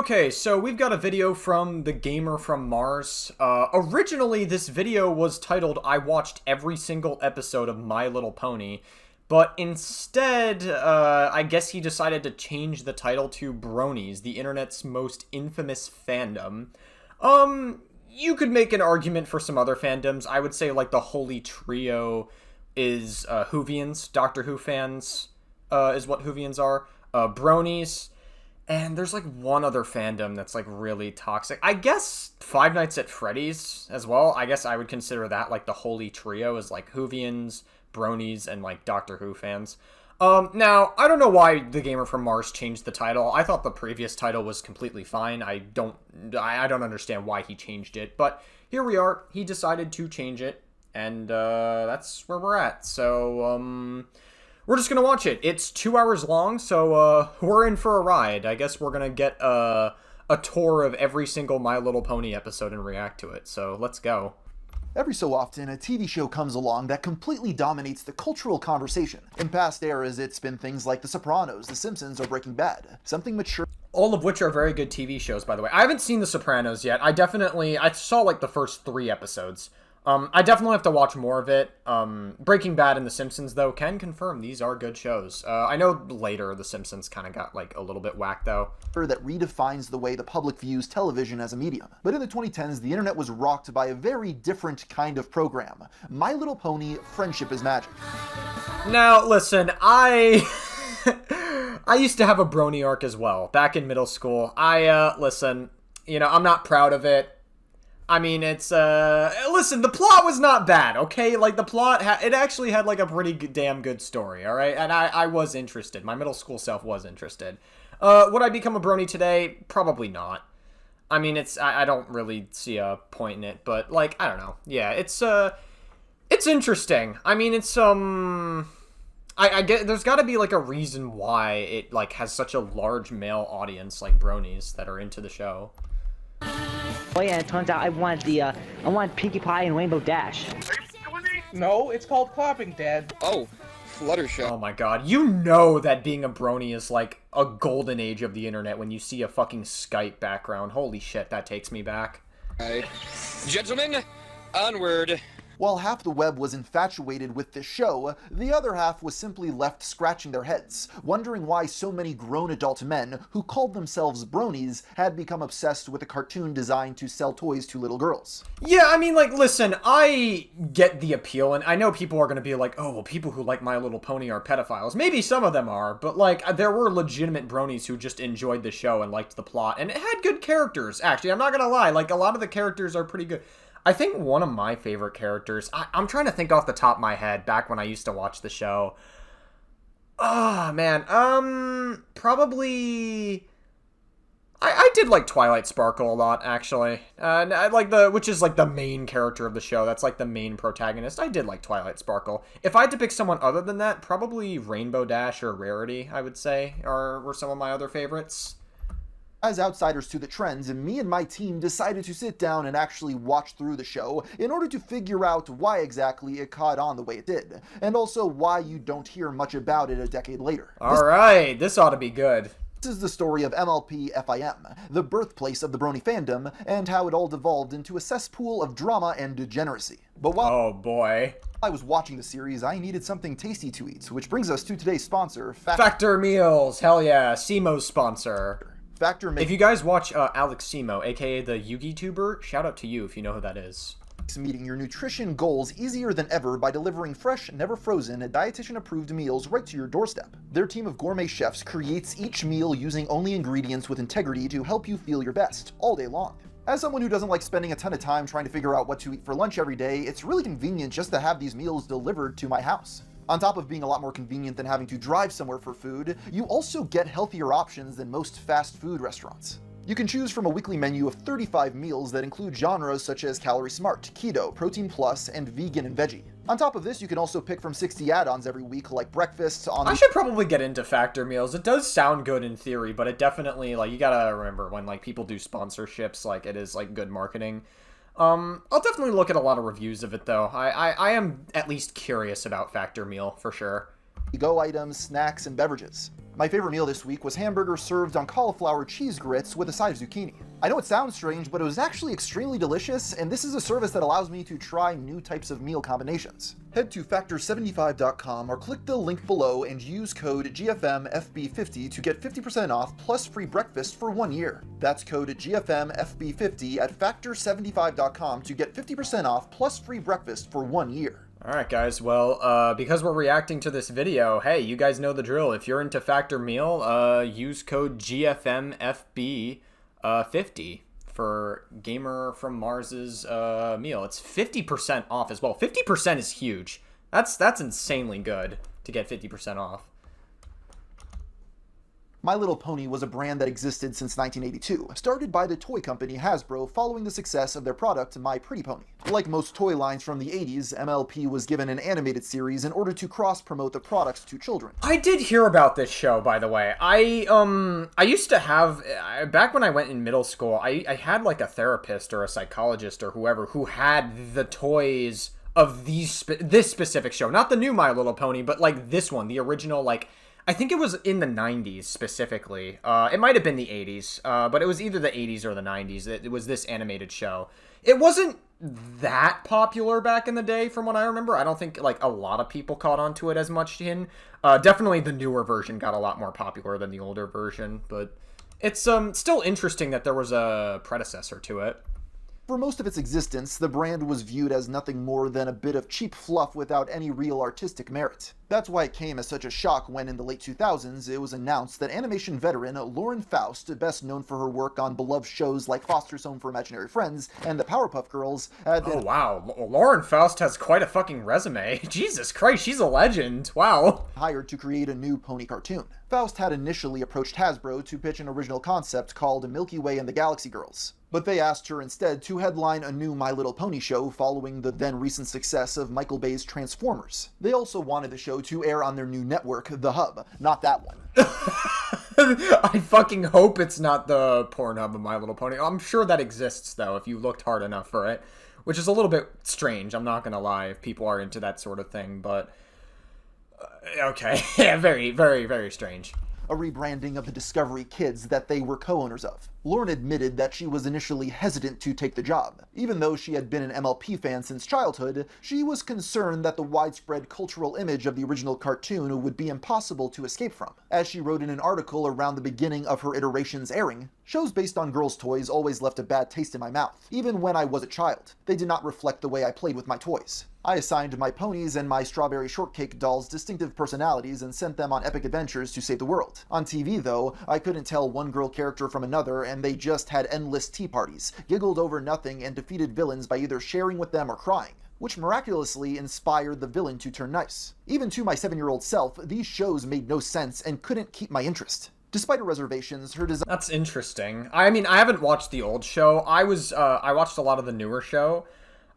Okay, so we've got a video from The Gamer from Mars. Originally, this video was titled, I watched every single episode of My Little Pony, but instead, I guess he decided to change the title to Bronies, the internet's most infamous fandom. You could make an argument for some other fandoms. I would say, like, the Holy Trio is, Whovians, Doctor Who fans, is what Whovians are. Bronies. And there's, like, one other fandom that's, like, really toxic. I guess Five Nights at Freddy's as well. I guess I would consider that, like, the Holy Trio is, like, Whovians, Bronies, and, like, Doctor Who fans. Now, I don't know why The Gamer from Mars changed the title. I thought the previous title was completely fine. I don't understand why he changed it. But here we are. He decided to change it. And, that's where we're at. So, we're just gonna watch it. It's 2 hours long, so we're in for a ride. I guess we're gonna get a tour of every single My Little Pony episode and react to it. So let's go. Every so often, a TV show comes along that completely dominates the cultural conversation. In past eras, it's been things like The Sopranos, The Simpsons, or Breaking Bad. Something mature. All of which are very good TV shows, by the way. I haven't seen The Sopranos yet. I saw like the first 3 episodes. I definitely have to watch more of it. Breaking Bad and The Simpsons, though, can confirm these are good shows. I know later The Simpsons kind of got, like, a little bit whacked, though. That redefines the way the public views television as a medium. But in the 2010s, the internet was rocked by a very different kind of program. My Little Pony, Friendship is Magic. Now, listen, I used to have a Brony arc as well, back in middle school. Listen, you know, I'm not proud of it. I mean, it's, listen, the plot was not bad, okay? Like, the plot, it actually had, like, a pretty damn good story, alright? And I was interested. My middle school self was interested. Would I become a Brony today? Probably not. I mean, I don't really see a point in it, but, like, I don't know. Yeah, it's interesting. I mean, it's, I get, there's gotta be, like, a reason why it, like, has such a large male audience, like Bronies, that are into the show. Oh yeah, it turns out I want Pinkie Pie and Rainbow Dash. No, it's called clapping, Dad. Oh, Fluttershy. Oh my god. You know that being a Brony is like a golden age of the internet when you see a fucking Skype background. Holy shit, that takes me back. Alright. Gentlemen, onward. While half the web was infatuated with this show, the other half was simply left scratching their heads, wondering why so many grown adult men who called themselves Bronies had become obsessed with a cartoon designed to sell toys to little girls. Yeah, I mean, like, listen, I get the appeal, and I know people are gonna be like, oh, well, people who like My Little Pony are pedophiles. Maybe some of them are, but, like, there were legitimate Bronies who just enjoyed the show and liked the plot, and it had good characters, actually. I'm not gonna lie, like, a lot of the characters are pretty good. I think one of my favorite characters, I'm trying to think off the top of my head, back when I used to watch the show. Oh, man, probably... I did like Twilight Sparkle a lot, actually. Which is like the main character of the show. That's like the main protagonist. I did like Twilight Sparkle. If I had to pick someone other than that, probably Rainbow Dash or Rarity, I would say, were some of my other favorites. As outsiders to the trends, me and my team decided to sit down and actually watch through the show in order to figure out why exactly it caught on the way it did, and also why you don't hear much about it a decade later. Alright, this ought to be good. This is the story of MLP FIM, the birthplace of the Brony fandom, and how it all devolved into a cesspool of drama and degeneracy. But while oh boy. I was watching the series, I needed something tasty to eat, which brings us to today's sponsor, Factor Meals. Hell yeah, Simo's sponsor. If you guys watch Alex Simo, aka the Yugi tuber, shout out to you if you know who that is. Meeting your nutrition goals easier than ever by delivering fresh, never frozen, dietitian-approved meals right to your doorstep. Their team of gourmet chefs creates each meal using only ingredients with integrity to help you feel your best, all day long. As someone who doesn't like spending a ton of time trying to figure out what to eat for lunch every day, it's really convenient just to have these meals delivered to my house. On top of being a lot more convenient than having to drive somewhere for food, you also get healthier options than most fast food restaurants. You can choose from a weekly menu of 35 meals that include genres such as Calorie Smart, Keto, Protein Plus, and Vegan and Veggie. On top of this, you can also pick from 60 add-ons every week, like breakfasts on I should probably get into Factor Meals. It does sound good in theory, but it definitely, like, you gotta remember when, like, people do sponsorships, like, it is, like, good marketing. I'll definitely look at a lot of reviews of it, though. I am at least curious about Factor Meal, for sure. Go items, snacks, and beverages. My favorite meal this week was hamburger served on cauliflower cheese grits with a side of zucchini. I know it sounds strange, but it was actually extremely delicious, and this is a service that allows me to try new types of meal combinations. Head to factor75.com or click the link below and use code GFMFB50 to get 50% off plus free breakfast for 1 year. That's code GFMFB50 at factor75.com to get 50% off plus free breakfast for 1 year. Alright guys, well, because we're reacting to this video, hey, you guys know the drill. If you're into Factor Meal, use code GFMFB50 for Gamer from Mars's meal. It's 50% off as well. 50% is huge. That's insanely good to get 50% off. My Little Pony was a brand that existed since 1982, started by the toy company Hasbro following the success of their product My Pretty Pony. Like most toy lines from the 80s, MLP was given an animated series in order to cross-promote the products to children. I did hear about this show, by the way. I used to have, back when I went in middle school, I had like a therapist or a psychologist or whoever who had the toys of this specific show. Not the new My Little Pony, but like this one, the original, like, I think it was in the 90s specifically. It might have been the 80s, but it was either the 80s or the 90s. It was this animated show. It wasn't that popular back in the day from what I remember. I don't think like a lot of people caught on to it as much. Definitely the newer version got a lot more popular than the older version, but it's still interesting that there was a predecessor to it. For most of its existence, the brand was viewed as nothing more than a bit of cheap fluff without any real artistic merit. That's why it came as such a shock when, in the late 2000s, it was announced that animation veteran Lauren Faust, best known for her work on beloved shows like Foster's Home for Imaginary Friends and the Powerpuff Girls, had been... Oh, wow. Lauren Faust has quite a fucking resume. Jesus Christ, she's a legend. Wow. ...hired to create a new pony cartoon. Faust had initially approached Hasbro to pitch an original concept called Milky Way and the Galaxy Girls. But they asked her instead to headline a new My Little Pony show following the then recent success of Michael Bay's Transformers. They also wanted the show to air on their new network, The Hub, not that one. I fucking hope it's not the Pornhub of My Little Pony. I'm sure that exists, though, if you looked hard enough for it. Which is a little bit strange, I'm not gonna lie, if people are into that sort of thing, but... okay, yeah, very, very, very strange. A rebranding of the Discovery Kids that they were co-owners of. Lauren admitted that she was initially hesitant to take the job. Even though she had been an MLP fan since childhood, she was concerned that the widespread cultural image of the original cartoon would be impossible to escape from. As she wrote in an article around the beginning of her iteration's airing, shows based on girls' toys always left a bad taste in my mouth, even when I was a child. They did not reflect the way I played with my toys. I assigned my ponies and my strawberry shortcake dolls distinctive personalities and sent them on epic adventures to save the world. On TV, though, I couldn't tell one girl character from another, and they just had endless tea parties, giggled over nothing, and defeated villains by either sharing with them or crying, which miraculously inspired the villain to turn nice. Even to my 7-year-old self, these shows made no sense and couldn't keep my interest. Despite her reservations, her design... That's interesting. I mean, I haven't watched the old show. I watched a lot of the newer show.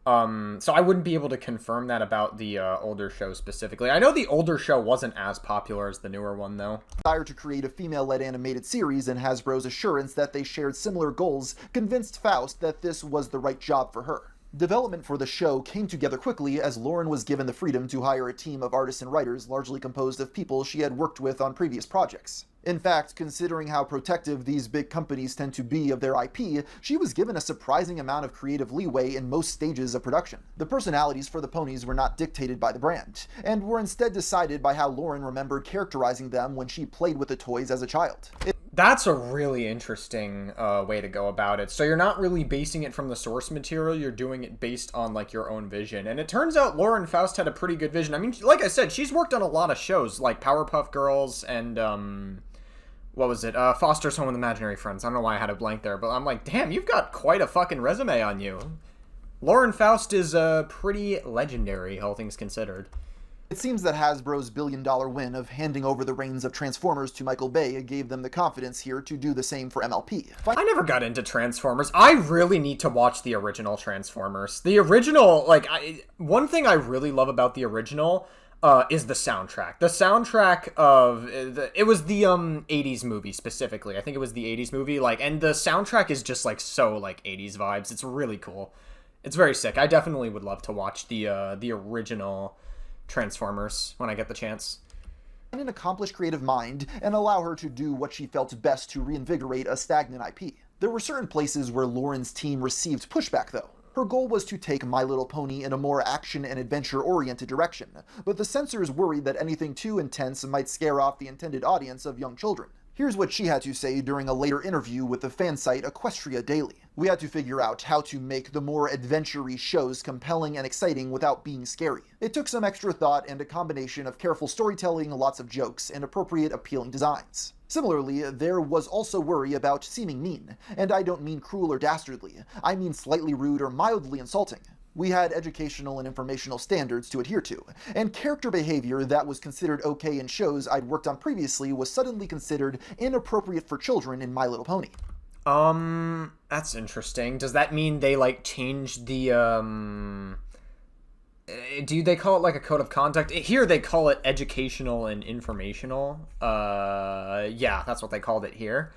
So I wouldn't be able to confirm that about the older show specifically. I know the older show wasn't as popular as the newer one, though. Desire to create a female-led animated series and Hasbro's assurance that they shared similar goals convinced Faust that this was the right job for her. Development for the show came together quickly as Lauren was given the freedom to hire a team of artists and writers largely composed of people she had worked with on previous projects. In fact, considering how protective these big companies tend to be of their IP, she was given a surprising amount of creative leeway in most stages of production. The personalities for the ponies were not dictated by the brand, and were instead decided by how Lauren remembered characterizing them when she played with the toys as a child. That's a really interesting way to go about it. So you're not really basing it from the source material, you're doing it based on like your own vision. And it turns out Lauren Faust had a pretty good vision. I mean, like I said, she's worked on a lot of shows like Powerpuff Girls and what was it? Foster's Home with Imaginary Friends. I don't know why I had a blank there, but I'm like, damn, you've got quite a fucking resume on you. Lauren Faust is pretty legendary, all things considered. It seems that Hasbro's billion-dollar win of handing over the reins of Transformers to Michael Bay gave them the confidence here to do the same for MLP. I never got into Transformers. I really need to watch the original Transformers. The original, like, one thing I really love about the original is the soundtrack. The soundtrack of, it was the 80s movie specifically. I think it was the 80s movie, like, and the soundtrack is just, like, so, like, 80s vibes. It's really cool. It's very sick. I definitely would love to watch the original Transformers when I get the chance. an accomplished creative mind and allow her to do what she felt best to reinvigorate a stagnant IP. There were certain places where Lauren's team received pushback, though. Her goal was to take My Little Pony in a more action and adventure-oriented direction, but the censors worried that anything too intense might scare off the intended audience of young children. Here's what she had to say during a later interview with the fan site Equestria Daily. "We had to figure out how to make the more adventure-y shows compelling and exciting without being scary. It took some extra thought and a combination of careful storytelling, lots of jokes, and appropriate appealing designs." Similarly, there was also worry about seeming mean, and I don't mean cruel or dastardly, I mean slightly rude or mildly insulting. We had educational and informational standards to adhere to, and character behavior that was considered okay in shows I'd worked on previously was suddenly considered inappropriate for children in My Little Pony. That's interesting. Does that mean they, like, changed the, do they call it, like, a code of conduct? Here they call it educational and informational. Yeah, that's what they called it here.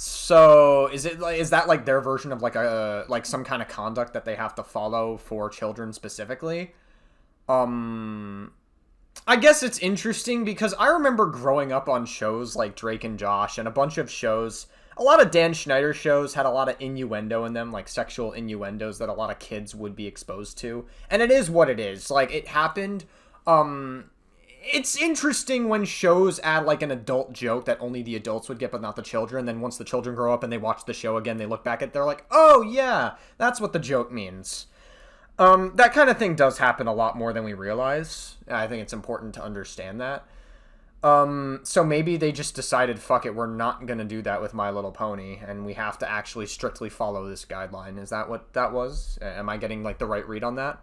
So, is that like their version of like some kind of conduct that they have to follow for children specifically? I guess it's interesting because I remember growing up on shows like Drake and Josh and a bunch of shows. A lot of Dan Schneider shows had a lot of innuendo in them, like sexual innuendos that a lot of kids would be exposed to. And it is what it is. Like, it happened. It's interesting when shows add, like, an adult joke that only the adults would get, but not the children. Then once the children grow up and they watch the show again, they look back at it, they're like, oh, yeah, that's what the joke means. That kind of thing does happen a lot more than we realize. I think it's important to understand that. So maybe they just decided, fuck it, we're not gonna do that with My Little Pony, and we have to actually strictly follow this guideline. Is that what that was? Am I getting, like, the right read on that?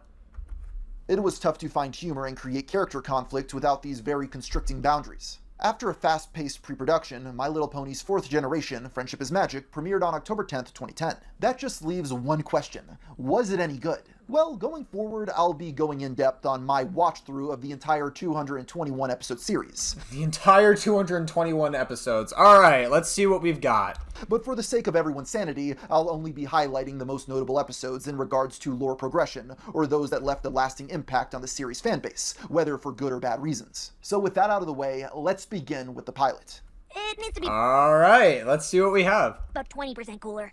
It was tough to find humor and create character conflict without these very constricting boundaries. After a fast-paced pre-production, My Little Pony's fourth generation, Friendship is Magic, premiered on October 10th, 2010. That just leaves one question. Was it any good? Well, going forward, I'll be going in depth on my watch-through of the entire 221-episode series. The entire 221 episodes. Alright, let's see what we've got. But for the sake of everyone's sanity, I'll only be highlighting the most notable episodes in regards to lore progression, or those that left a lasting impact on the series' fanbase, whether for good or bad reasons. So with that out of the way, let's begin with the pilot. It needs to be Alright, let's see what we have. about 20% cooler.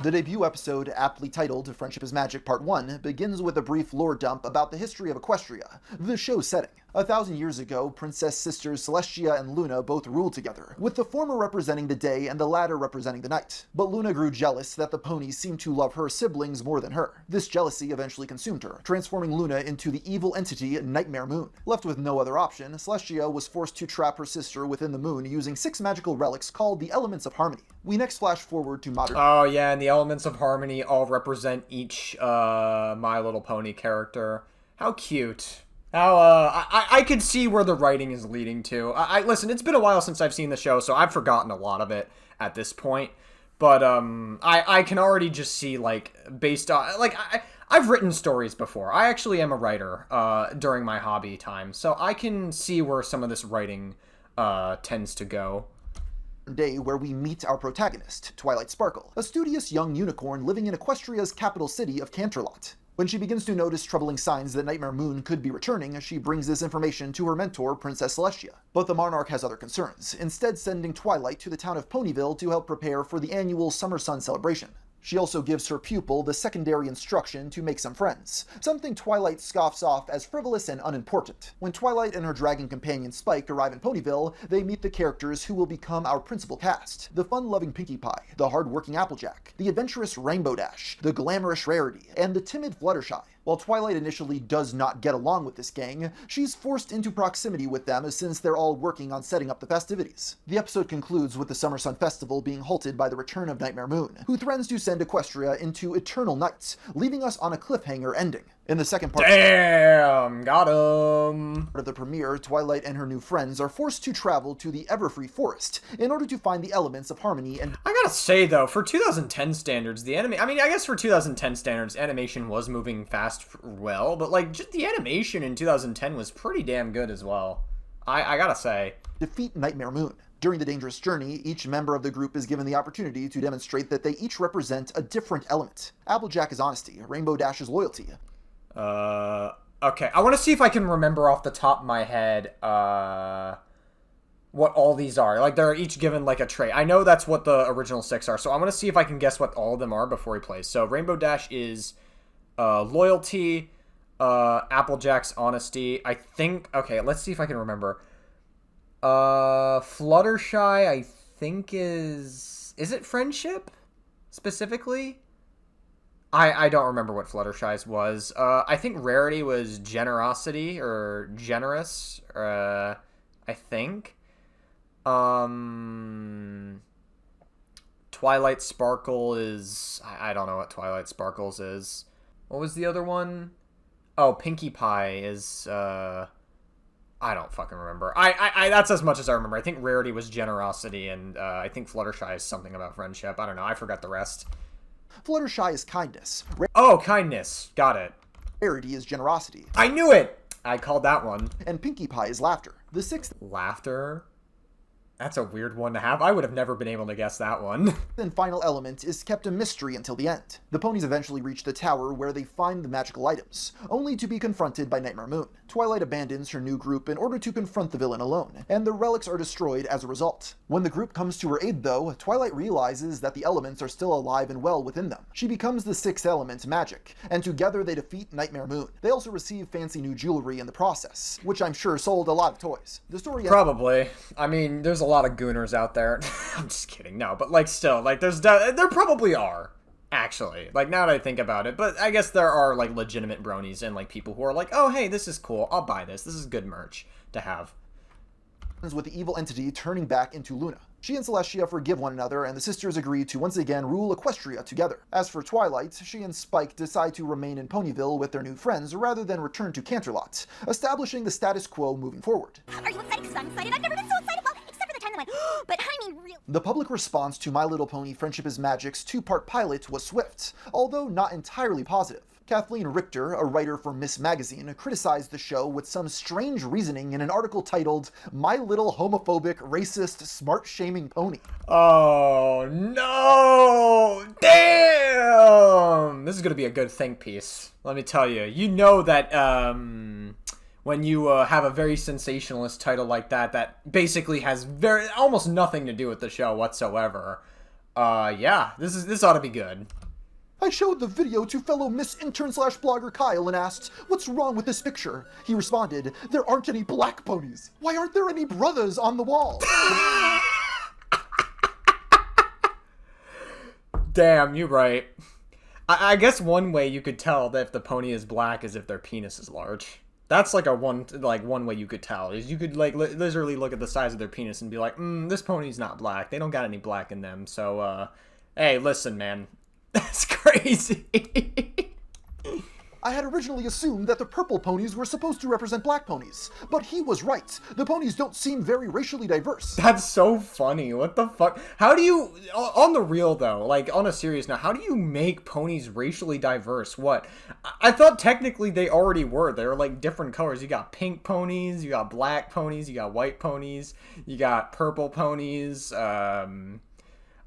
The debut episode, aptly titled Friendship is Magic Part 1, begins with a brief lore dump about the history of Equestria, the show's setting. 1,000 years ago, princess sisters Celestia and Luna both ruled together, with the former representing the day and the latter representing the night. But Luna grew jealous that the ponies seemed to love her siblings more than her. This jealousy eventually consumed her, transforming Luna into the evil entity Nightmare Moon. Left with no other option, Celestia was forced to trap her sister within the moon using 6 magical relics called the Elements of Harmony. We next flash forward to modern... Oh yeah, and the Elements of Harmony all represent each My Little Pony character. How cute. How, I could see where the writing is leading to. Listen, it's been a while since I've seen the show, so I've forgotten a lot of it at this point. But, I can already just see, like, based on, like, I've written stories before. I actually am a writer, during my hobby time, so I can see where some of this writing, tends to go. Day where we meet our protagonist, Twilight Sparkle, a studious young unicorn living in Equestria's capital city of Canterlot. When she begins to notice troubling signs that Nightmare Moon could be returning, she brings this information to her mentor, Princess Celestia. But the monarch has other concerns, instead sending Twilight to the town of Ponyville to help prepare for the annual Summer Sun celebration. She also gives her pupil the secondary instruction to make some friends, something Twilight scoffs off as frivolous and unimportant. When Twilight and her dragon companion Spike arrive in Ponyville, they meet the characters who will become our principal cast. The fun-loving Pinkie Pie, the hard-working Applejack, the adventurous Rainbow Dash, the glamorous Rarity, and the timid Fluttershy. While Twilight initially does not get along with this gang, she's forced into proximity with them since they're all working on setting up the festivities. The episode concludes with the Summer Sun Festival being halted by the return of Nightmare Moon, who threatens to send Equestria into eternal nights, leaving us on a cliffhanger ending. In the second part got him. of the premiere, Twilight and her new friends are forced to travel to the Everfree Forest in order to find the Elements of Harmony and... I gotta say, though, for 2010 standards, I mean, I guess for 2010 standards, animation was moving fast well, but, like, just the animation in 2010 was pretty damn good as well. I gotta say. defeat Nightmare Moon. During the dangerous journey, each member of the group is given the opportunity to demonstrate that they each represent a different element. Applejack is honesty, Rainbow Dash is loyalty. Okay, I want to see if I can remember off the top of my head, what all these are. Like, they're each given, like, a trait. I know that's what the original 6 are, so I'm going to see if I can guess what all of them are before he plays. So, Rainbow Dash is, loyalty, Applejack's honesty. I think, okay, let's see if I can remember. Fluttershy, I think is it friendship? Specifically? I don't remember what Fluttershy's was. I think Rarity was generosity, or generous, I think. Twilight Sparkle is... I don't know what Twilight Sparkles is. What was the other one? Oh, Pinkie Pie is... I don't fucking remember. I that's as much as I remember. I think Rarity was generosity, and I think Fluttershy is something about friendship. I don't know. I forgot the rest. Fluttershy is kindness. Oh, kindness. Got it. Rarity is generosity. I knew it! I called that one. And Pinkie Pie is laughter. The 6th Laughter? That's a weird one to have. I would have never been able to guess that one. and final element is kept a mystery until the end. The ponies eventually reach the tower where they find the magical items, only to be confronted by Nightmare Moon. Twilight abandons her new group in order to confront the villain alone, and the relics are destroyed as a result. When the group comes to her aid though, Twilight realizes that the elements are still alive and well within them. She becomes the 6th element, magic, and together they defeat Nightmare Moon. They also receive fancy new jewelry in the process, which I'm sure sold a lot of toys. The story Probably. I mean, there's a lot of gooners out there. I'm just kidding. No, but like still, like there probably are. Actually, like now that I think about it, but I guess there are like legitimate bronies and like people who are like, oh hey, this is cool, I'll buy this. This is good merch to have. With the evil entity turning back into Luna. She and Celestia forgive one another, and the sisters agree to once again rule Equestria together. As for Twilight, she and Spike decide to remain in Ponyville with their new friends rather than return to Canterlot, establishing the status quo moving forward. Are you excited? Because I'm excited. I've never been so excited. Well, except for the time that went, but I mean, real. The public response to My Little Pony Friendship is Magic's 2-part pilot was swift, although not entirely positive. Kathleen Richter, a writer for Miss Magazine, criticized the show with some strange reasoning in an article titled, My Little Homophobic, Racist, Smart-Shaming Pony. Oh, no! Damn! This is gonna be a good think piece. Let me tell you. You know that, when you have a very sensationalist title like that, that basically has almost nothing to do with the show whatsoever. Yeah, this ought to be good. I showed the video to fellow Miss Intern/blogger Kyle and asked, what's wrong with this picture? He responded, there aren't any black ponies. Why aren't there any brothers on the wall? Damn, you're right. I guess one way you could tell that if the pony is black is if their penis is large. That's like one way you could tell, is you could like literally look at the size of their penis and be like, this pony's not black. They don't got any black in them. So, hey, listen, man. That's crazy. I had originally assumed that the purple ponies were supposed to represent black ponies, but he was right. The ponies don't seem very racially diverse. That's so funny. What the fuck? How do you, on the real though, like on a serious note, how do you make ponies racially diverse? What? I thought technically they already were. They were like different colors. You got pink ponies, you got black ponies, you got white ponies, you got purple ponies.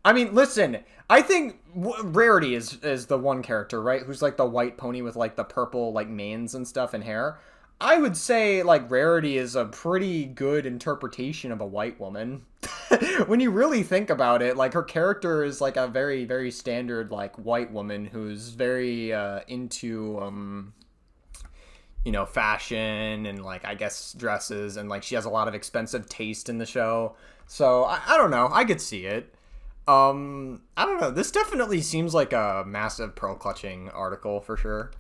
I mean, listen, I think Rarity is the one character, right? Who's like the white pony with like the purple like manes and stuff and hair. I would say like Rarity is a pretty good interpretation of a white woman. When you really think about it, like her character is like a very, very standard like white woman who's very into you know, fashion and like I guess dresses, and like she has a lot of expensive taste in the show. So I don't know, I could see it. I don't know. This definitely seems like a massive pearl-clutching article, for sure.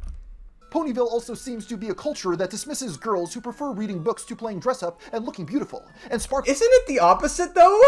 Ponyville also seems to be a culture that dismisses girls who prefer reading books to playing dress-up and looking beautiful, and sparkling, Isn't it the opposite, though?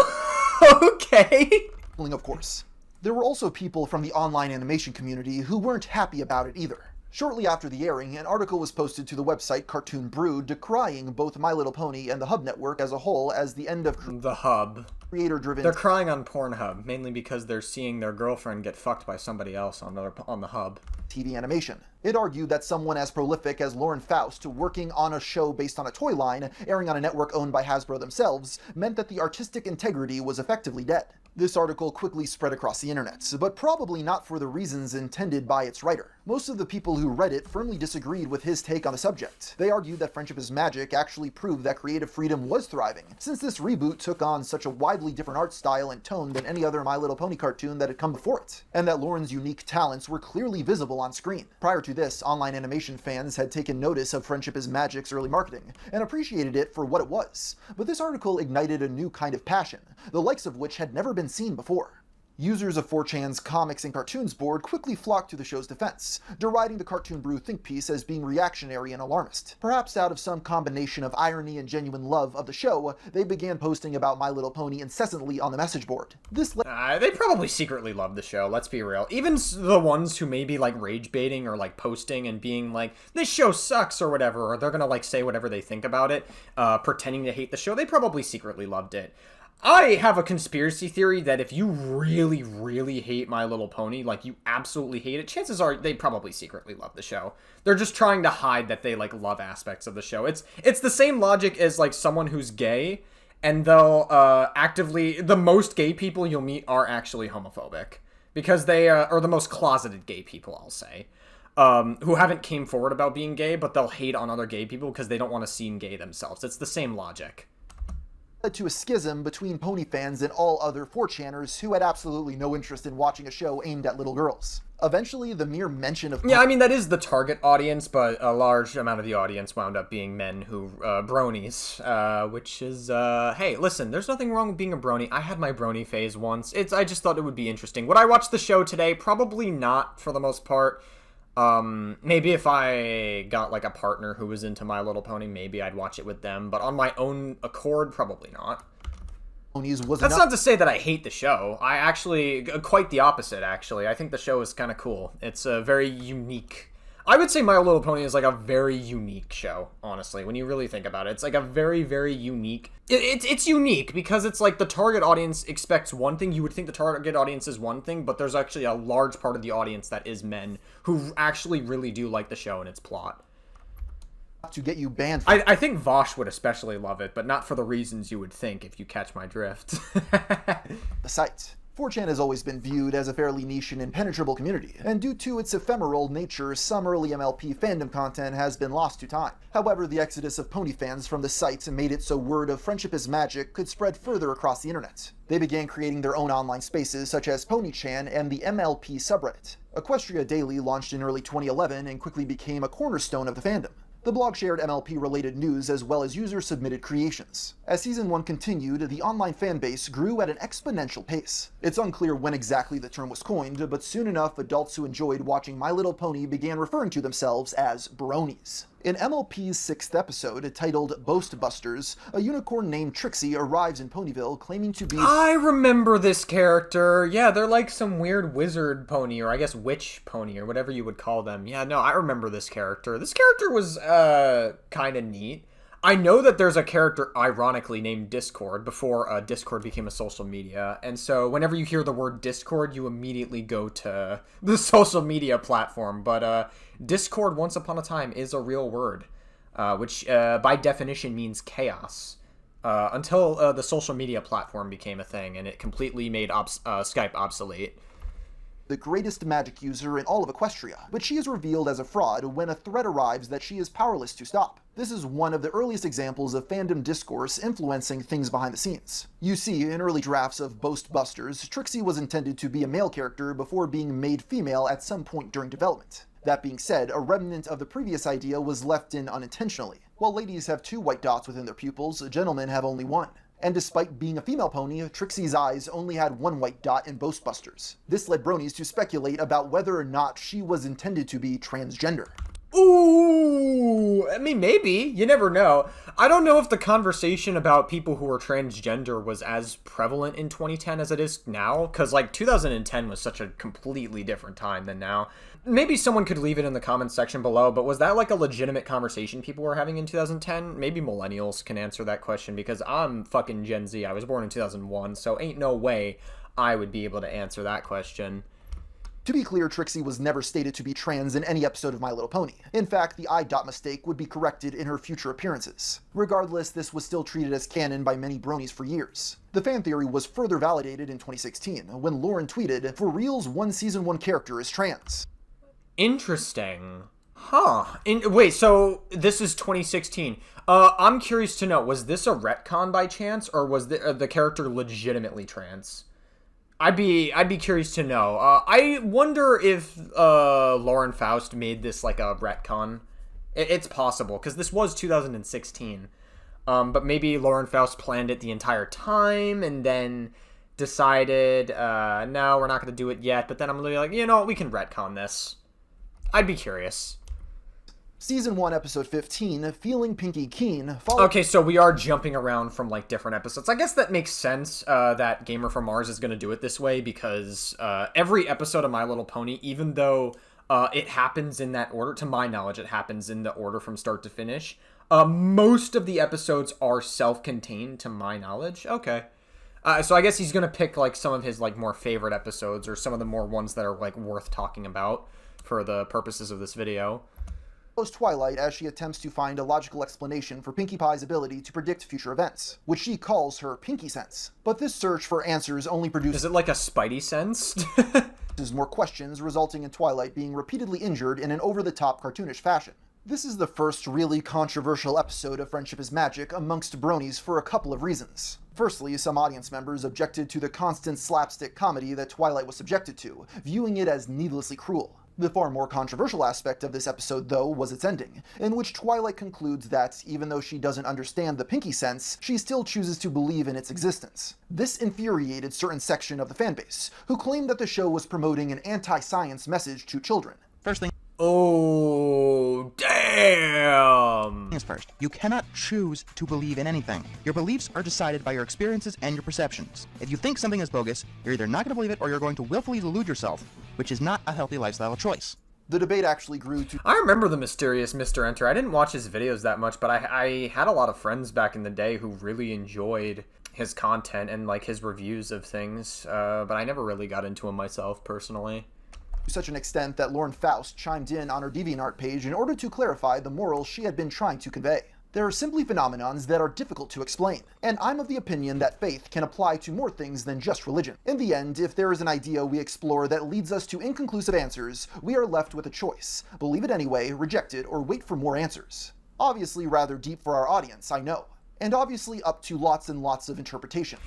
Okay. of course. There were also people from the online animation community who weren't happy about it either. Shortly after the airing, an article was posted to the website Cartoon Brew decrying both My Little Pony and the Hub Network as a whole as the end of The Hub. creator-driven They're crying on Pornhub, mainly because they're seeing their girlfriend get fucked by somebody else on the Hub. TV animation. It argued that someone as prolific as Lauren Faust working on a show based on a toy line, airing on a network owned by Hasbro themselves, meant that the artistic integrity was effectively dead. This article quickly spread across the internet, but probably not for the reasons intended by its writer. Most of the people who read it firmly disagreed with his take on the subject. They argued that Friendship is Magic actually proved that creative freedom was thriving, since this reboot took on such a widely different art style and tone than any other My Little Pony cartoon that had come before it, and that Lauren's unique talents were clearly visible on screen. Prior to this, online animation fans had taken notice of Friendship is Magic's early marketing, and appreciated it for what it was. But this article ignited a new kind of passion, the likes of which had never been seen before. Users of 4chan's Comics and Cartoons board quickly flocked to the show's defense, deriding the Cartoon Brew think piece as being reactionary and alarmist. Perhaps out of some combination of irony and genuine love of the show, they began posting about My Little Pony incessantly on the message board. They probably secretly love the show, let's be real. Even the ones who may be like rage baiting or like posting and being like, this show sucks or whatever, or they're gonna like say whatever they think about it, pretending to hate the show, they probably secretly loved it. I have a conspiracy theory that if you really, really hate My Little Pony, like you absolutely hate it, chances are they probably secretly love the show. They're just trying to hide that they like love aspects of the show. It's the same logic as like someone who's gay, and they'll actively, the most gay people you'll meet are actually homophobic. Because they are the most closeted gay people, I'll say. Who haven't came forward about being gay, but they'll hate on other gay people because they don't want to seem gay themselves. It's the same logic. Led to a schism between pony fans and all other 4chaners who had absolutely no interest in watching a show aimed at little girls. Eventually, the mere mention of... Yeah, I mean, that is the target audience, but a large amount of the audience wound up being men who, bronies, which is, hey, listen, there's nothing wrong with being a brony. I had my brony phase once. I just thought it would be interesting. Would I watch the show today? Probably not, for the most part. Maybe if I got, like, a partner who was into My Little Pony, maybe I'd watch it with them, but on my own accord, probably not. That's not to say that I hate the show. I actually, quite the opposite, actually. I think the show is kind of cool. It's a very unique... I would say My Little Pony is like a very unique show, honestly, when you really think about it. It's like a very, very unique... It's unique because it's like the target audience expects one thing. You would think the target audience is one thing, but there's actually a large part of the audience that is men who actually really do like the show and its plot. To get you banned from... I think Vosh would especially love it, but not for the reasons you would think, if you catch my drift. the site. 4chan has always been viewed as a fairly niche and impenetrable community, and due to its ephemeral nature, some early MLP fandom content has been lost to time. However, the exodus of pony fans from the site made it so word of Friendship is Magic could spread further across the internet. They began creating their own online spaces such as PonyChan and the MLP subreddit. Equestria Daily launched in early 2011 and quickly became a cornerstone of the fandom. The blog shared MLP-related news as well as user-submitted creations. As Season 1 continued, the online fanbase grew at an exponential pace. It's unclear when exactly the term was coined, but soon enough adults who enjoyed watching My Little Pony began referring to themselves as Bronies. In MLP's 6th episode, titled Boastbusters, a unicorn named Trixie arrives in Ponyville claiming to be... I remember this character. Yeah, they're like some weird wizard pony, or I guess witch pony, or whatever you would call them. Yeah, no, I remember this character. This character was, kind of neat. I know that there's a character, ironically, named Discord, before Discord became a social media, and so whenever you hear the word Discord, you immediately go to the social media platform, but, Discord, once upon a time, is a real word, which, by definition, means chaos, until the social media platform became a thing, and it completely made Skype obsolete. The greatest magic user in all of Equestria, but she is revealed as a fraud when a threat arrives that she is powerless to stop. This is one of the earliest examples of fandom discourse influencing things behind the scenes. You see, in early drafts of Boastbusters, Trixie was intended to be a male character before being made female at some point during development. That being said, a remnant of the previous idea was left in unintentionally. While ladies have 2 white dots within their pupils, gentlemen have only 1. And despite being a female pony, Trixie's eyes only had 1 white dot in Boastbusters. This led Bronies to speculate about whether or not she was intended to be transgender. Ooh, I mean, maybe. You never know. I don't know if the conversation about people who were transgender was as prevalent in 2010 as it is now, because, like, 2010 was such a completely different time than now. Maybe someone could leave it in the comments section below, but was that, like, a legitimate conversation people were having in 2010? Maybe millennials can answer that question, because I'm fucking Gen Z. I was born in 2001, so ain't no way I would be able to answer that question. To be clear, Trixie was never stated to be trans in any episode of My Little Pony. In fact, the I dot mistake would be corrected in her future appearances. Regardless, this was still treated as canon by many bronies for years. The fan theory was further validated in 2016, when Lauren tweeted, "For reals, one season 1 character is trans." Interesting. Huh. Wait, so this is 2016. I'm curious to know, was this a retcon by chance, or was the character legitimately trans? I'd be curious to know. I wonder if Lauren Faust made this like a retcon. It's possible, because this was 2016. But maybe Lauren Faust planned it the entire time and then decided, no, we're not going to do it yet. But then I'm going to be like, you know what, we can retcon this. I'd be curious. Season 1, Episode 15, Feeling Pinky Keen. Okay, so we are jumping around from, like, different episodes. I guess that makes sense that Gamer from Mars is going to do it this way, because every episode of My Little Pony, even though it happens in that order, to my knowledge, it happens in the order from start to finish, most of the episodes are self-contained, to my knowledge. Okay. So I guess he's going to pick, like, some of his, like, more favorite episodes, or some of the more ones that are, like, worth talking about for the purposes of this video. Twilight as she attempts to find a logical explanation for Pinkie Pie's ability to predict future events, which she calls her Pinky Sense. But this search for answers only produces... Is it like a Spidey sense? ...more questions, resulting in Twilight being repeatedly injured in an over-the-top cartoonish fashion. This is the first really controversial episode of Friendship is Magic amongst bronies for a couple of reasons. Firstly, some audience members objected to the constant slapstick comedy that Twilight was subjected to, viewing it as needlessly cruel. The far more controversial aspect of this episode, though, was its ending, in which Twilight concludes that, even though she doesn't understand the Pinky Sense, she still chooses to believe in its existence. This infuriated certain section of the fanbase, who claimed that the show was promoting an anti-science message to children. First thing Oh, damn! is first. You cannot choose to believe in anything. Your beliefs are decided by your experiences and your perceptions. If you think something is bogus, you're either not going to believe it or you're going to willfully delude yourself, which is not a healthy lifestyle choice. The debate actually grew to... I remember the mysterious Mr. Enter. I didn't watch his videos that much, but I had a lot of friends back in the day who really enjoyed his content and, like, his reviews of things, but I never really got into him myself, personally. To such an extent that Lauren Faust chimed in on her DeviantArt page in order to clarify the morals she had been trying to convey. There are simply phenomenons that are difficult to explain, and I'm of the opinion that faith can apply to more things than just religion. In the end, if there is an idea we explore that leads us to inconclusive answers, we are left with a choice: believe it anyway, reject it, or wait for more answers. Obviously rather deep for our audience, I know. And obviously up to lots and lots of interpretation.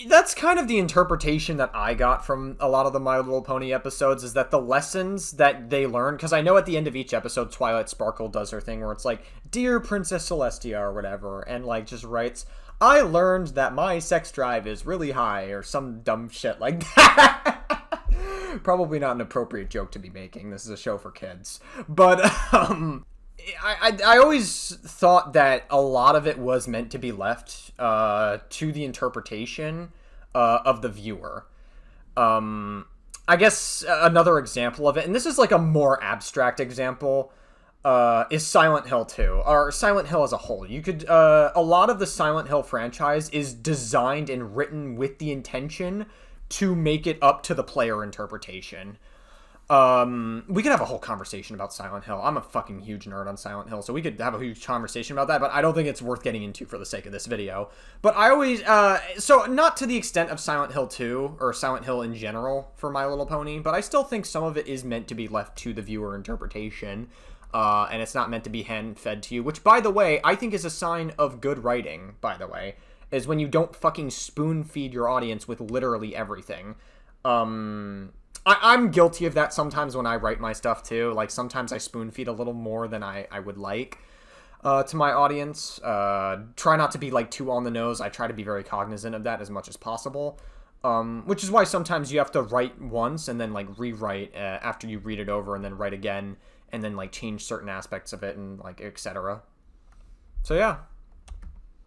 That's kind of the interpretation that I got from a lot of the My Little Pony episodes, is that the lessons that they learn, because I know at the end of each episode, Twilight Sparkle does her thing where it's like, "Dear Princess Celestia," or whatever, and, like, just writes, "I learned that my sex drive is really high," or some dumb shit like that. Probably not an appropriate joke to be making. This is a show for kids. But, I always thought that a lot of it was meant to be left to the interpretation of the viewer. I guess another example of it, and this is like a more abstract example, is Silent Hill 2, or Silent Hill as a whole. You could, a lot of the Silent Hill franchise is designed and written with the intention to make it up to the player interpretation. We could have a whole conversation about Silent Hill. I'm a fucking huge nerd on Silent Hill, so we could have a huge conversation about that, but I don't think it's worth getting into for the sake of this video. But I always, so not to the extent of Silent Hill 2, or Silent Hill in general for My Little Pony, but I still think some of it is meant to be left to the viewer interpretation, and it's not meant to be hand-fed to you, which, by the way, I think is a sign of good writing, by the way, is when you don't fucking spoon-feed your audience with literally everything. I'm guilty of that sometimes when I write my stuff, too. Like, sometimes I spoon-feed a little more than I would like to my audience. Try not to be, like, too on the nose. I try to be very cognizant of that as much as possible. Which is why sometimes you have to write once and then, like, rewrite after you read it over and then write again and then, like, change certain aspects of it and, like, etc. So, yeah.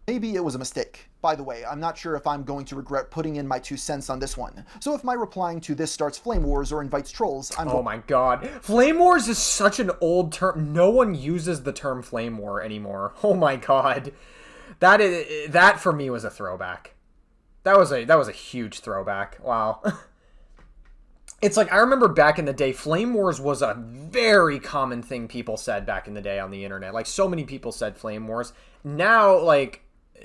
Maybe it was a mistake. By the way, I'm not sure if I'm going to regret putting in my 2 cents on this one. So if my replying to this starts flame wars or invites trolls, Oh my god. Flame wars is such an old term. No one uses the term flame war anymore. Oh my god. That for me was a throwback. That was a huge throwback. Wow. it's like, I remember back in the day, Flame Wars was a very common thing people said back in the day on the internet. Like, so many people said Flame Wars. Now, like,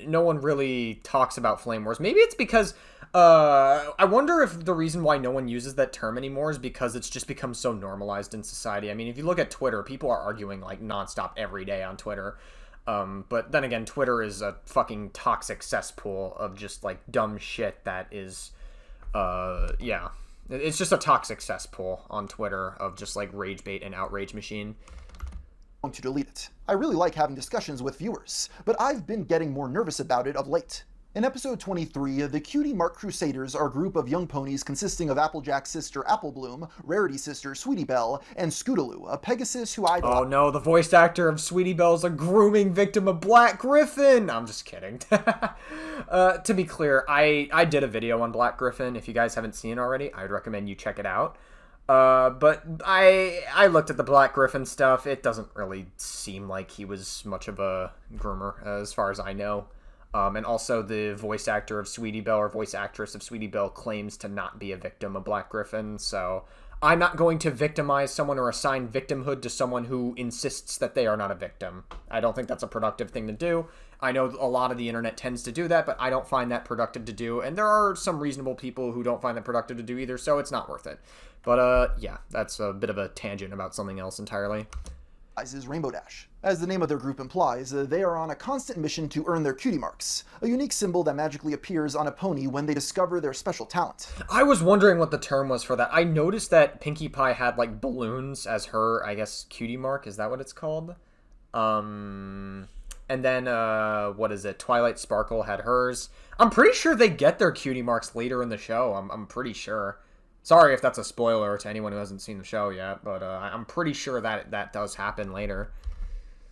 no one really talks about Flame Wars. Maybe it's because, I wonder if the reason why no one uses that term anymore is because it's just become so normalized in society. I mean, if you look at Twitter, people are arguing, like, nonstop every day on Twitter. But then again, Twitter is a fucking toxic cesspool of just, like, dumb shit that is, yeah. It's just a toxic cesspool on Twitter of just, like, rage bait and outrage machine. To delete it. I really like having discussions with viewers, but I've been getting more nervous about it of late. In episode 23, the Cutie Mark Crusaders are a group of young ponies consisting of Applejack's sister Applebloom, Rarity's sister Sweetie Belle, and Scootaloo, a Pegasus who Oh no, the voice actor of Sweetie Belle's a grooming victim of Black Griffin! I'm just kidding. To be clear, I did a video on Black Griffin. If you guys haven't seen it already, I'd recommend you check it out. But I looked at the Black Griffin stuff. It doesn't really seem like he was much of a groomer, as far as I know. And also the voice actor of Sweetie Belle, or voice actress of Sweetie Belle, claims to not be a victim of Black Griffin, so I'm not going to victimize someone or assign victimhood to someone who insists that they are not a victim. I don't think that's a productive thing to do. I know a lot of the internet tends to do that, but I don't find that productive to do, and there are some reasonable people who don't find that productive to do either, so it's not worth it. But, yeah, that's a bit of a tangent about something else entirely. Is Rainbow Dash. As the name of their group implies, they are on a constant mission to earn their cutie marks, a unique symbol that magically appears on a pony when they discover their special talent. I was wondering what the term was for that. I noticed that Pinkie Pie had, like, balloons as her, I guess, cutie mark. Is that what it's called? And then, what is it? Twilight Sparkle had hers. I'm pretty sure they get their cutie marks later in the show. I'm pretty sure. Sorry if that's a spoiler to anyone who hasn't seen the show yet, but I'm pretty sure that does happen later.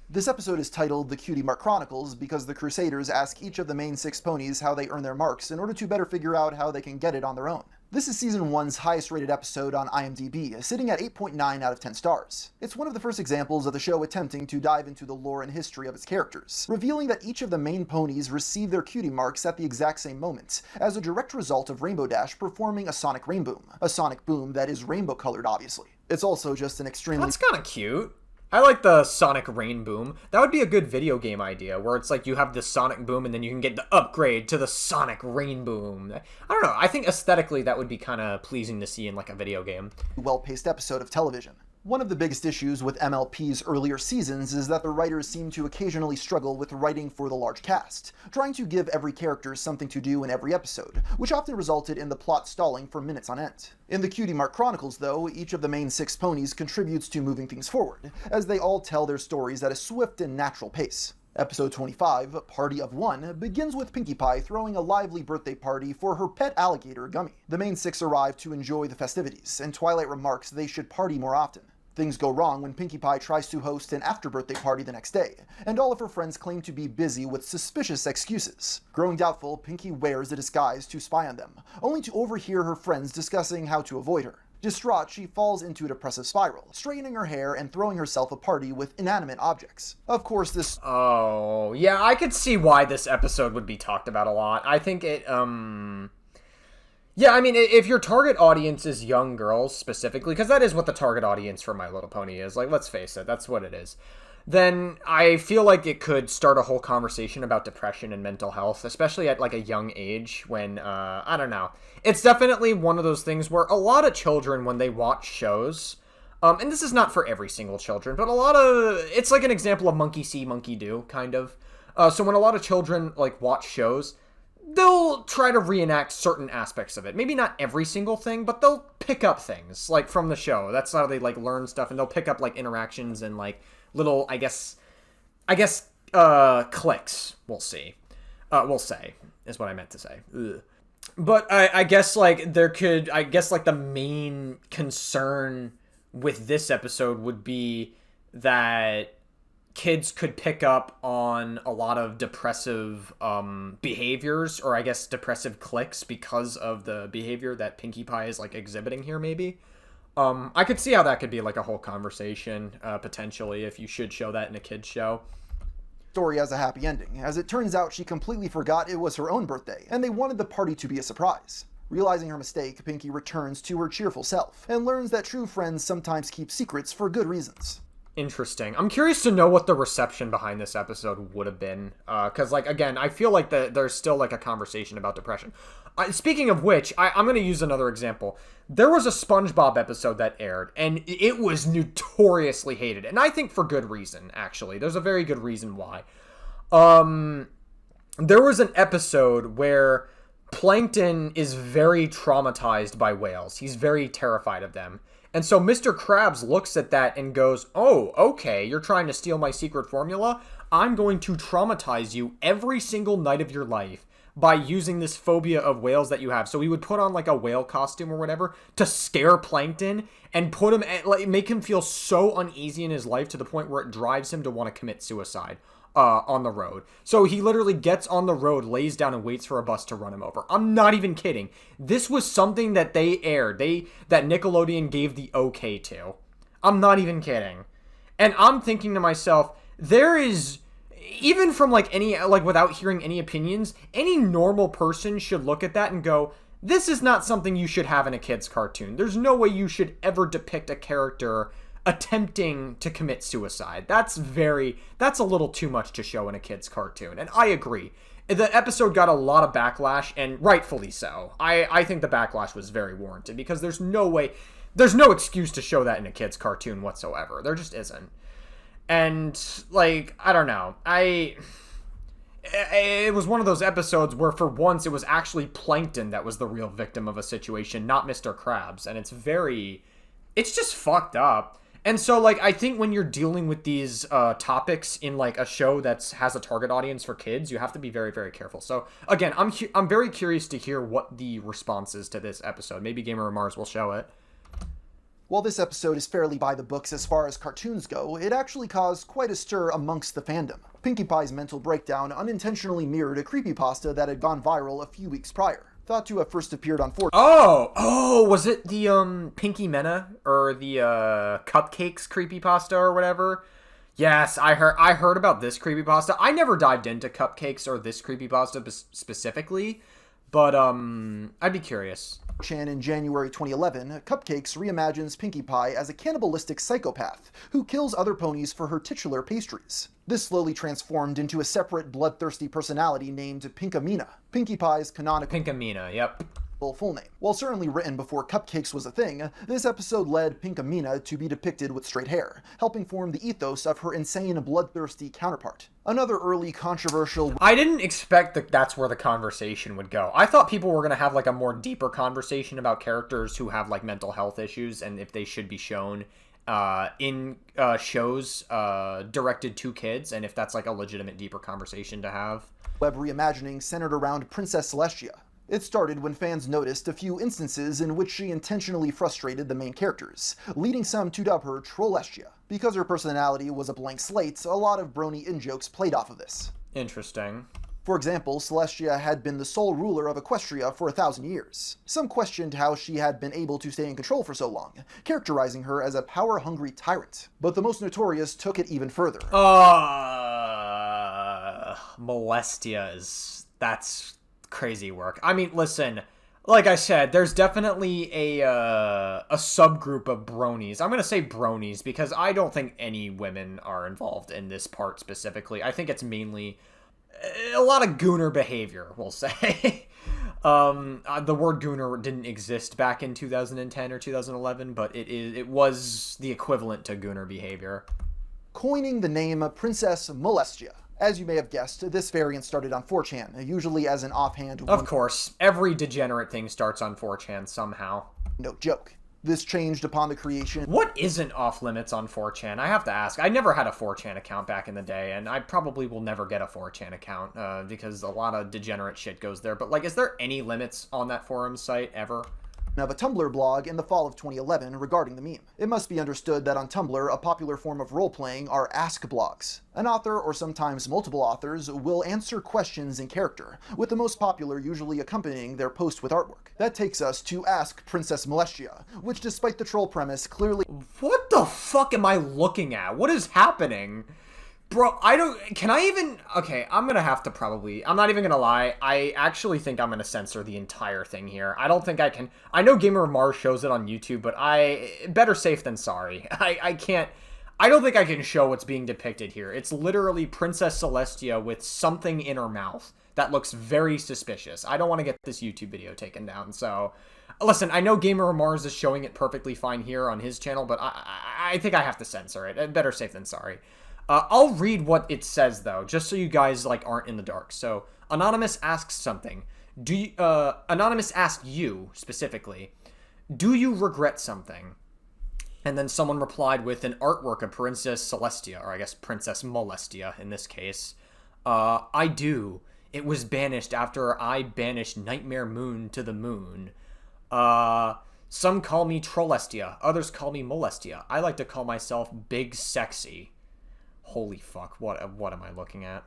This episode is titled The Cutie Mark Chronicles because the Crusaders ask each of the main 6 ponies how they earn their marks in order to better figure out how they can get it on their own. This is Season 1's highest rated episode on IMDb, sitting at 8.9 out of 10 stars. It's one of the first examples of the show attempting to dive into the lore and history of its characters, revealing that each of the main ponies receive their cutie marks at the exact same moment, as a direct result of Rainbow Dash performing a sonic rainboom, a sonic boom that is rainbow colored obviously. It's also just an extremely— That's kinda cute. I like the Sonic Rain Boom. That would be a good video game idea, where it's like you have the Sonic Boom and then you can get the upgrade to the Sonic Rain Boom. I don't know, I think aesthetically that would be kind of pleasing to see in like a video game. Well-paced episode of television. One of the biggest issues with MLP's earlier seasons is that the writers seem to occasionally struggle with writing for the large cast, trying to give every character something to do in every episode, which often resulted in the plot stalling for minutes on end. In the Cutie Mark Chronicles, though, each of the main 6 ponies contributes to moving things forward, as they all tell their stories at a swift and natural pace. Episode 25, Party of One, begins with Pinkie Pie throwing a lively birthday party for her pet alligator, Gummy. The main 6 arrive to enjoy the festivities, and Twilight remarks they should party more often. Things go wrong when Pinkie Pie tries to host an after-birthday party the next day, and all of her friends claim to be busy with suspicious excuses. Growing doubtful, Pinkie wears a disguise to spy on them, only to overhear her friends discussing how to avoid her. Distraught, she falls into a depressive spiral, straightening her hair and throwing herself a party with inanimate objects. Of course, this— Oh, yeah, I could see why this episode would be talked about a lot. I think it, yeah, I mean, if your target audience is young girls specifically, because that is what the target audience for My Little Pony is, like, let's face it, that's what it is, then I feel like it could start a whole conversation about depression and mental health, especially at, like, a young age when, I don't know. It's definitely one of those things where a lot of children, when they watch shows, and this is not for every single children, but it's like an example of monkey see, monkey do, kind of. So when a lot of children, like, watch shows, they'll try to reenact certain aspects of it. Maybe not every single thing, but they'll pick up things, like, from the show. That's how they, like, learn stuff, and they'll pick up, like, interactions and, like, little, I guess, clicks, we'll say, is what I meant to say. Ugh. But I guess, like, the main concern with this episode would be that kids could pick up on a lot of depressive behaviors, or I guess depressive cliques, because of the behavior that Pinkie Pie is, like, exhibiting here, maybe. I could see how that could be, like, a whole conversation, potentially, if you should show that in a kid's show. Story has a happy ending. As it turns out, she completely forgot it was her own birthday, and they wanted the party to be a surprise. Realizing her mistake, Pinky returns to her cheerful self, and learns that true friends sometimes keep secrets for good reasons. Interesting. I'm curious to know what the reception behind this episode would have been. Because, like, again, I feel like there's still, like, a conversation about depression. Speaking of which, I'm going to use another example. There was a SpongeBob episode that aired, and it was notoriously hated. And I think for good reason, actually. There's a very good reason why. There was an episode where Plankton is very traumatized by whales. He's very terrified of them. And so Mr. Krabs looks at that and goes, oh, okay, you're trying to steal my secret formula? I'm going to traumatize you every single night of your life by using this phobia of whales that you have. So he would put on like a whale costume or whatever to scare Plankton and put him, like, make him feel so uneasy in his life to the point where it drives him to want to commit suicide. On the road. So he literally gets on the road, lays down, and waits for a bus to run him over. I'm not even kidding. This was something that they aired. That Nickelodeon gave the okay to. I'm not even kidding. And I'm thinking to myself, there is, even from like any, like without hearing any opinions, any normal person should look at that and go, this is not something you should have in a kid's cartoon. There's no way you should ever depict a character attempting to commit suicide. That's a little too much to show in a kid's cartoon. And I agree. The episode got a lot of backlash, and rightfully so. I think the backlash was very warranted, because there's no excuse to show that in a kid's cartoon whatsoever. There just isn't. And, like, I don't know. It was one of those episodes where for once it was actually Plankton that was the real victim of a situation, not Mr. Krabs. And it's just fucked up. And so, like, I think when you're dealing with these topics in, like, a show that has a target audience for kids, you have to be very, very careful. So, again, I'm very curious to hear what the response is to this episode. Maybe GamerFromMars will show it. While this episode is fairly by the books as far as cartoons go, it actually caused quite a stir amongst the fandom. Pinkie Pie's mental breakdown unintentionally mirrored a creepypasta that had gone viral a few weeks prior. Thought to have first appeared on 4. Oh, was it the Pinky Mena or the Cupcakes creepypasta or whatever? Yes, I heard about this creepypasta. I never dived into Cupcakes or this creepypasta specifically, but I'd be curious. In January 2011, Cupcakes reimagines Pinkie Pie as a cannibalistic psychopath who kills other ponies for her titular pastries. This slowly transformed into a separate bloodthirsty personality named Pinkamena, Pinkie Pie's canonical Pinkamena, yep. full name. While certainly written before Cupcakes was a thing, this episode led Pinkamena to be depicted with straight hair, helping form the ethos of her insane bloodthirsty counterpart. Another early controversial... I didn't expect that that's where the conversation would go. I thought people were going to have like a more deeper conversation about characters who have like mental health issues and if they should be shown in shows directed to kids, and if that's like a legitimate deeper conversation to have. Web reimagining centered around Princess Celestia. It started when fans noticed a few instances in which she intentionally frustrated the main characters, leading some to dub her Trollestia. Because her personality was a blank slate, a lot of Brony in-jokes played off of this. Interesting. For example, Celestia had been the sole ruler of Equestria for 1,000 years. Some questioned how she had been able to stay in control for so long, characterizing her as a power-hungry tyrant. But the most notorious took it even further. Molestia that's crazy work. I mean, listen, like I said, there's definitely a subgroup of bronies. I'm going to say bronies because I don't think any women are involved in this part specifically. I think it's mainly a lot of gooner behavior, we'll say. The word gooner didn't exist back in 2010 or 2011, but it was the equivalent to gooner behavior. Coining the name Princess Molestia. As you may have guessed, this variant started on 4chan, usually as an offhand... Of course, every degenerate thing starts on 4chan somehow. No joke. This changed upon the creation... What isn't off-limits on 4chan? I have to ask. I never had a 4chan account back in the day, and I probably will never get a 4chan account, because a lot of degenerate shit goes there. But, like, is there any limits on that forum site ever? Of a Tumblr blog in the fall of 2011 regarding the meme. It must be understood that on Tumblr, a popular form of role-playing are ask blogs. An author, or sometimes multiple authors, will answer questions in character, with the most popular usually accompanying their post with artwork. That takes us to Ask Princess Molestia, which despite the troll premise clearly... What the fuck am I looking at? What is happening? Bro, can I even, okay, I'm gonna have to probably, I'm not even gonna lie, I actually think I'm gonna censor the entire thing here. I don't think I can, I know Gamer Mars shows it on YouTube, but better safe than sorry. I can't, I don't think I can show what's being depicted here. It's literally Princess Celestia with something in her mouth that looks very suspicious. I don't want to get this YouTube video taken down, so... Listen, I know Gamer Mars is showing it perfectly fine here on his channel, but I think I have to censor it. Better safe than sorry. I'll read what it says, though, just so you guys, like, aren't in the dark. So, Anonymous asks something. Anonymous asked you, specifically, do you regret something? And then someone replied with an artwork of Princess Celestia, or I guess Princess Molestia in this case. I do. It was banished after I banished Nightmare Moon to the moon. Some call me Trollestia, others call me Molestia. I like to call myself Big Sexy. Holy fuck, what am I looking at?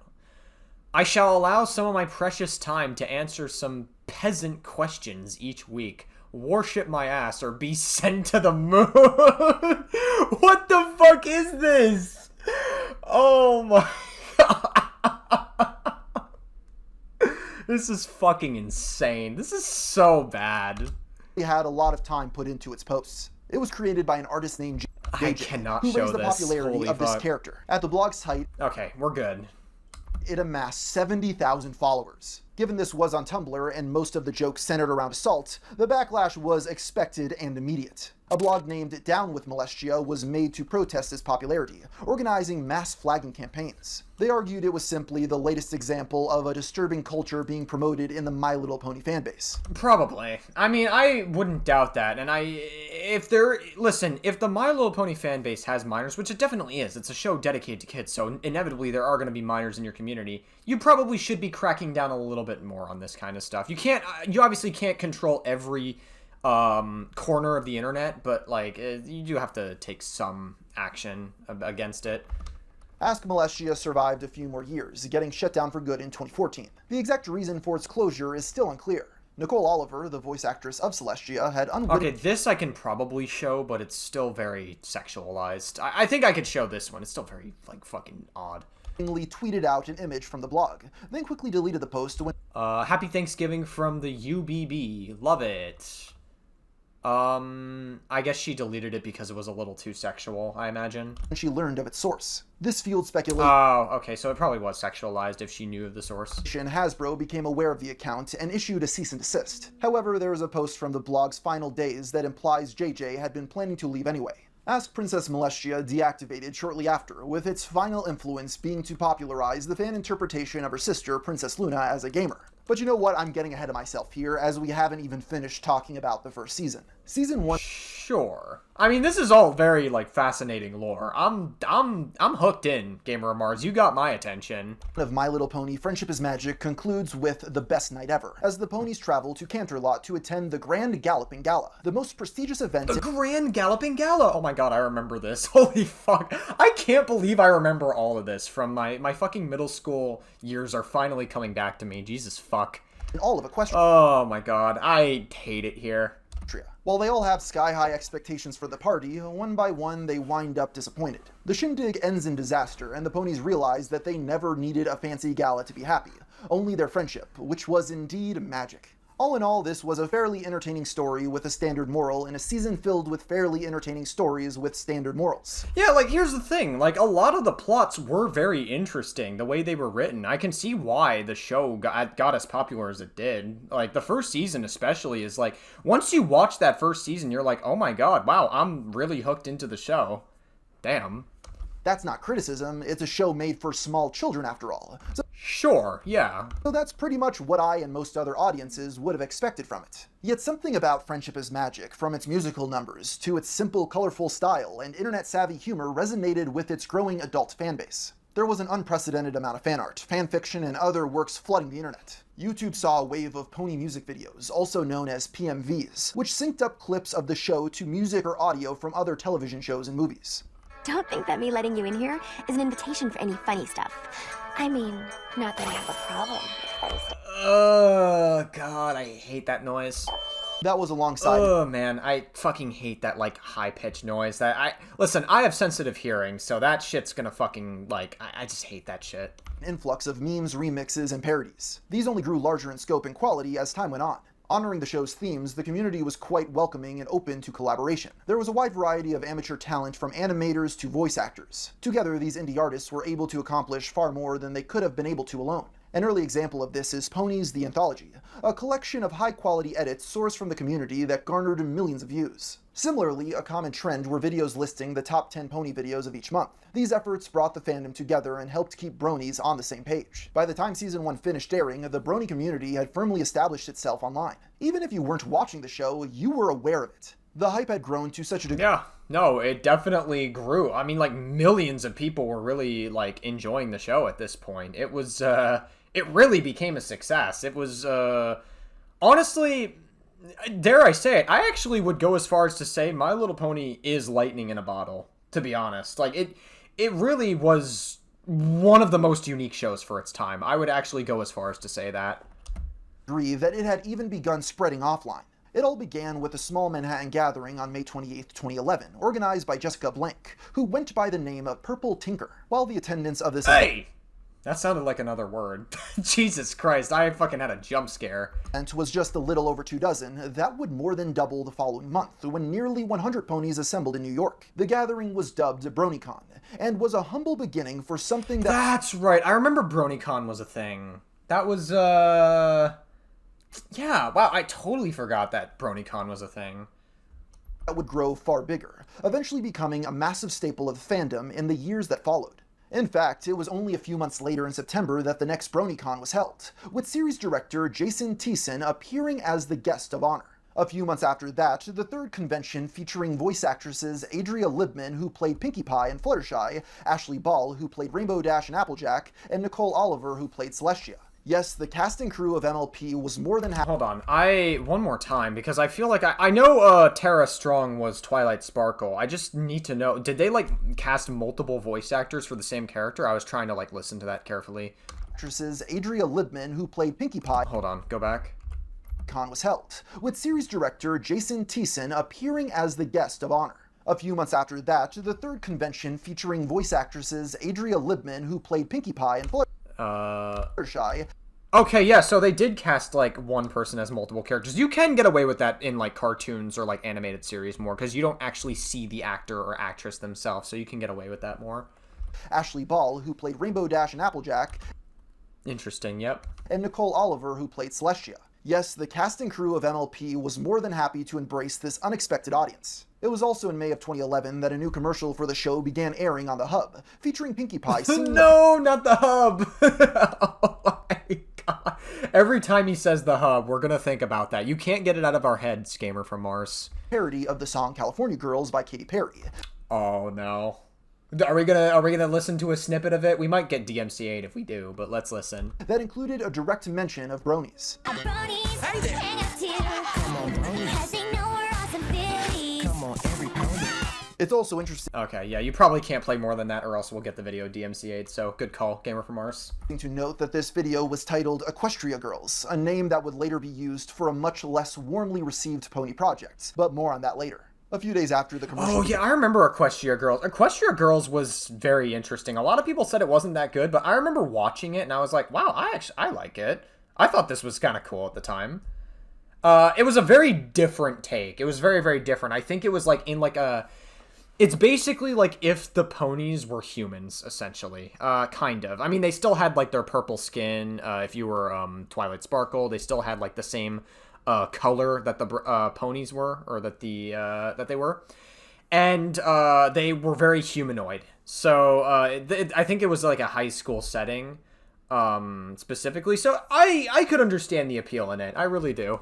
I shall allow some of my precious time to answer some peasant questions each week. Worship my ass or be sent to the moon. What the fuck is this? Oh my god. This is fucking insane. This is so bad. It had a lot of time put into its posts. It was created by an artist named I cannot who show raised the this. popularity Holy of this fuck. character. At the blog's height, Okay, we're good. it amassed 70,000 followers. Given this was on Tumblr and most of the jokes centered around assault, the backlash was expected and immediate. A blog named Down with Molestia was made to protest its popularity, organizing mass flagging campaigns. They argued it was simply the latest example of a disturbing culture being promoted in the My Little Pony fanbase. Probably. I mean, I wouldn't doubt that. And if the My Little Pony fanbase has minors, which it definitely is, it's a show dedicated to kids, so inevitably there are going to be minors in your community, you probably should be cracking down a little bit more on this kind of stuff. You obviously can't control every corner of the internet, but like you do have to take some action against it. Ask Molestia survived a few more years, getting shut down for good in 2014. The exact reason for its closure is still unclear. Nicole Oliver, the voice actress of Celestia, had unwittingly... Okay, this I can probably show, but it's still very sexualized. I think I could show this one. It's still very, like, fucking odd. tweeted out an image from the blog, then quickly deleted the post when... Happy Thanksgiving from the UBB. Love it. I guess she deleted it because it was a little too sexual, I imagine. she learned of its source. This fueled speculation. Oh, okay, so it probably was sexualized if she knew of the source. Hasbro became aware of the account and issued a cease and desist. However, there is a post from the blog's final days that implies JJ had been planning to leave anyway. Ask Princess Molestia deactivated shortly after, with its final influence being to popularize the fan interpretation of her sister, Princess Luna, as a gamer. But you know what? I'm getting ahead of myself here, as we haven't even finished talking about the first season. Season 1... Sure. I mean, this is all very, like, fascinating lore. I'm hooked in, Gamer of Mars. You got my attention. ...of My Little Pony Friendship is Magic concludes with the best night ever, as the ponies travel to Canterlot to attend the Grand Galloping Gala, the most prestigious event... The Grand Galloping Gala! Oh my god, I remember this. Holy fuck. I can't believe I remember all of this from my fucking middle school years are finally coming back to me. Jesus fuck. ...all of Equestria. Oh my god, I hate it here. While they all have sky-high expectations for the party, one by one they wind up disappointed. The shindig ends in disaster, and the ponies realize that they never needed a fancy gala to be happy, only their friendship, which was indeed magic. All in all, this was a fairly entertaining story with a standard moral in a season filled with fairly entertaining stories with standard morals. Yeah, like, here's the thing. Like, a lot of the plots were very interesting, the way they were written. I can see why the show got as popular as it did. Like, the first season especially is, like, once you watch that first season, you're like, oh my god, wow, I'm really hooked into the show. Damn. That's not criticism, it's a show made for small children after all. Sure, yeah. So that's pretty much what I and most other audiences would have expected from it. Yet something about Friendship is Magic, from its musical numbers to its simple, colorful style and internet-savvy humor, resonated with its growing adult fanbase. There was an unprecedented amount of fan art, fan fiction, and other works flooding the internet. YouTube saw a wave of pony music videos, also known as PMVs, which synced up clips of the show to music or audio from other television shows and movies. Don't think that me letting you in here is an invitation for any funny stuff. I mean, not that I have a problem with funny stuff. God, I hate that noise. That was alongside... Oh, man, I fucking hate that, like, high-pitched noise. Listen, I have sensitive hearing, so that shit's gonna fucking, like, I just hate that shit. Influx of memes, remixes, and parodies. These only grew larger in scope and quality as time went on. Honoring the show's themes, the community was quite welcoming and open to collaboration. There was a wide variety of amateur talent from animators to voice actors. Together, these indie artists were able to accomplish far more than they could have been able to alone. An early example of this is Bronies, the Anthology, a collection of high-quality edits sourced from the community that garnered millions of views. Similarly, a common trend were videos listing the top 10 pony videos of each month. These efforts brought the fandom together and helped keep Bronies on the same page. By the time Season 1 finished airing, the Brony community had firmly established itself online. Even if you weren't watching the show, you were aware of it. The hype had grown to such a degree... Yeah, no, it definitely grew. I mean, like, millions of people were really, like, enjoying the show at this point. It was, it really became a success. It was, honestly, dare I say it, I actually would go as far as to say My Little Pony is lightning in a bottle, to be honest. Like, it really was one of the most unique shows for its time. I would actually go as far as to say that. That it had even begun spreading offline. It all began with a small Manhattan gathering on May 28, 2011, organized by Jessica Blank, who went by the name of Purple Tinker. While the attendance of this Hey! That sounded like another word. Jesus Christ, I fucking had a jump scare. event was just a little over 24, that would more than double the following month, when nearly 100 ponies assembled in New York. The gathering was dubbed BronyCon, and was a humble beginning for something that... That's right, I remember BronyCon was a thing. That was, yeah, wow, I totally forgot that BronyCon was a thing. That would grow far bigger, eventually becoming a massive staple of fandom in the years that followed. In fact, it was only a few months later in September that the next BronyCon was held, with series director Jason Thiessen appearing as the guest of honor. A few months after that, the third convention featuring voice actresses Adria Libman, who played Pinkie Pie and Fluttershy, Ashley Ball, who played Rainbow Dash and Applejack, and Nicole Oliver, who played Celestia. Yes, the cast and crew of MLP was more than happy. Hold on, one more time, because I feel like I know Tara Strong was Twilight Sparkle. I just need to know, did they, like, cast multiple voice actors for the same character? I was trying to, like, listen to that carefully. Actresses Adria Libman, who played Pinkie Pie. Hold on, go back. Con was held, with series director Jason Thiessen appearing as the guest of honor. A few months after that, the third convention featuring voice actresses Adria Libman, who played Pinkie Pie and Fluttershy. Okay, yeah, so they did cast, like, one person as multiple characters. You can get away with that in, like, cartoons or, like, animated series more, because you don't actually see the actor or actress themselves, so you can get away with that more. Ashley Ball, who played Rainbow Dash and Applejack. Interesting, yep. And Nicole Oliver, who played Celestia. Yes, the cast and crew of MLP was more than happy to embrace this unexpected audience. It was also in May of 2011 that a new commercial for the show began airing on the Hub, featuring Pinkie Pie singing... No, not the Hub! Oh my god. Every time he says the Hub, we're gonna think about that. You can't get it out of our heads, Gamer from Mars. ...parody of the song California Girls by Katy Perry. Oh no. Are we gonna listen to a snippet of it? We might get DMCA'd if we do, but let's listen. That included a direct mention of Bronies. Hey there. Come on, Bronies. They know we're awesome Phillies. Come on, every pony. It's also interesting Okay, yeah, you probably can't play more than that or else we'll get the video DMCA'd, so good call, Gamer from Mars. to note that this video was titled Equestria Girls, a name that would later be used for a much less warmly received pony project, but more on that later. A few days after the commercial... Oh yeah, I remember Equestria Girls. Equestria Girls was very interesting. A lot of people said it wasn't that good, but I remember watching it and I was like, wow, I like it. I thought this was kind of cool at the time. It was a very different take. It was very, very different. I think it was like in like a... It's basically like if the ponies were humans, essentially. Kind of. I mean, they still had like their purple skin. If you were Twilight Sparkle, they still had like the same color that the ponies were, or that they were. And they were very humanoid. So I think it was like a high school setting specifically. So I could understand the appeal in it. I really do.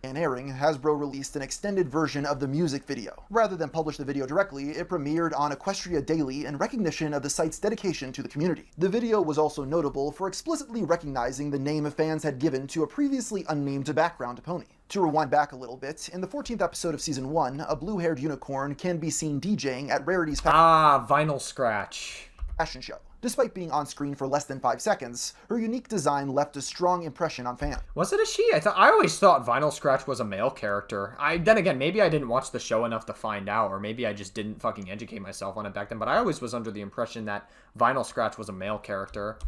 And airing, Hasbro released an extended version of the music video. Rather than publish the video directly, it premiered on Equestria Daily in recognition of the site's dedication to the community. The video was also notable for explicitly recognizing the name fans had given to a previously unnamed background pony. To rewind back a little bit, in the 14th episode of Season 1, a blue-haired unicorn can be seen DJing at Rarity's Vinyl Scratch. fashion show. Despite being on screen for less than 5 seconds, her unique design left a strong impression on fans. Was it a she? I always thought Vinyl Scratch was a male character. Then again, maybe I didn't watch the show enough to find out, or maybe I just didn't fucking educate myself on it back then, but I always was under the impression that Vinyl Scratch was a male character.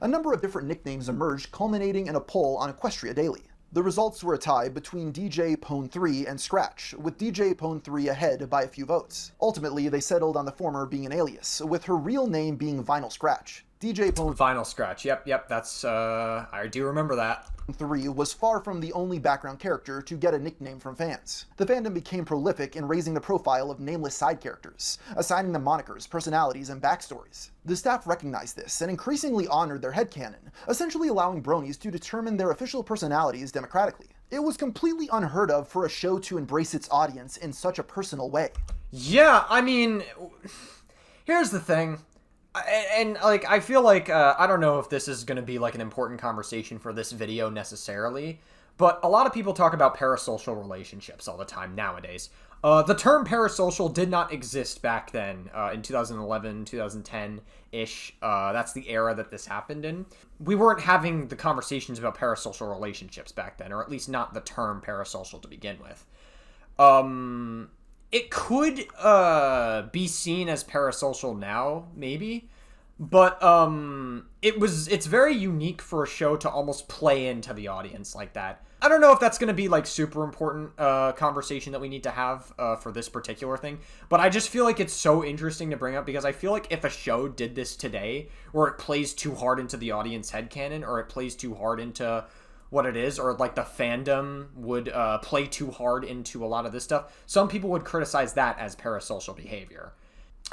A number of different nicknames emerged, culminating in a poll on Equestria Daily. The results were a tie between DJ Pwn 3 and Scratch, with DJ Pwn 3 ahead by a few votes. Ultimately, they settled on the former being an alias, with her real name being Vinyl Scratch. DJ Pwn Vinyl Scratch, yep, that's, I do remember that. 3 was far from the only background character to get a nickname from fans. The fandom became prolific in raising the profile of nameless side characters, assigning them monikers, personalities, and backstories. The staff recognized this and increasingly honored their headcanon, essentially allowing Bronies to determine their official personalities democratically. It was completely unheard of for a show to embrace its audience in such a personal way. Yeah, I mean, here's the thing. And like, I feel like, I don't know if this is going to be like an important conversation for this video necessarily, but a lot of people talk about parasocial relationships all the time nowadays. The term parasocial did not exist back then, in 2011, 2010-ish. That's the era that this happened in. We weren't having the conversations about parasocial relationships back then, or at least not the term parasocial to begin with. It could be seen as parasocial now, maybe, but it's very unique for a show to almost play into the audience like that. I don't know if that's going to be like super important conversation that we need to have for this particular thing, but I just feel like it's so interesting to bring up because I feel like if a show did this today, where it plays too hard into the audience headcanon, or it plays too hard into what it is, or like the fandom would play too hard into a lot of this stuff, some people would criticize that as parasocial behavior.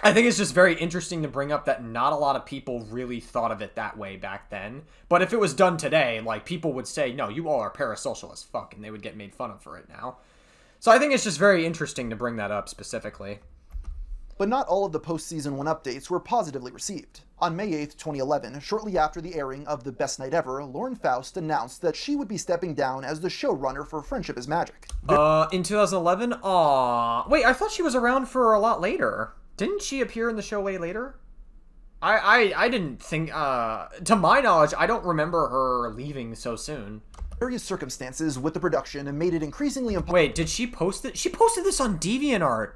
I think it's just very interesting to bring up that not a lot of people really thought of it that way back then. But if it was done today, like, people would say, no, you all are parasocial as fuck, and they would get made fun of for it now. So I think it's just very interesting to bring that up specifically. But not all of the post-season 1 updates were positively received. On May 8th, 2011, shortly after the airing of The Best Night Ever, Lauren Faust announced that she would be stepping down as the showrunner for Friendship is Magic. In 2011? Aww. Wait, I thought she was around for a lot later. Didn't she appear in the show way later? I didn't think, to my knowledge, I don't remember her leaving so soon. Various circumstances with the production made it increasingly impossible. Wait, did she post it? She posted this on DeviantArt.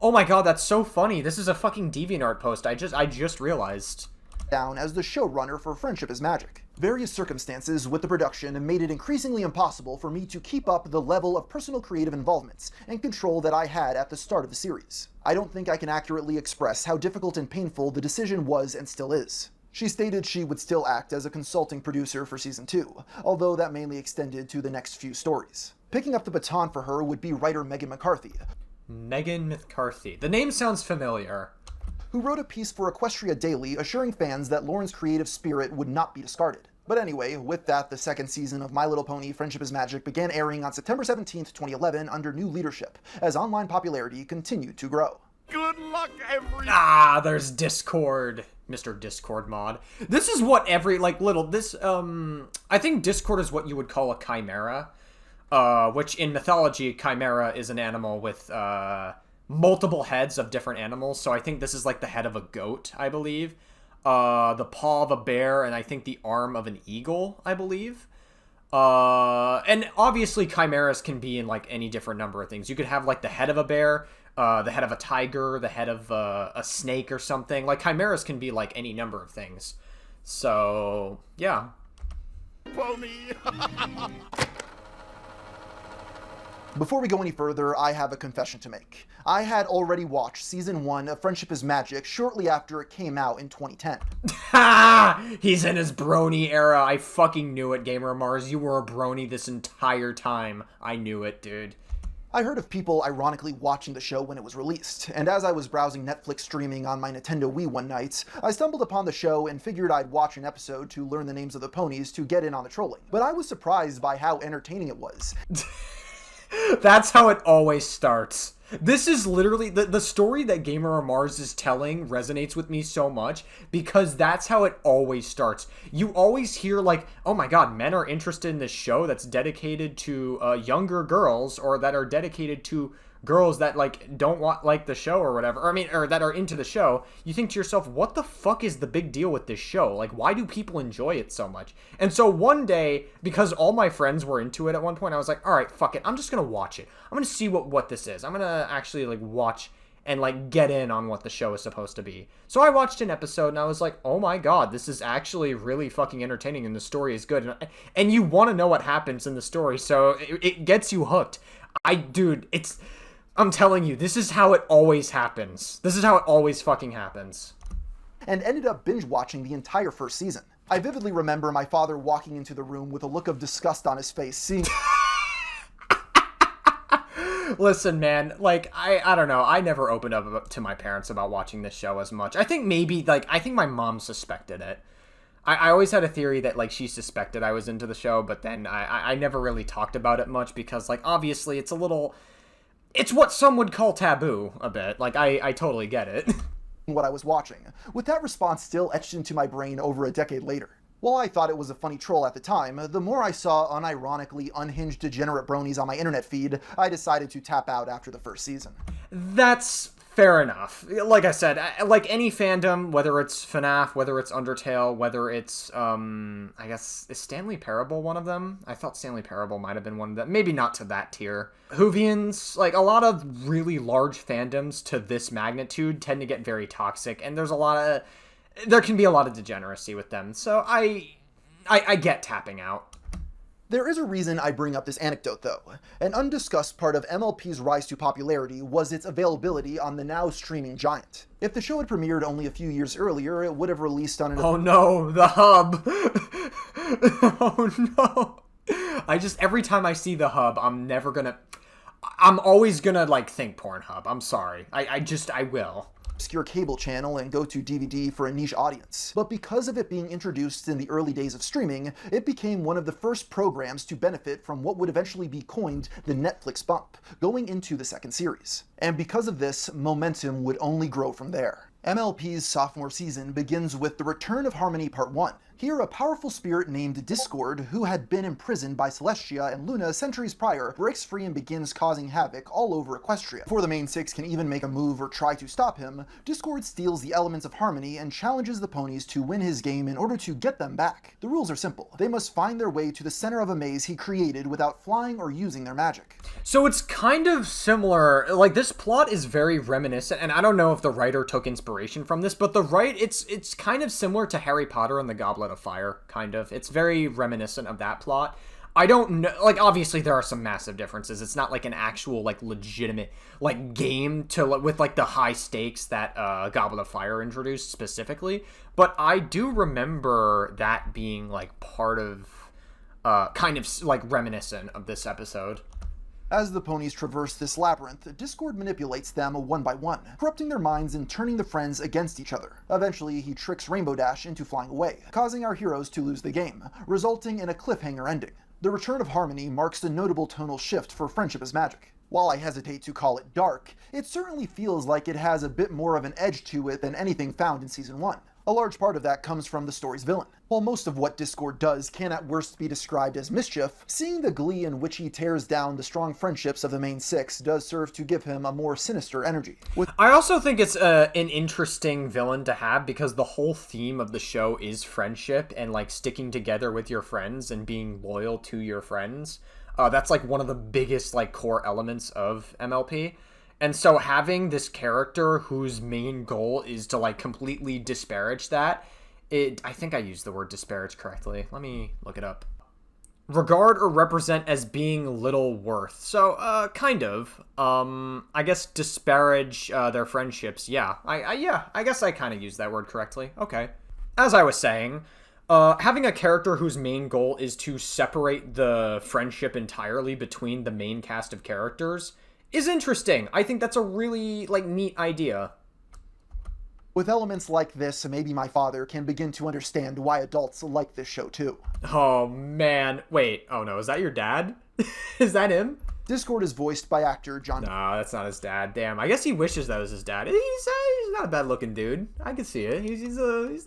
Oh my god, that's so funny. This is a fucking DeviantArt post. I just realized. Down as the showrunner for Friendship is Magic. Various circumstances with the production made it increasingly impossible for me to keep up the level of personal creative involvements and control that I had at the start of the series. I don't think I can accurately express how difficult and painful the decision was and still is. She stated she would still act as a consulting producer for Season 2, although that mainly extended to the next few stories. Picking up the baton for her would be writer Megan McCarthy. Megan McCarthy. The name sounds familiar. Who wrote a piece for Equestria Daily assuring fans that Lauren's creative spirit would not be discarded. But anyway, with that, the second season of My Little Pony Friendship is Magic began airing on September 17th, 2011 under new leadership, as online popularity continued to grow. Good luck, everyone! Ah, there's Discord. Mr. Discord mod. This is what every, like, I think Discord is what you would call a chimera. Which in mythology, chimera is an animal with, multiple heads of different animals. So I think this is like the head of a goat, I believe. The paw of a bear, and I think the arm of an eagle, I believe. And obviously chimeras can be in like any different number of things. You could have like the head of a bear, the head of a tiger, the head of a snake or something. Like chimeras can be like any number of things. So, yeah. Pony! Before we go any further, I have a confession to make. I had already watched Season 1 of Friendship is Magic shortly after it came out in 2010. Ha! He's in his brony era. I fucking knew it, GamerMars. You were a brony this entire time. I knew it, dude. I heard of people ironically watching the show when it was released, and as I was browsing Netflix streaming on my Nintendo Wii one night, I stumbled upon the show and figured I'd watch an episode to learn the names of the ponies to get in on the trolling. But I was surprised by how entertaining it was. That's how it always starts. This is literally, the story that GamerMars is telling resonates with me so much because that's how it always starts. You always hear like, oh my god, men are interested in this show that's dedicated to younger girls or that are dedicated to girls that like don't like the show or whatever, or that are into the show, you think to yourself, what the fuck is the big deal with this show? Like, why do people enjoy it so much? And so one day, because all my friends were into it at one point, I was like, all right, fuck it, I'm just gonna watch it. I'm gonna see what this is. I'm gonna actually like watch and like get in on what the show is supposed to be. So I watched an episode and I was like, oh my god, this is actually really fucking entertaining and the story is good. And you want to know what happens in the story, so it gets you hooked. I'm telling you, this is how it always happens. This is how it always fucking happens. And ended up binge watching the entire first season. I vividly remember my father walking into the room with a look of disgust on his face, seeing... Listen, man, like, I don't know. I never opened up to my parents about watching this show as much. I think my mom suspected it. I always had a theory that, like, she suspected I was into the show, but then I never really talked about it much because, like, obviously it's what some would call taboo a bit. Like, I totally get it. What I was watching, with that response still etched into my brain over a decade later. While I thought it was a funny troll at the time, the more I saw unironically unhinged degenerate bronies on my internet feed, I decided to tap out after the first season. That's fair enough. Like I said, like any fandom, whether it's FNAF, whether it's Undertale, whether it's, I guess, is Stanley Parable one of them? I thought Stanley Parable might have been one of them. Maybe not to that tier. Whovians, like a lot of really large fandoms to this magnitude tend to get very toxic, and there can be a lot of degeneracy with them, so I get tapping out. There is a reason I bring up this anecdote, though. An undiscussed part of MLP's rise to popularity was its availability on the now streaming giant. If the show had premiered only a few years earlier, it would have released on an... Oh no, the hub! Oh no! Every time I see the hub, I'm always gonna, like, think Pornhub. I'm sorry. I will. Obscure cable channel and go to DVD for a niche audience. But because of it being introduced in the early days of streaming, it became one of the first programs to benefit from what would eventually be coined the Netflix bump, going into the second series. And because of this, momentum would only grow from there. MLP's sophomore season begins with the return of Harmony Part 1. Here, a powerful spirit named Discord, who had been imprisoned by Celestia and Luna centuries prior, breaks free and begins causing havoc all over Equestria. Before the main six can even make a move or try to stop him, Discord steals the elements of Harmony and challenges the ponies to win his game in order to get them back. The rules are simple. They must find their way to the center of a maze he created without flying or using their magic. So it's kind of similar, like this plot is very reminiscent, and I don't know if the writer took inspiration from this, but it's kind of similar to Harry Potter and the Goblet of Fire, kind of. It's very reminiscent of that plot. I don't know, like, obviously there are some massive differences. It's not like an actual, like, legitimate, like, game with, like, the high stakes that Goblet of Fire introduced specifically, but I do remember that being, like, part of, kind of, like, reminiscent of this episode. As the ponies traverse this labyrinth, Discord manipulates them one by one, corrupting their minds and turning the friends against each other. Eventually, he tricks Rainbow Dash into flying away, causing our heroes to lose the game, resulting in a cliffhanger ending. The return of Harmony marks a notable tonal shift for Friendship as Magic. While I hesitate to call it dark, it certainly feels like it has a bit more of an edge to it than anything found in Season 1. A large part of that comes from the story's villain. While most of what Discord does can at worst be described as mischief, seeing the glee in which he tears down the strong friendships of the main six does serve to give him a more sinister energy. I also think it's an interesting villain to have because the whole theme of the show is friendship and, like, sticking together with your friends and being loyal to your friends. That's, like, one of the biggest, like, core elements of MLP. And so having this character whose main goal is to, like, completely disparage that, I think I used the word disparage correctly. Let me look it up. Regard or represent as being little worth. So, kind of. I guess disparage their friendships. Yeah, I guess I kind of used that word correctly. Okay. As I was saying, having a character whose main goal is to separate the friendship entirely between the main cast of characters is interesting. I think that's a really, like, neat idea. With elements like this, maybe my father can begin to understand why adults like this show too. Oh man, wait, oh no, is that your dad? Is that him? Discord is voiced by actor John... No, that's not his dad. Damn, I guess he wishes that was his dad. He's not a bad looking dude. I could see it. He's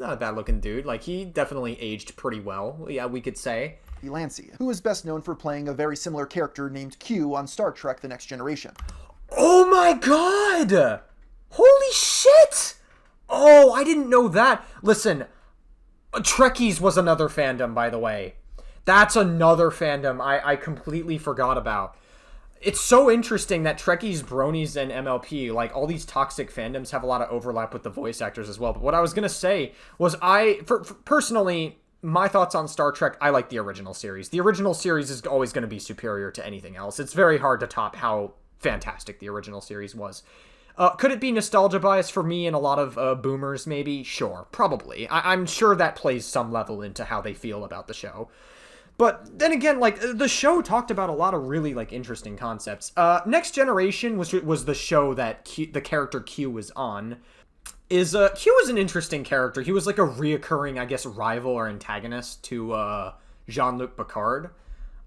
not a bad looking dude. Like, he definitely aged pretty well, yeah, we could say. Lancy, who is best known for playing a very similar character named Q on Star Trek The Next Generation. Oh my god! Holy shit! Oh, I didn't know that. Listen, Trekkies was another fandom, by the way. That's another fandom I completely forgot about. It's so interesting that Trekkies, Bronies, and MLP, like, all these toxic fandoms have a lot of overlap with the voice actors as well. But what I was going to say was personally, my thoughts on Star Trek, I like the original series. The original series is always going to be superior to anything else. It's very hard to top how fantastic the original series was. Could it be nostalgia bias for me and a lot of boomers, maybe? Sure, probably. I'm sure that plays some level into how they feel about the show. But then again, like, the show talked about a lot of really, like, interesting concepts. Next Generation was the show that the character Q was on. Q was an interesting character. He was, like, a reoccurring, I guess, rival or antagonist to Jean-Luc Picard.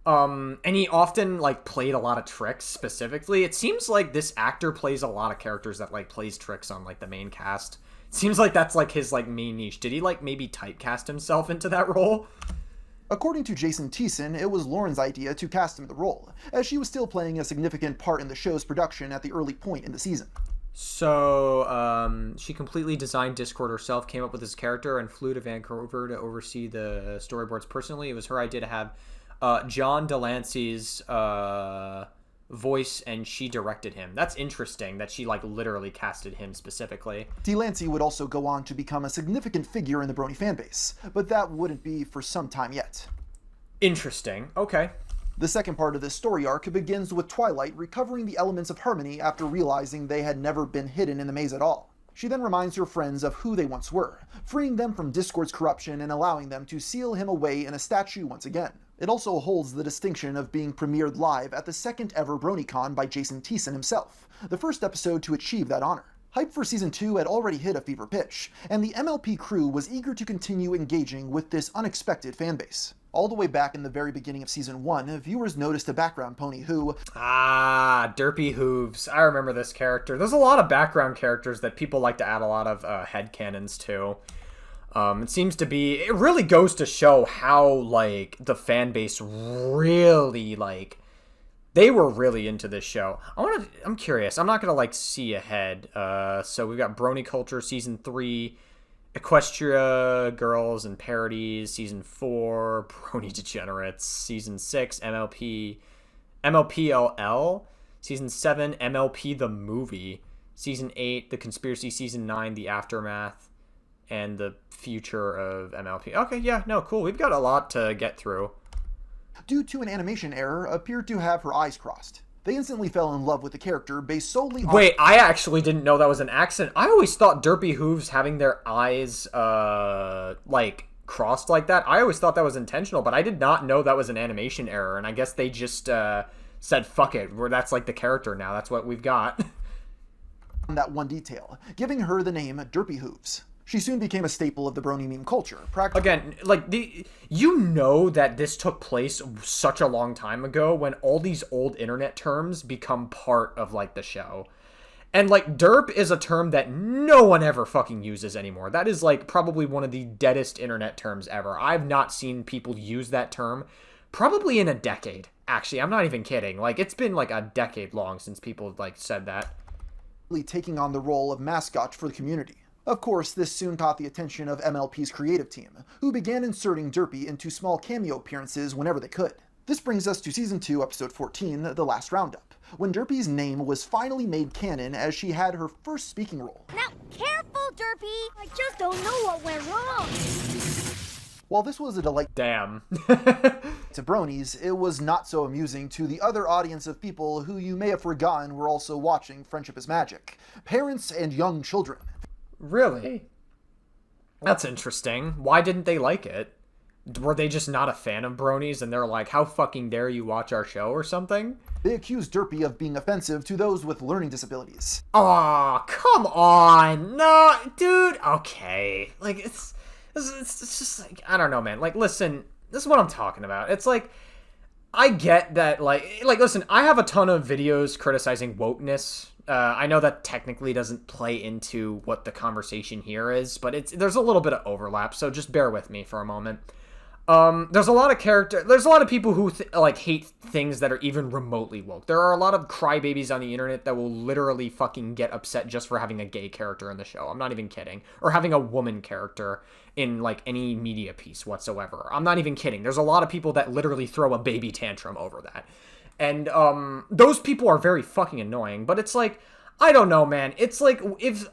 And he often, like, played a lot of tricks specifically. It seems like this actor plays a lot of characters that, like, plays tricks on, like, the main cast. It seems like that's, like, his, like, main niche. Did he, like, maybe typecast himself into that role? According to Jason Thiessen, it was Lauren's idea to cast him the role, as she was still playing a significant part in the show's production at the early point in the season. So, she completely designed Discord herself, came up with this character, and flew to Vancouver to oversee the storyboards personally. It was her idea to have John Delancey's voice, and she directed him. That's interesting that she, like, literally casted him specifically. Delancey would also go on to become a significant figure in the Brony fanbase, but that wouldn't be for some time yet. Interesting. Okay. The second part of this story arc begins with Twilight recovering the elements of Harmony after realizing they had never been hidden in the maze at all. She then reminds her friends of who they once were, freeing them from Discord's corruption and allowing them to seal him away in a statue once again. It also holds the distinction of being premiered live at the second ever BronyCon by Jason Thiessen himself, the first episode to achieve that honor. Hype for Season 2 had already hit a fever pitch, and the MLP crew was eager to continue engaging with this unexpected fanbase. All the way back in the very beginning of Season 1, viewers noticed a background pony who... Derpy Hooves. I remember this character. There's a lot of background characters that people like to add a lot of headcanons to. It seems to be... It really goes to show how, like, the fan base really, like... They were really into this show. I'm curious. I'm not gonna, like, see ahead. So we've got Brony Culture Season 3, Equestria Girls and Parodies Season 4, Brony Degenerates Season 6, MLPLL Season 7, MLP the Movie Season 8, The Conspiracy Season 9, The Aftermath, and the future of MLP. Okay, yeah, no, cool. We've got a lot to get through. Due to an animation error, appeared to have her eyes crossed. They instantly fell in love with the character based solely on... Wait, I actually didn't know that was an accident. I always thought Derpy Hooves having their eyes, like, crossed like that, I always thought that was intentional, but I did not know that was an animation error, and I guess they just, said, fuck it, that's, like, the character now. That's what we've got. that one detail, giving her the name Derpy Hooves. She soon became a staple of the Brony meme culture. Again, like, you know that this took place such a long time ago when all these old internet terms become part of, like, the show. And, like, derp is a term that no one ever fucking uses anymore. That is, like, probably one of the deadest internet terms ever. I've not seen people use that term probably in a decade. Actually, I'm not even kidding. Like, it's been, like, a decade long since people, like, said that. Taking on the role of mascot for the community. Of course, this soon caught the attention of MLP's creative team, who began inserting Derpy into small cameo appearances whenever they could. This brings us to Season 2, Episode 14, The Last Roundup, when Derpy's name was finally made canon as she had her first speaking role. Now, careful, Derpy! I just don't know what went wrong! While this was a delight Damn. to Bronies, it was not so amusing to the other audience of people who you may have forgotten were also watching Friendship is Magic, parents and young children. Really? That's interesting. Why didn't they like it? Were they just not a fan of Bronies and they're like, how fucking dare you watch our show or something? They accused Derpy of being offensive to those with learning disabilities. Aw, come on. No, dude. Okay. Like, it's just like, I don't know, man. Like, listen, this is what I'm talking about. It's like, I get that, like, listen, I have a ton of videos criticizing wokeness. I know that technically doesn't play into what the conversation here is, but there's a little bit of overlap, so just bear with me for a moment. There's a lot of people who like hate things that are even remotely woke. There are a lot of crybabies on the internet that will literally fucking get upset just for having a gay character in the show. I'm not even kidding. Or having a woman character in like any media piece whatsoever. I'm not even kidding. There's a lot of people that literally throw a baby tantrum over that. And those people are very fucking annoying, but it's like, I don't know, man. It's like,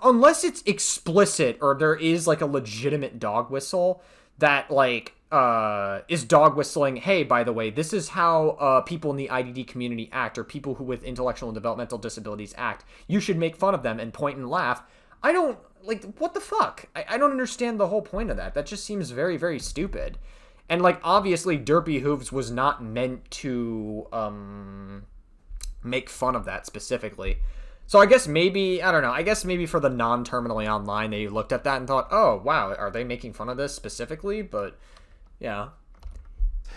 unless it's explicit or there is like a legitimate dog whistle that like is dog whistling, hey, by the way, this is how people in the IDD community act, or people who with intellectual and developmental disabilities act. You should make fun of them and point and laugh. I don't, like, what the fuck? I don't understand the whole point of that. That just seems very, very stupid. And, like, obviously, Derpy Hooves was not meant to make fun of that specifically. So I guess maybe, I don't know, I guess maybe for the non-terminally online, they looked at that and thought, oh, wow, are they making fun of this specifically? But, yeah.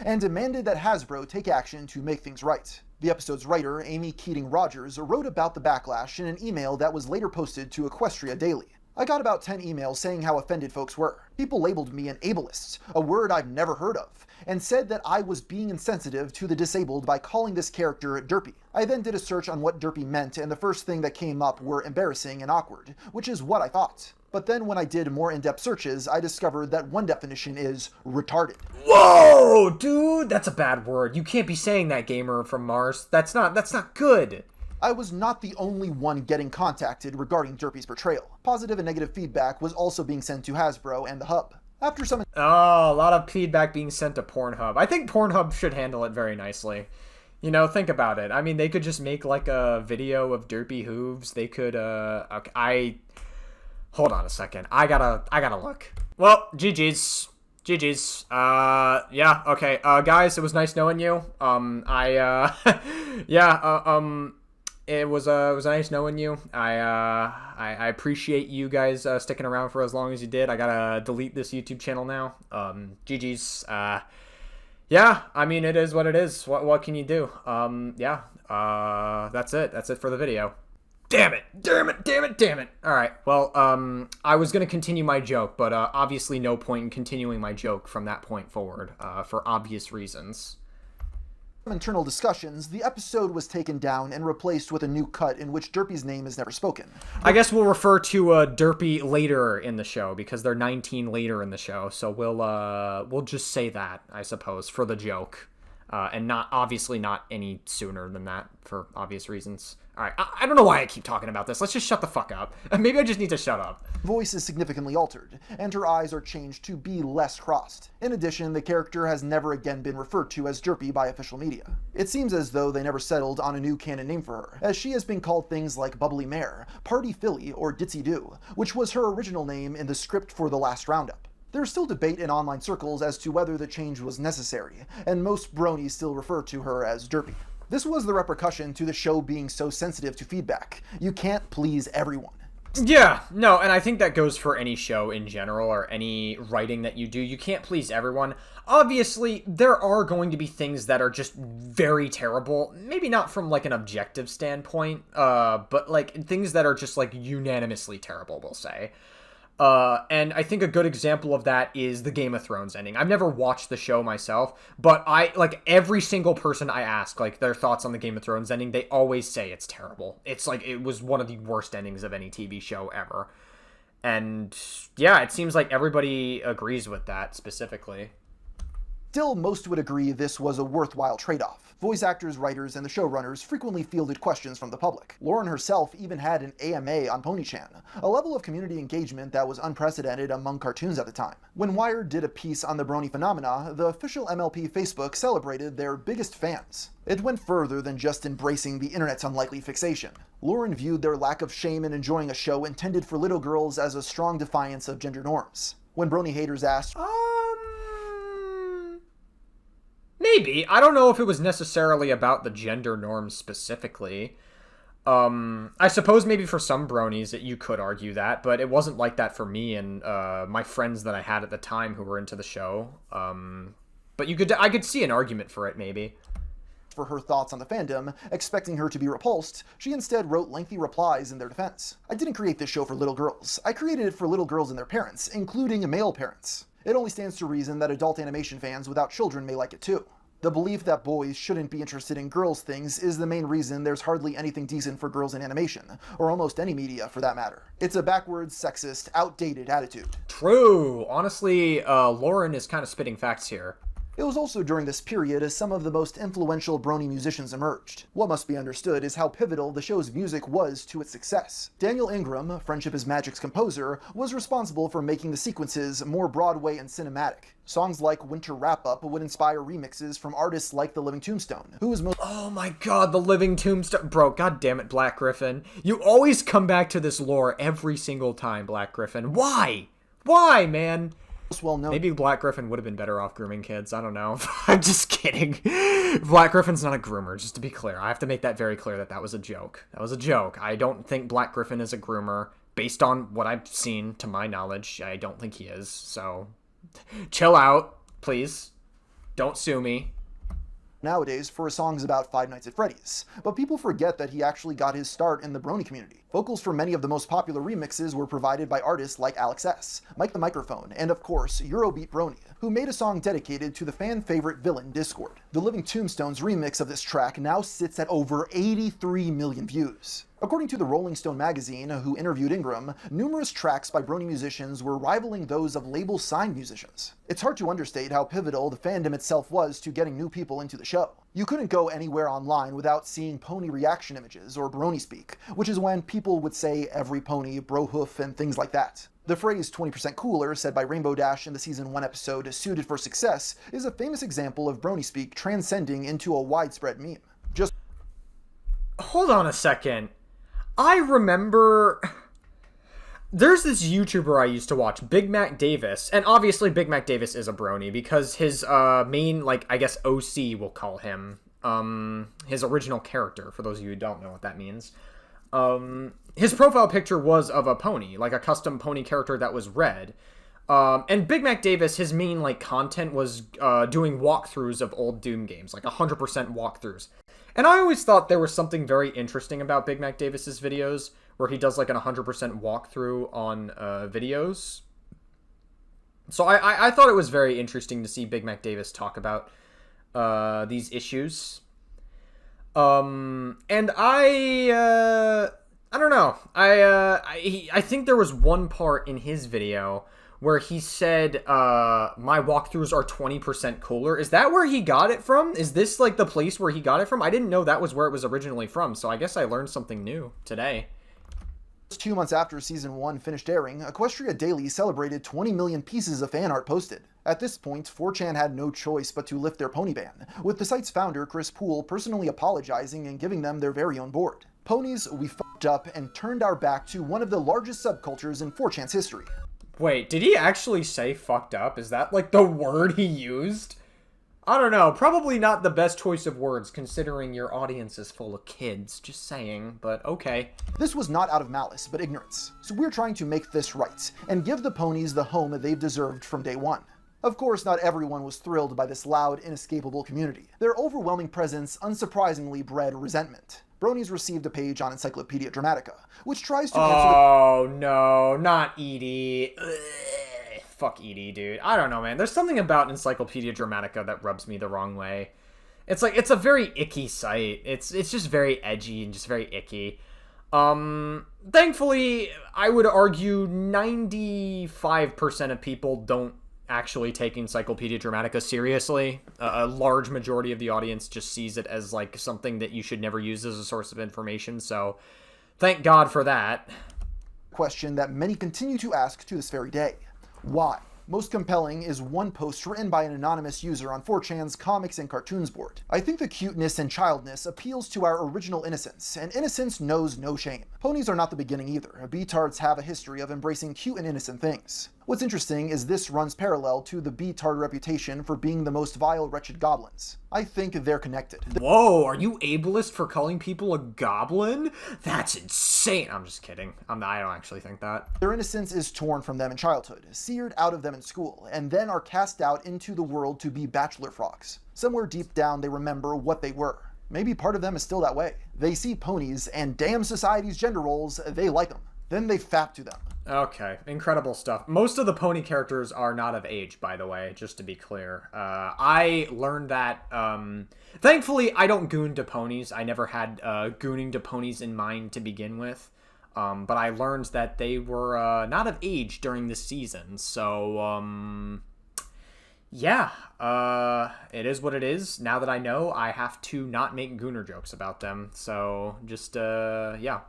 And demanded that Hasbro take action to make things right. The episode's writer, Amy Keating-Rogers, wrote about the backlash in an email that was later posted to Equestria Daily. I got about 10 emails saying how offended folks were. People labeled me an ableist, a word I've never heard of, and said that I was being insensitive to the disabled by calling this character Derpy. I then did a search on what Derpy meant, and the first thing that came up were embarrassing and awkward, which is what I thought. But then when I did more in-depth searches, I discovered that one definition is retarded. Whoa, dude, that's a bad word. You can't be saying that, Gamer from Mars. That's not good. I was not the only one getting contacted regarding Derpy's portrayal. Positive and negative feedback was also being sent to Hasbro and the Hub. After some... Oh, a lot of feedback being sent to Pornhub. I think Pornhub should handle it very nicely. You know, think about it. I mean, they could just make, like, a video of Derpy Hooves. They could, okay, hold on a second. I gotta look. Well, GG's. GG's. Yeah, okay. Guys, it was nice knowing you. It was nice knowing you. I appreciate you guys sticking around for as long as you did. I gotta delete this YouTube channel now. GG's. Yeah, I mean, it is what it is. What can you do? Yeah. That's it. That's it for the video. Damn it. All right. Well, I was going to continue my joke, but obviously no point in continuing my joke from that point forward, for obvious reasons. Internal discussions, the episode was taken down and replaced with a new cut in which Derpy's name is never spoken. I guess we'll refer to Derpy later in the show because they're 19 later in the show, so we'll just say that, I suppose, for the joke, and obviously not any sooner than that for obvious reasons. All right, I don't know why I keep talking about this. Let's just shut the fuck up. Maybe I just need to shut up. Voice is significantly altered, and her eyes are changed to be less crossed. In addition, the character has never again been referred to as Derpy by official media. It seems as though they never settled on a new canon name for her, as she has been called things like Bubbly Mare, Party Filly, or Ditzy Doo, which was her original name in the script for the last roundup. There's still debate in online circles as to whether the change was necessary, and most bronies still refer to her as Derpy. This was the repercussion to the show being so sensitive to feedback. You can't please everyone. Yeah, no, and I think that goes for any show in general or any writing that you do. You can't please everyone. Obviously, there are going to be things that are just very terrible. Maybe not from, like, an objective standpoint, but, like, things that are just, like, unanimously terrible, we'll say. And I think a good example of that is the Game of Thrones ending. I've never watched the show myself, but like, every single person I ask, like, their thoughts on the Game of Thrones ending, they always say it's terrible. It's like, it was one of the worst endings of any TV show ever. And, yeah, it seems like everybody agrees with that specifically. Still, most would agree this was a worthwhile trade-off. Voice actors, writers, and the showrunners frequently fielded questions from the public. Lauren herself even had an AMA on Ponychan, a level of community engagement that was unprecedented among cartoons at the time. When Wired did a piece on the Brony phenomena, the official MLP Facebook celebrated their biggest fans. It went further than just embracing the internet's unlikely fixation. Lauren viewed their lack of shame in enjoying a show intended for little girls as a strong defiance of gender norms. When Brony haters asked, Maybe. I don't know if it was necessarily about the gender norms specifically. I suppose maybe for some bronies that you could argue that, but it wasn't like that for me and my friends that I had at the time who were into the show. But I could see an argument for it, maybe. For her thoughts on the fandom, expecting her to be repulsed, she instead wrote lengthy replies in their defense. I didn't create this show for little girls. I created it for little girls and their parents, including male parents. It only stands to reason that adult animation fans without children may like it too. The belief that boys shouldn't be interested in girls' things is the main reason there's hardly anything decent for girls in animation, or almost any media for that matter. It's a backwards, sexist, outdated attitude. True. Honestly, Lauren is kind of spitting facts here. It was also during this period as some of the most influential Brony musicians emerged. What must be understood is how pivotal the show's music was to its success. Daniel Ingram, Friendship is Magic's composer, was responsible for making the sequences more Broadway and cinematic. Songs like Winter Wrap-Up would inspire remixes from artists like The Living Tombstone, who was most— Oh my god, The Living Tombstone. Bro, god damn it, Black Griffin. You always come back to this lore every single time, Black Griffin. Why? Why, man? well known. Maybe Black Griffin would have been better off grooming kids. I don't know. I'm just kidding. Black Griffin's not a groomer, just to be clear. I have to make that very clear that that was a joke. That was a joke. I don't think Black Griffin is a groomer. Based on what I've seen, to my knowledge, I don't think he is. So, chill out, please. Don't sue me. Nowadays for songs about Five Nights at Freddy's, but people forget that he actually got his start in the Brony community. Vocals for many of the most popular remixes were provided by artists like Alex S., Mike the Microphone, and of course, Eurobeat Brony, who made a song dedicated to the fan-favorite villain Discord. The Living Tombstone's remix of this track now sits at over 83 million views. According to the Rolling Stone magazine, who interviewed Ingram, numerous tracks by Brony musicians were rivaling those of label-signed musicians. It's hard to understate how pivotal the fandom itself was to getting new people into the show. You couldn't go anywhere online without seeing pony reaction images, or Brony speak, which is when people would say every pony, bro hoof, and things like that. The phrase 20% cooler, said by Rainbow Dash in the Season 1 episode Suited for Success, is a famous example of Brony speak transcending into a widespread meme. Just hold on a second. I remember there's this YouTuber I used to watch, Big Mac Davis, and obviously Big Mac Davis is a brony because his main, like, I guess OC we'll call him, his original character, for those of you who don't know what that means, his profile picture was of a pony, like a custom pony character that was red. And Big Mac Davis, his main, like, content was doing walkthroughs of old Doom games, like 100% walkthroughs. And I always thought there was something very interesting about Big Mac Davis's videos, where he does like an 100% walkthrough on videos. So I thought it was very interesting to see Big Mac Davis talk about these issues. And I don't know. I think there was one part in his video where he said, my walkthroughs are 20% cooler. Is that where he got it from? Is this, like, the place where he got it from? I didn't know that was where it was originally from, so I guess I learned something new today. 2 months after Season 1 finished airing, Equestria Daily celebrated 20 million pieces of fan art posted. At this point, 4chan had no choice but to lift their pony ban, with the site's founder, Chris Poole, personally apologizing and giving them their very own board. Ponies, we fucked up and turned our back to one of the largest subcultures in 4chan's history. Wait, did he actually say fucked up? Is that, like, the word he used? I don't know. Probably not the best choice of words, considering your audience is full of kids. Just saying, but okay. This was not out of malice, but ignorance. So we're trying to make this right, and give the ponies the home they've deserved from day one. Of course, not everyone was thrilled by this loud, inescapable community. Their overwhelming presence unsurprisingly bred resentment. Bronies received a page on Encyclopedia Dramatica, which tries to answer Oh, no, not Edie. Ugh, fuck Edie, dude. I don't know, man. There's something about Encyclopedia Dramatica that rubs me the wrong way. It's like, it's a very icky site. It's just very edgy and just very icky. Thankfully, I would argue 95% of people don't actually take Encyclopedia Dramatica seriously. A large majority of the audience just sees it as like something that you should never use as a source of information, so thank God for that. Question that many continue to ask to this very day. Why? Most compelling is one post written by an anonymous user on 4chan's Comics and Cartoons board. I think the cuteness and childness appeals to our original innocence, and innocence knows no shame. Ponies are not the beginning either. Beatards have a history of embracing cute and innocent things. What's interesting is this runs parallel to the Beatard reputation for being the most vile, wretched goblins. I think they're connected. Whoa, are you ableist for calling people a goblin? That's insane. I'm just kidding. I don't actually think that. Their innocence is torn from them in childhood, seared out of them in school, and then are cast out into the world to be bachelor frogs. Somewhere deep down they remember what they were. Maybe part of them is still that way. They see ponies, and damn society's gender roles, they like them. Then they fap to them. Okay, incredible stuff. Most of the pony characters are not of age, by the way, just to be clear. I learned that, thankfully, I don't goon to ponies. I never had gooning to ponies in mind to begin with. But I learned that they were not of age during this season. So, yeah, it is what it is. Now that I know, I have to not make gooner jokes about them. So, just, yeah.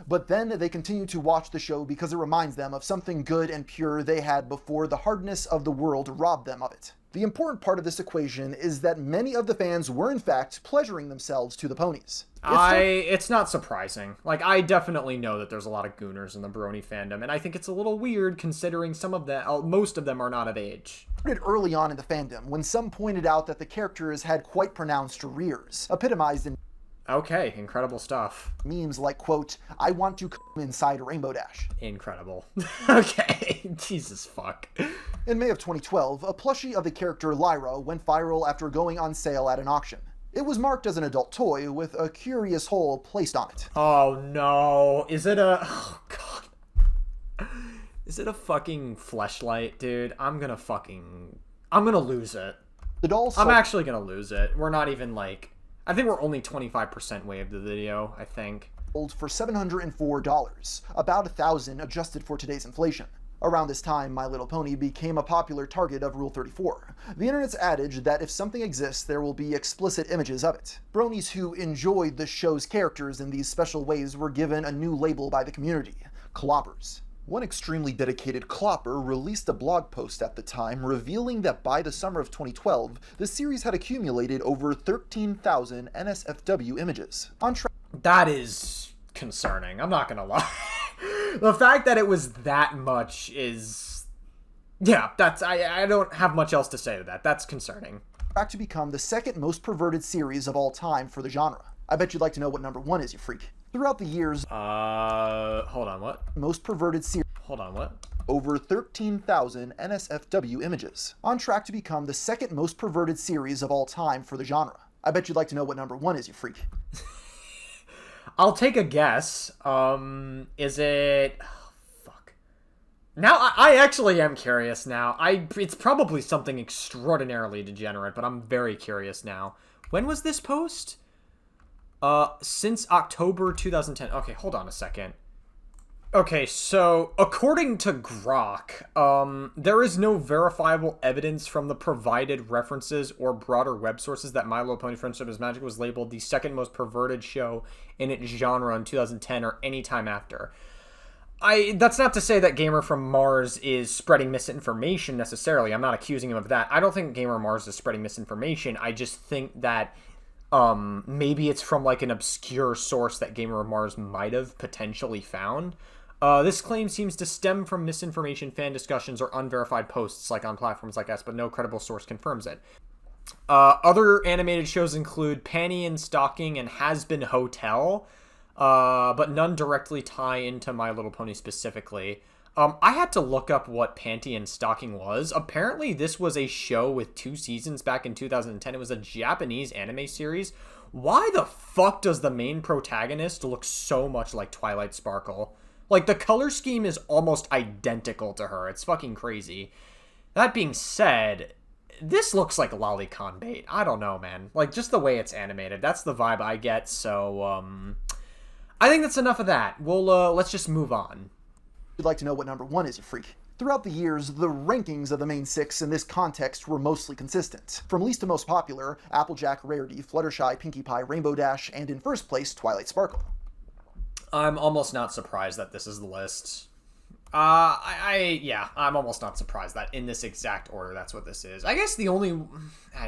But then they continue to watch the show because it reminds them of something good and pure they had before the hardness of the world robbed them of it. The important part of this equation is that many of the fans were in fact pleasuring themselves to the ponies. It's not surprising. Like, I definitely know that there's a lot of gooners in the Brony fandom, and I think it's a little weird considering most of them are not of age. Early on in the fandom, when some pointed out that the characters had quite pronounced rears, epitomized in Okay, incredible stuff. memes like, quote, "I want to come inside Rainbow Dash." Incredible. Okay, Jesus fuck. In May of 2012, a plushie of the character Lyra went viral after going on sale at an auction. It was marked as an adult toy with a curious hole placed on it. Oh no, is it a... Oh god. Is it a fucking fleshlight, dude? I'm gonna lose it. The doll I'm actually gonna lose it. We're not even like... I think we're only 25% way of the video, I think. Sold for $704, about $1,000 adjusted for today's inflation. Around this time, My Little Pony became a popular target of Rule 34, the internet's adage that if something exists, there will be explicit images of it. Bronies who enjoyed the show's characters in these special ways were given a new label by the community: cloppers. One extremely dedicated clopper released a blog post at the time revealing that by the summer of 2012, the series had accumulated over 13,000 NSFW images. That is concerning, I'm not gonna lie. The fact that it was that much is... Yeah, that's... I don't have much else to say to that. That's concerning. Track to become the second most perverted series of all time for the genre. I bet you'd like to know what number 1 is, you freak. Throughout the years... Hold on, what? Most perverted series... Hold on, what? Over 13,000 NSFW images. On track to become the second most perverted series of all time for the genre. I bet you'd like to know what number 1 is, you freak. I'll take a guess. Is it... Oh, fuck. Now, I actually am curious now. It's probably something extraordinarily degenerate, but I'm very curious now. When was this post? Since October 2010. Okay, hold on a second. Okay, so, according to Grok, there is no verifiable evidence from the provided references or broader web sources that My Little Pony Friendship is Magic was labeled the second most perverted show in its genre in 2010 or any time after. That's not to say that Gamer from Mars is spreading misinformation necessarily. I'm not accusing him of that. I don't think Gamer Mars is spreading misinformation. I just think that maybe it's from like an obscure source that Gamer Mars might have potentially found. This claim seems to stem from misinformation, fan discussions, or unverified posts like on platforms like us, but no credible source confirms it. Other animated shows include Panty and Stocking and Has Been Hotel, but none directly tie into My Little Pony specifically. I had to look up what Panty and Stocking was. Apparently, this was a show with 2 seasons back in 2010. It was a Japanese anime series. Why the fuck does the main protagonist look so much like Twilight Sparkle? Like, the color scheme is almost identical to her. It's fucking crazy. That being said, this looks like lolicon bait. I don't know, man. Like, just the way it's animated. That's the vibe I get, so, I think that's enough of that. Let's just move on. You'd like to know what number 1 is, you freak. Throughout the years, the rankings of the main 6 in this context were mostly consistent. From least to most popular, Applejack, Rarity, Fluttershy, Pinkie Pie, Rainbow Dash, and in first place, Twilight Sparkle. I'm almost not surprised that this is the list. Yeah, I'm almost not surprised that in this exact order, that's what this is. I guess the only...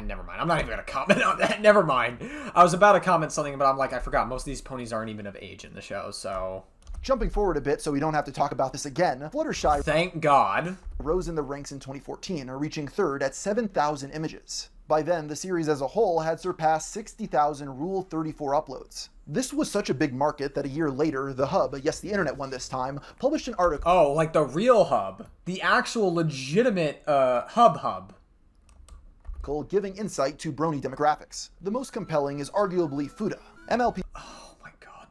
never mind. I'm not even going to comment on that. Never mind. I was about to comment something, but I'm like, I forgot. Most of these ponies aren't even of age in the show, so... Jumping forward a bit so we don't have to talk about this again, Fluttershy... Thank God. ...rose in the ranks in 2014, reaching 3rd at 7,000 images. By then, the series as a whole had surpassed 60,000 Rule 34 uploads. This was such a big market that a year later, The Hub, yes, the internet one this time, published an article... Oh, like the real Hub. The actual legitimate, Hub. ...giving insight to Brony demographics. The most compelling is arguably Fuda. MLP... Oh my god.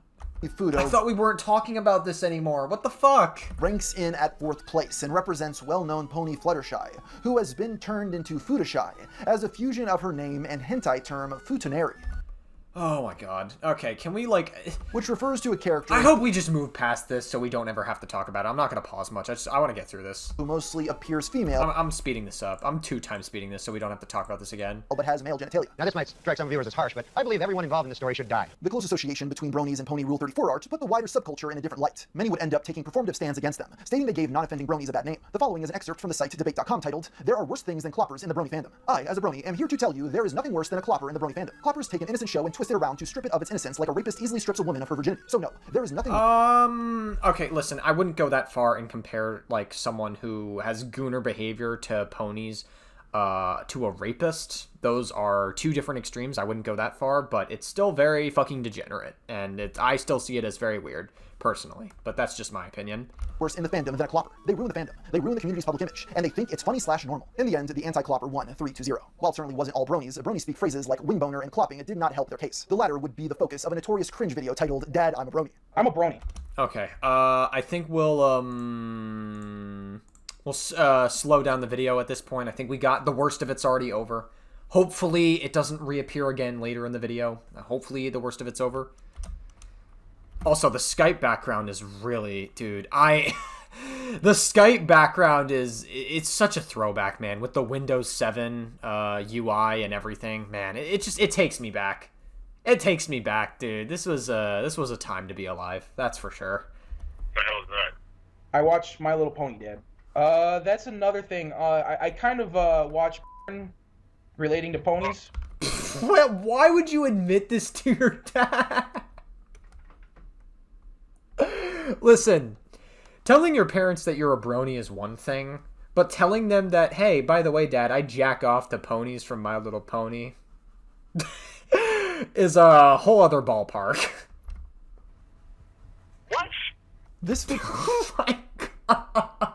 Fudo I thought we weren't talking about this anymore. What the fuck? ranks in at 4th place and represents well-known pony Fluttershy, who has been turned into Futashy as a fusion of her name and hentai term Futanari, Oh my god. Okay, can we, like... which refers to a character I hope we just move past this so we don't ever have to talk about it. I'm not gonna pause much. I want to get through this. who mostly appears female I'm speeding this up. I'm 2x speeding this so we don't have to talk about this again. but has male genitalia. Now, this might strike some viewers as harsh, but I believe everyone involved in the story should die. The close association between Bronies and Pony Rule 34 art put the wider subculture in a different light. Many would end up taking performative stands against them, stating they gave non-offending Bronies a bad name. The following is an excerpt from the site debate.com titled, "There are worse things than cloppers in the Brony fandom. I, as a Brony, am here to tell you there is nothing worse than a clopper in the Brony fandom. Cloppers take an innocent show and twist it around to strip it of its innocence like a rapist easily strips a woman of her virginity. So no, there is nothing..." Okay, listen, I wouldn't go that far and compare, like, someone who has gooner behavior to ponies, to a rapist. Those are two different extremes. I wouldn't go that far, but it's still very fucking degenerate, and I still see it as very weird, personally, but that's just my opinion. Worse in the fandom than a clopper. They ruin the fandom. They ruin the community's public image, and they think it's funny/normal. In the end, the anti-clopper won 3-0. While it certainly wasn't all Bronies, Bronies speak phrases like wingboner and clopping. It did not help their case. The latter would be the focus of a notorious cringe video titled, "Dad, I'm a Brony." I'm a Brony. Okay, I think we'll slow down the video at this point. I think we got the worst of it's already over. Hopefully it doesn't reappear again later in the video. Hopefully the worst of it's over. Also, the Skype background is really... Dude, the Skype background it's such a throwback, man. With the Windows 7 UI and everything. Man, it takes me back. It takes me back, dude. This was a time to be alive. That's for sure. What the hell is that? I watched My Little Pony, Dad. That's another thing. I kind of watch relating to ponies. Why would you admit this to your dad? Listen, telling your parents that you're a brony is one thing, but telling them that, hey, by the way, Dad, I jack off to ponies from My Little Pony is a whole other ballpark. What? This Oh my god.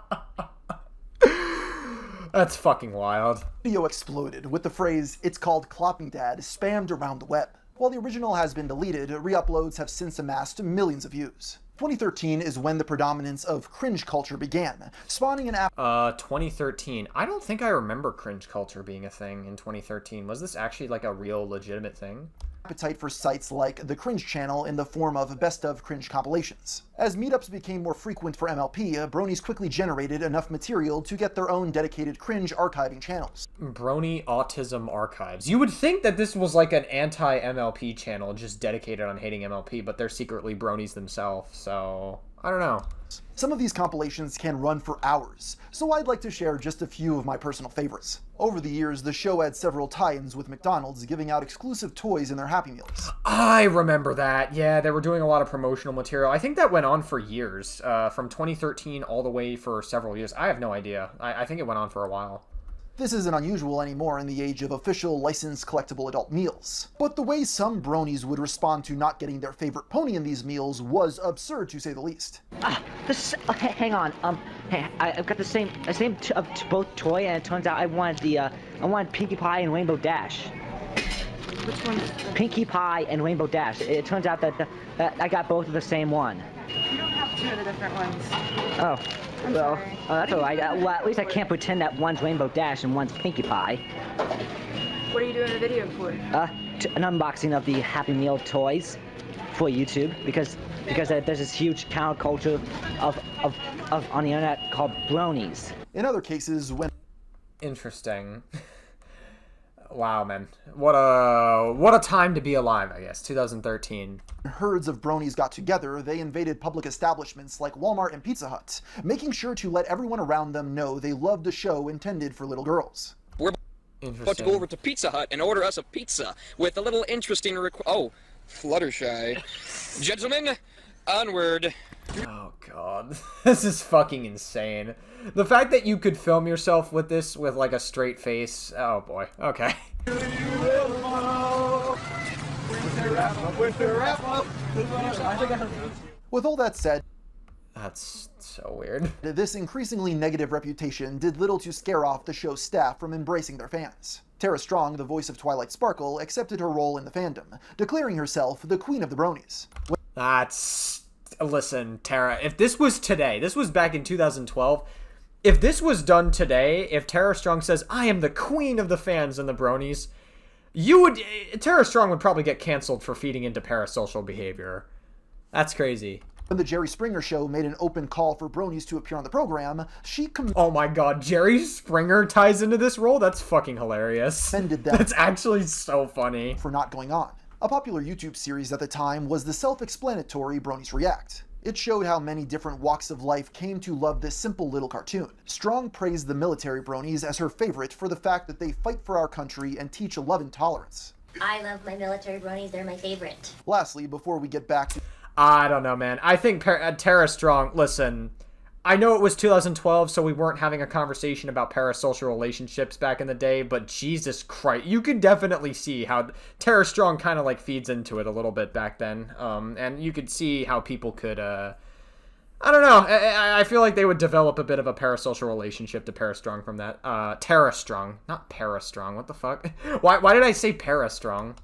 That's fucking wild. video exploded with the phrase, "It's called clopping, Dad," spammed around the web. While the original has been deleted, re-uploads have since amassed millions of views. 2013 is when the predominance of cringe culture began, spawning an app 2013. I don't think I remember cringe culture being a thing in 2013. Was this actually like a real legitimate thing? appetite for sites like the Cringe channel in the form of best of cringe compilations. As meetups became more frequent for MLP, Bronies quickly generated enough material to get their own dedicated cringe archiving channels. Brony Autism Archives. You would think that this was like an anti-MLP channel just dedicated on hating MLP, but they're secretly bronies themselves, so I don't know. Some of these compilations can run for hours, so I'd like to share just a few of my personal favorites. Over the years, the show had several tie-ins with McDonald's giving out exclusive toys in their Happy Meals. I remember that. Yeah, they were doing a lot of promotional material. I think that went on for years, from 2013 all the way for several years. I have no idea. I think it went on for a while. This isn't unusual anymore in the age of official licensed collectible adult meals. But the way some bronies would respond to not getting their favorite pony in these meals was absurd to say the least. Hang on. Hey, I've got the same both toy, and it turns out I wanted Pinkie Pie and Rainbow Dash. Which one? Pinkie Pie and Rainbow Dash. It turns out that I got both of the same one. You don't have two of the different ones. Oh. I'm well, sorry. that's alright. Well, at least I can't pretend that one's Rainbow Dash and one's Pinkie Pie. What are you doing a video for? An unboxing of the Happy Meal toys for YouTube because there's this huge counterculture of on the internet called bronies. In other cases, when Interesting. Wow, man. What a time to be alive, I guess. 2013. herds of bronies got together, they invaded public establishments like Walmart and Pizza Hut, making sure to let everyone around them know they loved a show intended for little girls. We're about to go over to Pizza Hut and order us a pizza with a little interesting oh, Fluttershy. Gentlemen, onward. Oh god. This is fucking insane. The fact that you could film yourself with this with like a straight face. Oh boy. Okay. With all that said, That's so weird. this increasingly negative reputation did little to scare off the show's staff from embracing their fans. Tara Strong, the voice of Twilight Sparkle, accepted her role in the fandom, declaring herself the Queen of the Bronies. Listen, Tara, if this was today, this was back in 2012, if this was done today, if Tara Strong says, I am the queen of the fans and the bronies, Tara Strong would probably get canceled for feeding into parasocial behavior. That's crazy. When the Jerry Springer Show made an open call for Bronies to appear on the program, she oh my god, Jerry Springer ties into this role? That's fucking hilarious. Commended them. That's actually so funny. For not going on. A popular YouTube series at the time was the self-explanatory Bronies React. It showed how many different walks of life came to love this simple little cartoon. Strong praised the military Bronies as her favorite for the fact that they fight for our country and teach love and tolerance. I love my military Bronies, they're my favorite. Lastly, before we get back to... I don't know, man. I think Tara Strong, listen, I know it was 2012, so we weren't having a conversation about parasocial relationships back in the day, but Jesus Christ, you could definitely see how Tara Strong kind of like feeds into it a little bit back then. And you could see how people could, I don't know. I feel like they would develop a bit of a parasocial relationship to Tara Strong from that. Tara Strong, not Para Strong. What the fuck? Why did I say Para Strong?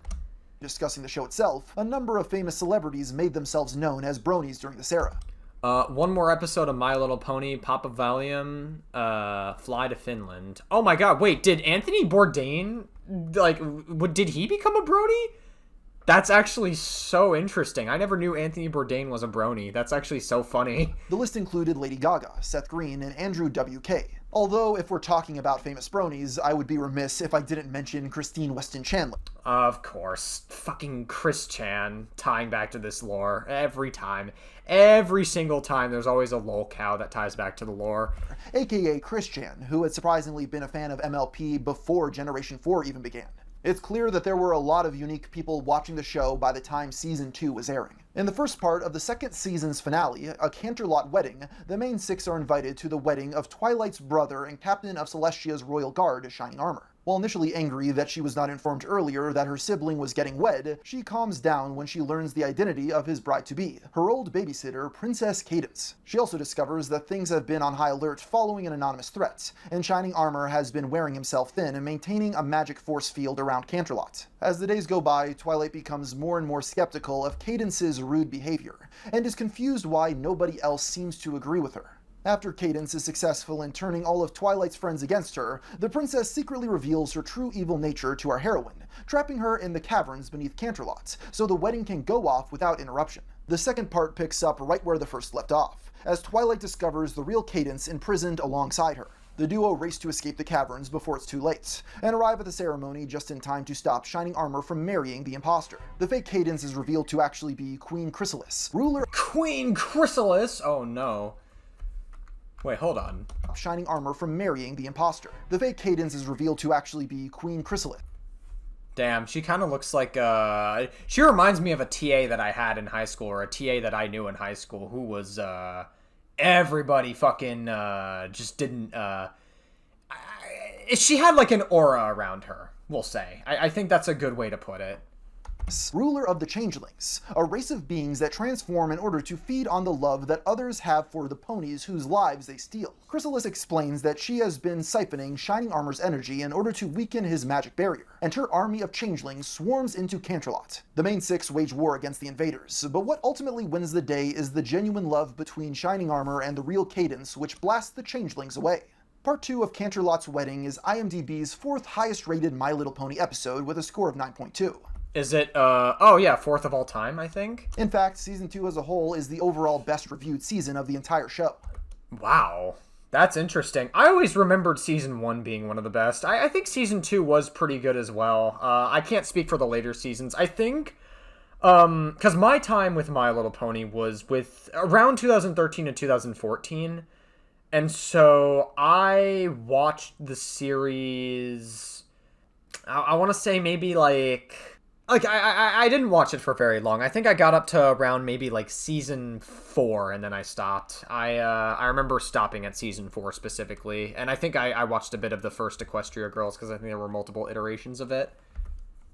Discussing the show itself, a number of famous celebrities made themselves known as Bronies during this era. One more episode of My Little Pony, Pop a Valium, Fly to Finland. Oh my god, wait, did Anthony Bourdain, did he become a Brony? That's actually so interesting. I never knew Anthony Bourdain was a Brony. That's actually so funny. The list included Lady Gaga, Seth Green, and Andrew WK. Although, if we're talking about famous Bronies, I would be remiss if I didn't mention Christine Weston Chandler. Of course. Fucking Chris Chan, tying back to this lore. Every time. Every single time, there's always a lol cow that ties back to the lore. AKA Chris Chan, who had surprisingly been a fan of MLP before Generation 4 even began. It's clear that there were a lot of unique people watching the show by the time Season 2 was airing. In the first part of the second season's finale, A Canterlot Wedding, the main six are invited to the wedding of Twilight's brother and captain of Celestia's royal guard, Shining Armor. While initially angry that she was not informed earlier that her sibling was getting wed, she calms down when she learns the identity of his bride-to-be, her old babysitter, Princess Cadence. She also discovers that things have been on high alert following an anonymous threat, and Shining Armor has been wearing himself thin and maintaining a magic force field around Canterlot. As the days go by, Twilight becomes more and more skeptical of Cadence's rude behavior, and is confused why nobody else seems to agree with her. After Cadence is successful in turning all of Twilight's friends against her, the princess secretly reveals her true evil nature to our heroine, trapping her in the caverns beneath Canterlot, so the wedding can go off without interruption. The second part picks up right where the first left off, as Twilight discovers the real Cadence imprisoned alongside her. The duo race to escape the caverns before it's too late, and arrive at the ceremony just in time to stop Shining Armor from marrying the imposter. The fake Cadence is revealed to actually be Queen Chrysalis, ruler— Queen Chrysalis? Oh no. Wait, hold on. Shining Armor from marrying the imposter. The fake Cadence is revealed to actually be Queen Chrysalis. Damn, she kind of looks like, she reminds me of a TA that I had in high school, or a TA that I knew in high school, who was, everybody fucking, just didn't, she had like an aura around her, we'll say. I think that's a good way to put it. Ruler of the Changelings, a race of beings that transform in order to feed on the love that others have for the ponies whose lives they steal. Chrysalis explains that she has been siphoning Shining Armor's energy in order to weaken his magic barrier, and her army of changelings swarms into Canterlot. The main six wage war against the invaders, but what ultimately wins the day is the genuine love between Shining Armor and the real Cadence, which blasts the changelings away. Part 2 of Canterlot's Wedding is IMDb's fourth highest rated My Little Pony episode with a score of 9.2. Is it, oh yeah, fourth of all time, I think? In fact, Season 2 as a whole is the overall best reviewed season of the entire show. Wow. That's interesting. I always remembered Season 1 being one of the best. I think Season 2 was pretty good as well. I can't speak for the later seasons. I think, because my time with My Little Pony was with around 2013 and 2014. And so I watched the series, I want to say maybe I didn't watch it for very long. I think I got up to around maybe like Season 4 and then I stopped. I remember stopping at Season 4 specifically, and I think I watched a bit of the first Equestria Girls because I think there were multiple iterations of it.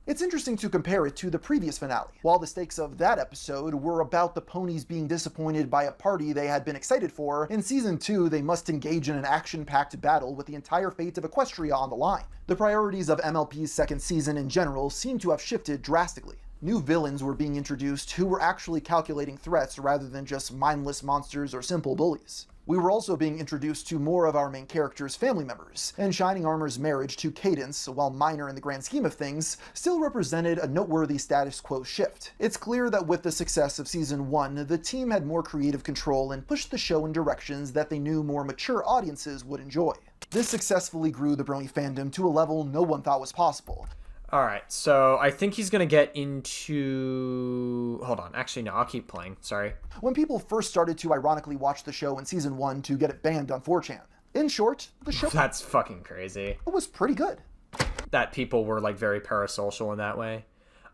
It's interesting to compare it to the previous finale. While the stakes of that episode were about the ponies being disappointed by a party they had been excited for, in Season 2 they must engage in an action-packed battle with the entire fate of Equestria on the line. The priorities of MLP's second season in general seem to have shifted drastically. New villains were being introduced who were actually calculating threats rather than just mindless monsters or simple bullies. We were also being introduced to more of our main characters' family members, and Shining Armor's marriage to Cadence, while minor in the grand scheme of things, still represented a noteworthy status quo shift. It's clear that with the success of Season 1, the team had more creative control and pushed the show in directions that they knew more mature audiences would enjoy. This successfully grew the Brony fandom to a level no one thought was possible. Alright, so I think he's gonna get into... Hold on, actually no, I'll keep playing, sorry. When people first started to ironically watch the show in Season 1 to get it banned on 4chan. In short, the show... That's fucking crazy. It was pretty good. That people were, like, very parasocial in that way.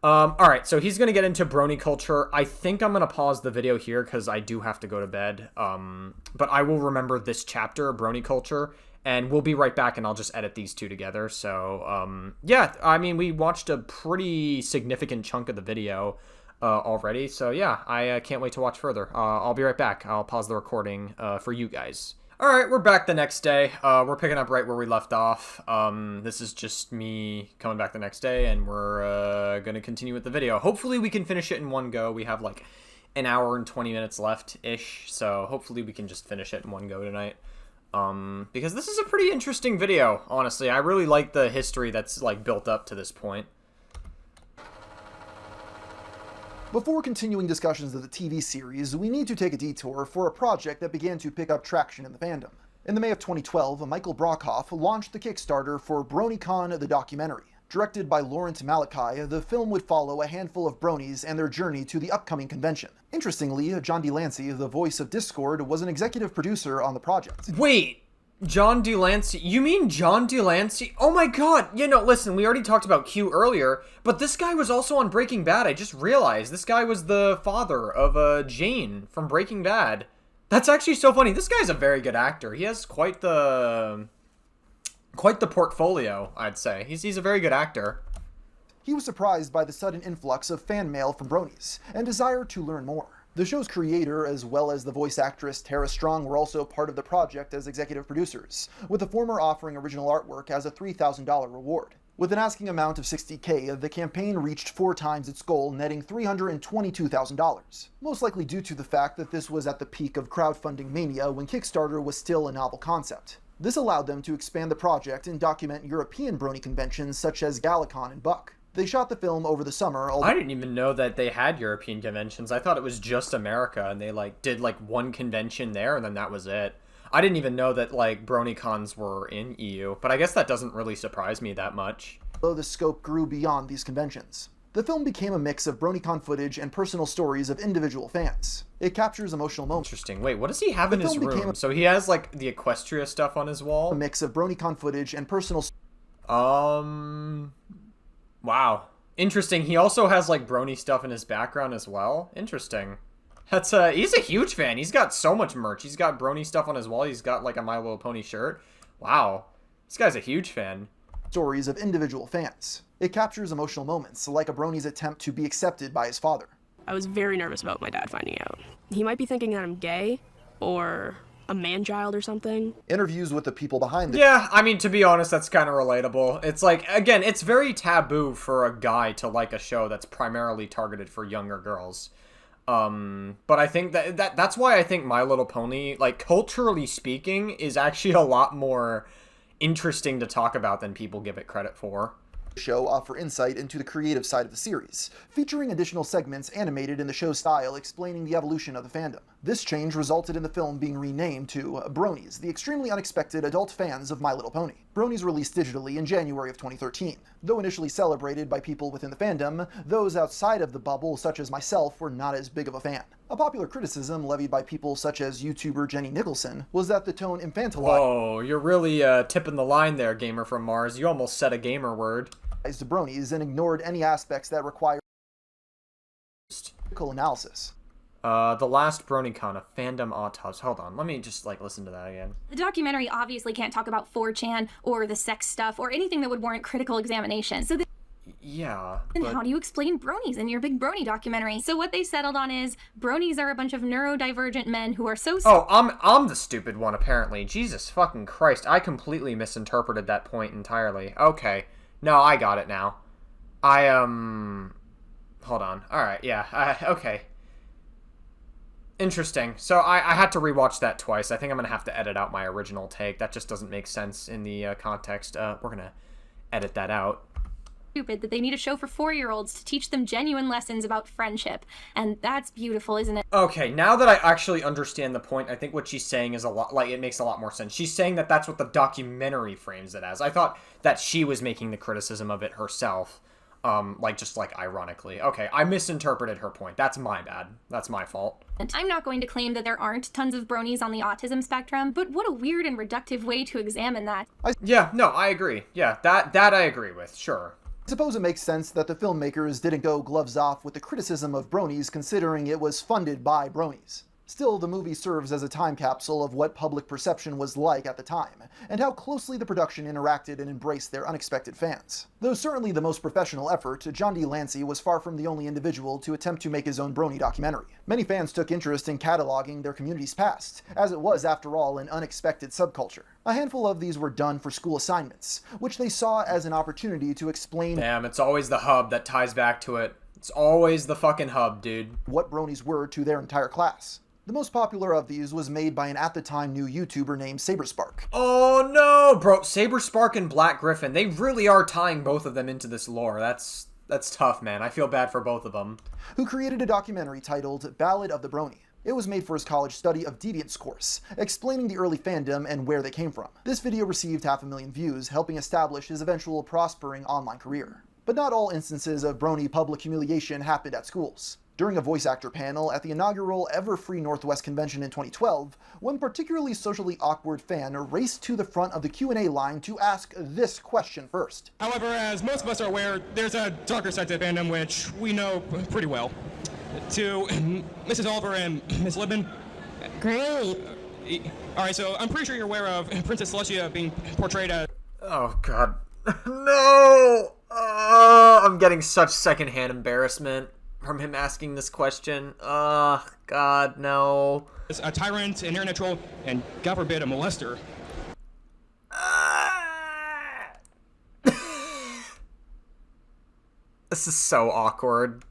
Alright, so he's gonna get into Brony culture. I think I'm gonna pause the video here, because I do have to go to bed. But I will remember this chapter, Brony culture, and we'll be right back, and I'll just edit these two together. So, yeah, I mean, we watched a pretty significant chunk of the video already. So, yeah, I can't wait to watch further. I'll be right back. I'll pause the recording for you guys. All right, we're back the next day. We're picking up right where we left off. This is just me coming back the next day, and we're going to continue with the video. Hopefully, we can finish it in one go. We have, like, an hour and 20 minutes left-ish, so hopefully we can just finish it in one go tonight. Because this is a pretty interesting video, honestly. I really like the history that's, like, built up to this point. Before continuing discussions of the TV series, we need to take a detour for a project that began to pick up traction in the fandom. In the May of 2012, Michael Brockhoff launched the Kickstarter for BronyCon the documentary. Directed by Laurent Malachi, the film would follow a handful of bronies and their journey to the upcoming convention. Interestingly, John DeLancey, the voice of Discord, was an executive producer on the project. Wait, John DeLancey? You mean John DeLancey? Oh my god! You know, listen, we already talked about Q earlier, but this guy was also on Breaking Bad. I just realized this guy was the father of Jane from Breaking Bad. That's actually so funny. This guy's a very good actor. He has quite the portfolio, I'd say. He's a very good actor. He was surprised by the sudden influx of fan mail from bronies, and desired to learn more. The show's creator, as well as the voice actress Tara Strong, were also part of the project as executive producers, with the former offering original artwork as a $3,000 reward. With an asking amount of $60K, the campaign reached 4 times its goal, netting $322,000, most likely due to the fact that this was at the peak of crowdfunding mania when Kickstarter was still a novel concept. This allowed them to expand the project and document European brony conventions such as Galacon and Buck. They shot the film over the summer. I didn't even know that they had European conventions. I thought it was just America, and they did one convention there, and then that was it. I didn't even know that BronyCons were in EU, but I guess that doesn't really surprise me that much. Although the scope grew beyond these conventions. The film became a mix of BronyCon footage and personal stories of individual fans. It captures emotional moments. Interesting. Wait, what does he have in his room? So he has, the Equestria stuff on his wall? A mix of BronyCon footage and personal... Wow. Interesting. He also has, Brony stuff in his background as well. Interesting. That's, he's a huge fan. He's got so much merch. He's got Brony stuff on his wall. He's got, a My Little Pony shirt. Wow. This guy's a huge fan. Stories of individual fans. It captures emotional moments, like a brony's attempt to be accepted by his father. I was very nervous about my dad finding out. He might be thinking that I'm gay, or a man-child or something. Interviews with the people behind the... Yeah, I mean, to be honest, that's kind of relatable. It's again, it's very taboo for a guy to like a show that's primarily targeted for younger girls. But I think that's why I think My Little Pony, culturally speaking, is actually a lot more interesting to talk about than people give it credit for. Show offer insight into the creative side of the series, featuring additional segments animated in the show's style explaining the evolution of the fandom. This change resulted in the film being renamed to Bronies, the extremely unexpected adult fans of My Little Pony. Bronies released digitally in January of 2013. Though initially celebrated by people within the fandom, those outside of the bubble, such as myself, were not as big of a fan. A popular criticism levied by people such as YouTuber Jenny Nicholson was that the tone infantilized... Whoa, you're really tipping the line there, Gamer from Mars. You almost said a gamer word. ...to bronies and ignored any aspects that require critical analysis. The last BronyCon, a fandom autopsy. Hold on, let me just listen to that again. The documentary obviously can't talk about 4chan or the sex stuff or anything that would warrant critical examination. So yeah. Then how do you explain bronies in your big brony documentary? So what they settled on is bronies are a bunch of neurodivergent men who are so... Oh, I'm the stupid one apparently. Jesus fucking Christ, I completely misinterpreted that point entirely. Okay. No, I got it now. Hold on. Alright, yeah. Okay. Interesting. So I had to rewatch that twice. I think I'm going to have to edit out my original take. That just doesn't make sense in the context. We're going to edit that out. Stupid that they need a show for 4-year-olds to teach them genuine lessons about friendship. And that's beautiful, isn't it? Okay, now that I actually understand the point, I think what she's saying is a lot, like, it makes a lot more sense. She's saying that that's what the documentary frames it as. I thought that she was making the criticism of it herself. Just ironically. Okay, I misinterpreted her point. That's my bad. That's my fault. I'm not going to claim that there aren't tons of bronies on the autism spectrum, but what a weird and reductive way to examine that. Yeah, no, I agree. Yeah, that I agree with, sure. I suppose it makes sense that the filmmakers didn't go gloves off with the criticism of Bronies, considering it was funded by Bronies. Still, the movie serves as a time capsule of what public perception was like at the time, and how closely the production interacted and embraced their unexpected fans. Though certainly the most professional effort, John D. Lancey was far from the only individual to attempt to make his own Brony documentary. Many fans took interest in cataloging their community's past, as it was, after all, an unexpected subculture. A handful of these were done for school assignments, which they saw as an opportunity to explain— Damn, it's always the hub that ties back to it. It's always the fucking hub, dude. —what Bronies were to their entire class. The most popular of these was made by an at-the-time new YouTuber named Saberspark. Oh no, bro. Saberspark and Black Griffin, they really are tying both of them into this lore. That's tough, man. I feel bad for both of them. Who created a documentary titled Ballad of the Brony. It was made for his college study of Deviants course, explaining the early fandom and where they came from. This video received 500,000 views, helping establish his eventual prospering online career. But not all instances of Brony public humiliation happened at schools. During a voice actor panel at the inaugural Ever Free Northwest convention in 2012, one particularly socially awkward fan raced to the front of the Q&A line to ask this question first. However, as most of us are aware, there's a darker side to fandom which we know pretty well. To Mrs. Oliver and Miss Libman. Great. Alright, so I'm pretty sure you're aware of Princess Celestia being portrayed as— Oh god. No! I'm getting such secondhand embarrassment from him asking this question. God, no. A tyrant, an internet troll, and God forbid, a molester. This is so awkward.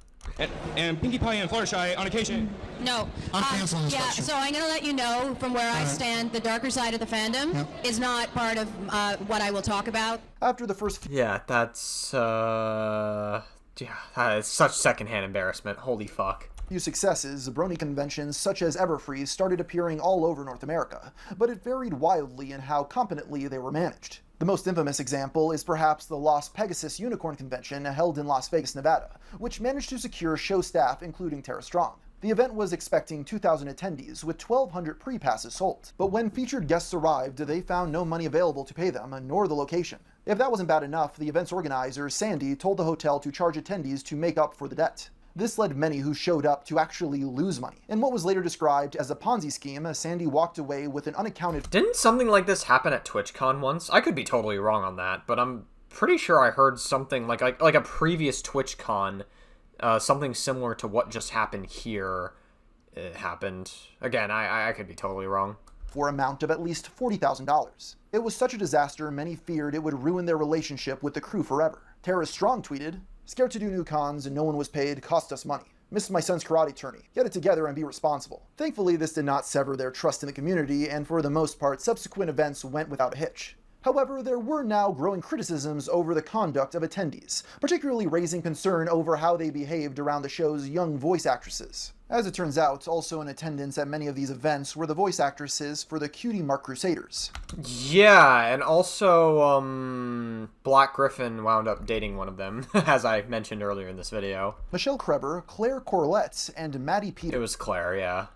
And Pinkie Pie and Fluttershy on occasion. No. Yeah, so I'm going to let you know from where I stand, the darker side of the fandom is not part of what I will talk about. After the first— Yeah, that's, that is such secondhand embarrassment. Holy fuck. few successes, Brony conventions such as Everfree started appearing all over North America, but it varied wildly in how competently they were managed. The most infamous example is perhaps the Las Pegasus Unicorn Convention held in Las Vegas, Nevada, which managed to secure show staff including Tara Strong. The event was expecting 2,000 attendees, with 1,200 pre-passes sold. But when featured guests arrived, they found no money available to pay them, nor the location. If that wasn't bad enough, the event's organizer, Sandy, told the hotel to charge attendees to make up for the debt. This led many who showed up to actually lose money. In what was later described as a Ponzi scheme, Sandy walked away with an unaccounted— Didn't something like this happen at TwitchCon once? I could be totally wrong on that, but I'm pretty sure I heard something like a previous TwitchCon, something similar to what just happened here happened. Again, I could be totally wrong. For an amount of at least $40,000. It was such a disaster, many feared it would ruin their relationship with the crew forever. Tara Strong tweeted, "Scared to do new cons and no one was paid, cost us money. Missed my son's karate tourney. Get it together and be responsible." Thankfully, this did not sever their trust in the community, and for the most part, subsequent events went without a hitch. However, there were now growing criticisms over the conduct of attendees, particularly raising concern over how they behaved around the show's young voice actresses. As it turns out, also in attendance at many of these events were the voice actresses for the Cutie Mark Crusaders. Yeah, and also, Black Griffin wound up dating one of them, as I mentioned earlier in this video. Michelle Kreber, Claire Corlett, and Maddie Peters. It was Claire, yeah.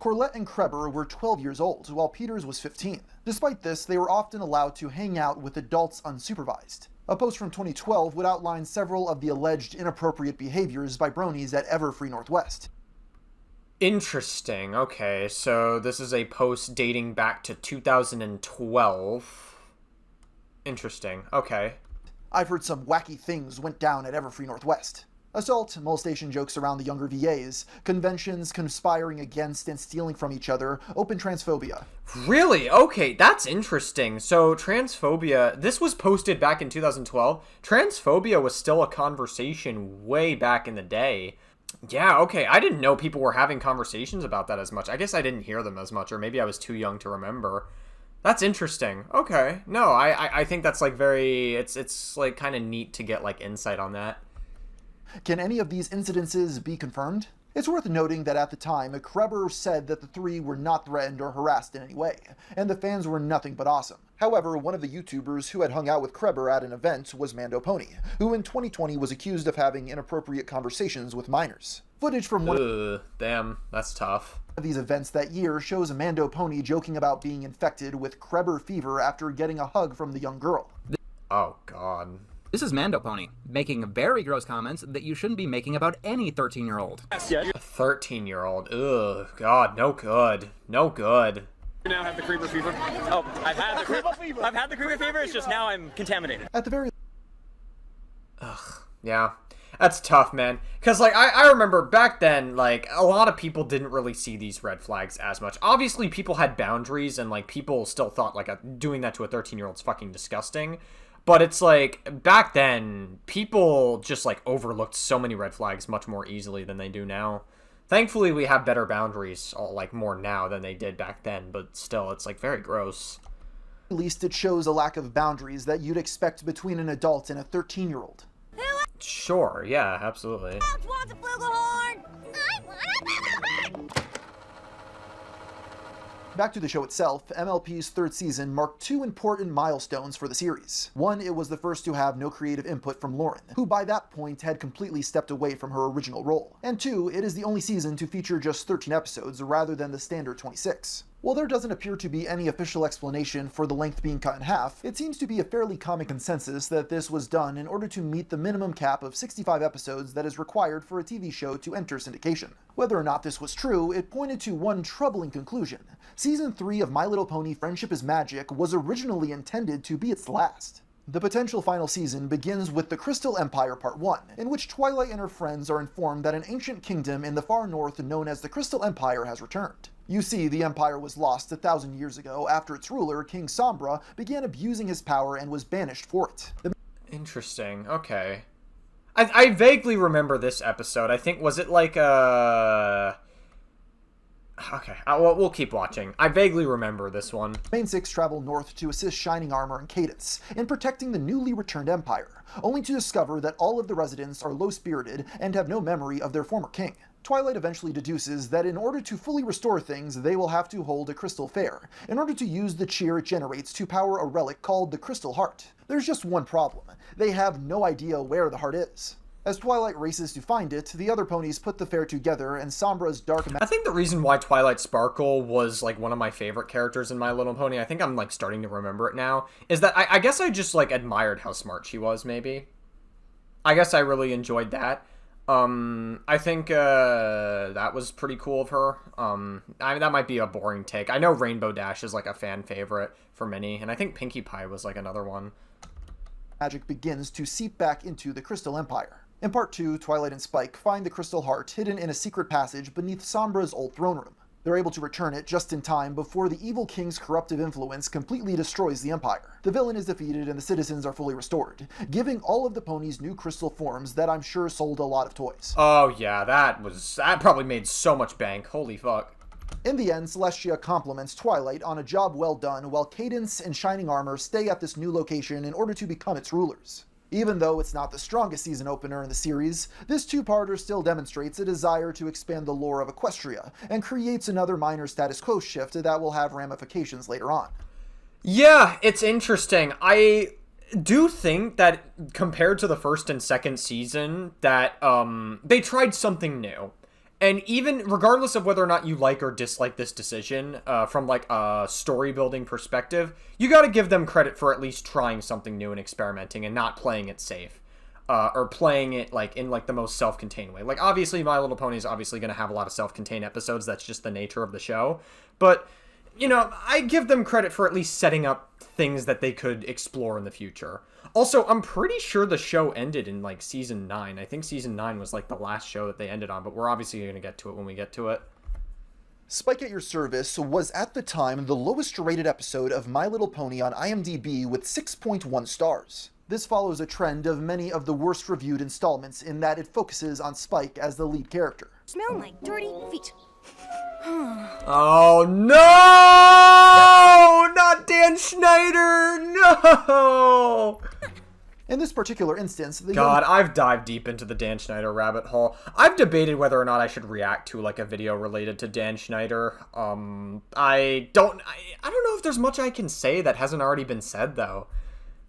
Corlett and Kreber were 12 years old, while Peters was 15. Despite this, they were often allowed to hang out with adults unsupervised. A post from 2012 would outline several of the alleged inappropriate behaviors by Bronies at Everfree Northwest. Interesting. Okay, so this is a post dating back to 2012. Interesting. Okay. "I've heard some wacky things went down at Everfree Northwest." Assault, molestation jokes around the younger VAs, conventions conspiring against and stealing from each other, open transphobia. Really? Okay, that's interesting. So, transphobia, this was posted back in 2012. Transphobia was still a conversation way back in the day. Yeah, okay, I didn't know people were having conversations about that as much. I guess I didn't hear them as much, or maybe I was too young to remember. That's interesting. Okay. No, I think that's like very, it's like kind of neat to get like insight on that. Can any of these incidences be confirmed? It's worth noting that at the time, Kreber said that the three were not threatened or harassed in any way, and the fans were nothing but awesome. However, one of the YouTubers who had hung out with Kreber at an event was Mando Pony, who in 2020 was accused of having inappropriate conversations with minors. Footage from one damn, that's tough. Of these events that year shows Mando Pony joking about being infected with Kreber fever after getting a hug from the young girl. Oh, God. This is Mando Pony, making very gross comments that you shouldn't be making about any 13-year-old. A 13-year-old. Ugh, God, no good. No good. You now have the creeper fever? Oh, I've had the creeper fever. I've had the creeper fever, it's just now I'm contaminated. At the very... Ugh, yeah. That's tough, man. Because, like, I remember back then, like, a lot of people didn't really see these red flags as much. Obviously, people had boundaries, and, like, people still thought, like, doing that to a 13-year-old's fucking disgusting. But it's like, back then, people just, like, overlooked so many red flags much more easily than they do now. Thankfully, we have better boundaries, like, more now than they did back then, but still, it's, like, very gross. At least it shows a lack of boundaries that you'd expect between an adult and a 13-year-old. Sure, yeah, absolutely. Back to the show itself, MLP's third season marked two important milestones for the series. One, it was the first to have no creative input from Lauren, who by that point had completely stepped away from her original role. And two, it is the only season to feature just 13 episodes rather than the standard 26. While there doesn't appear to be any official explanation for the length being cut in half, it seems to be a fairly common consensus that this was done in order to meet the minimum cap of 65 episodes that is required for a TV show to enter syndication. Whether or not this was true, it pointed to one troubling conclusion. Season 3 of My Little Pony Friendship is Magic was originally intended to be its last. The potential final season begins with the Crystal Empire Part 1, in which Twilight and her friends are informed that an ancient kingdom in the far north known as the Crystal Empire has returned. You see, the Empire was lost 1,000 years ago after its ruler, King Sombra, began abusing his power and was banished for it. Interesting, okay. I vaguely remember this episode. I think, was it like a... Okay, we'll keep watching. I vaguely remember this one. Main Six travel north to assist Shining Armor and Cadence in protecting the newly returned Empire, only to discover that all of the residents are low-spirited and have no memory of their former king. Twilight eventually deduces that in order to fully restore things, they will have to hold a crystal fair, in order to use the cheer it generates to power a relic called the Crystal Heart. There's just one problem. They have no idea where the heart is. As Twilight races to find it, the other ponies put the fair together, and Sombra's dark... I think the reason why Twilight Sparkle was, like, one of my favorite characters in My Little Pony, I think I'm, like, starting to remember it now, is that I guess I just, like, admired how smart she was, maybe. I guess I really enjoyed that. I think, that was pretty cool of her. I mean, that might be a boring take. I know Rainbow Dash is, like, a fan favorite for many, and I think Pinkie Pie was, like, another one. Magic begins to seep back into the Crystal Empire. In Part 2, Twilight and Spike find the Crystal Heart hidden in a secret passage beneath Sombra's old throne room. They're able to return it just in time before the evil king's corruptive influence completely destroys the Empire. The villain is defeated and the citizens are fully restored, giving all of the ponies new crystal forms that I'm sure sold a lot of toys. Oh yeah, that probably made so much bank. Holy fuck. In the end, Celestia compliments Twilight on a job well done, while Cadence and Shining Armor stay at this new location in order to become its rulers. Even though it's not the strongest season opener in the series, this two-parter still demonstrates a desire to expand the lore of Equestria, and creates another minor status quo shift that will have ramifications later on. Yeah, it's interesting. I do think that compared to the first and second season, that they tried something new. And even regardless of whether or not you like or dislike this decision, from like a story building perspective, you got to give them credit for at least trying something new and experimenting and not playing it safe, or playing it like in like the most self-contained way. Like obviously My Little Pony is obviously going to have a lot of self-contained episodes. That's just the nature of the show. But you know, I give them credit for at least setting up things that they could explore in the future. Also, I'm pretty sure the show ended in, like, Season 9. I think Season 9 was, like, the last show that they ended on, but we're obviously going to get to it when we get to it. Spike at Your Service was at the time the lowest rated episode of My Little Pony on IMDb with 6.1 stars. This follows a trend of many of the worst reviewed installments in that it focuses on Spike as the lead character. Smell like dirty feet. Oh no! Not Dan Schneider! No! In this particular instance, God, I've dived deep into the Dan Schneider rabbit hole. I've debated whether or not I should react to, like, a video related to Dan Schneider. I don't know if there's much I can say that hasn't already been said, though.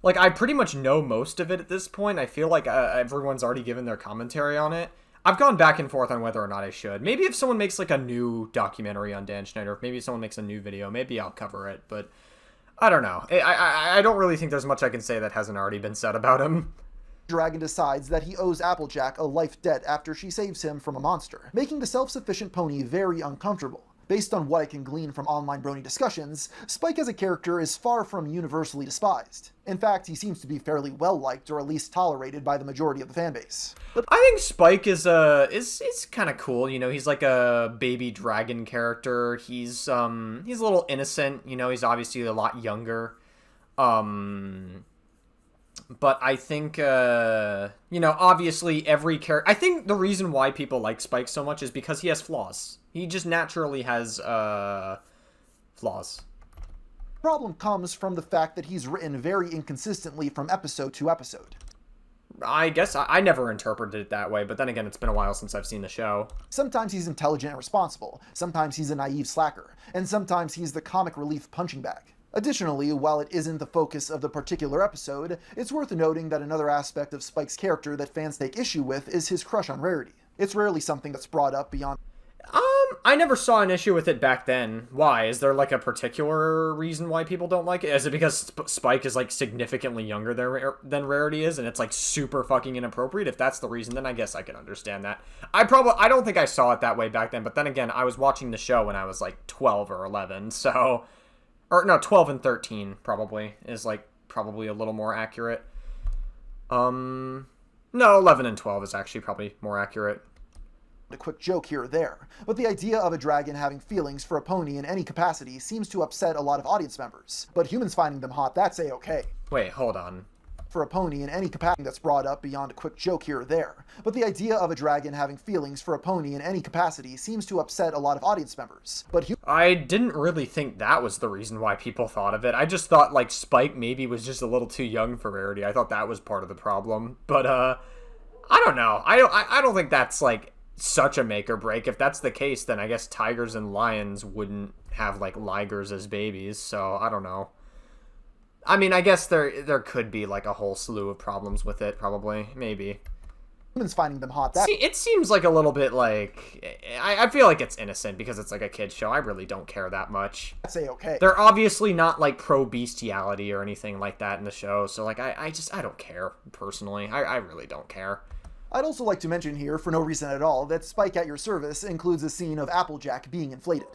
Like, I pretty much know most of it at this point. I feel like everyone's already given their commentary on it. I've gone back and forth on whether or not I should. Maybe if someone makes, like, a new documentary on Dan Schneider, if maybe someone makes a new video, maybe I'll cover it, but I don't know. I don't really think there's much I can say that hasn't already been said about him. Dragon decides that he owes Applejack a life debt after she saves him from a monster, making the self-sufficient pony very uncomfortable. Based on what I can glean from online Brony discussions, Spike as a character is far from universally despised. In fact, he seems to be fairly well-liked, or at least tolerated by the majority of the fanbase. I think Spike is kind of cool. You know, he's like a baby dragon character. He's a little innocent. You know, he's obviously a lot younger. But I think, you know, obviously every character... I think the reason why people like Spike so much is because he has flaws. He just naturally has, flaws. Problem comes from the fact that he's written very inconsistently from episode to episode. I guess I never interpreted it that way, but then again, it's been a while since I've seen the show. Sometimes he's intelligent and responsible, sometimes he's a naive slacker, and sometimes he's the comic relief punching bag. Additionally, while it isn't the focus of the particular episode, it's worth noting that another aspect of Spike's character that fans take issue with is his crush on Rarity. It's rarely something that's brought up beyond... I never saw an issue with it back then. Why? Is there, like, a particular reason why people don't like it? Is it because Spike is, like, significantly younger than Rarity is, and it's, like, super fucking inappropriate? If that's the reason, then I guess I can understand that. I don't think I saw it that way back then, but then again, I was watching the show when I was, like, 12 or 11, so... Or, no, 12 and 13, probably, is, like, probably a little more accurate. No, 11 and 12 is actually probably more accurate. A quick joke here or there, but the idea of a dragon having feelings for a pony in any capacity seems to upset a lot of audience members. But humans finding them hot, that's a-okay. Wait, hold on. For a pony in any capacity that's brought up beyond a quick joke here or there. But the idea of a dragon having feelings for a pony in any capacity seems to upset a lot of audience members. But I didn't really think that was the reason why people thought of it. I just thought, like, Spike maybe was just a little too young for Rarity. I thought that was part of the problem. But, I don't know. I don't think that's, like, such a make or break. If that's the case, then I guess tigers and lions wouldn't have, like, ligers as babies. So, I don't know. I mean, I guess there could be, like, a whole slew of problems with it, probably. Maybe. Humans finding them hot. See, it seems like a little bit like... I feel like it's innocent because it's, like, a kid's show. I really don't care that much. That's a-okay. They're obviously not, like, pro-bestiality or anything like that in the show. So, like, I don't care, personally. I really don't care. I'd also like to mention here, for no reason at all, that Spike at Your Service includes a scene of Applejack being inflated.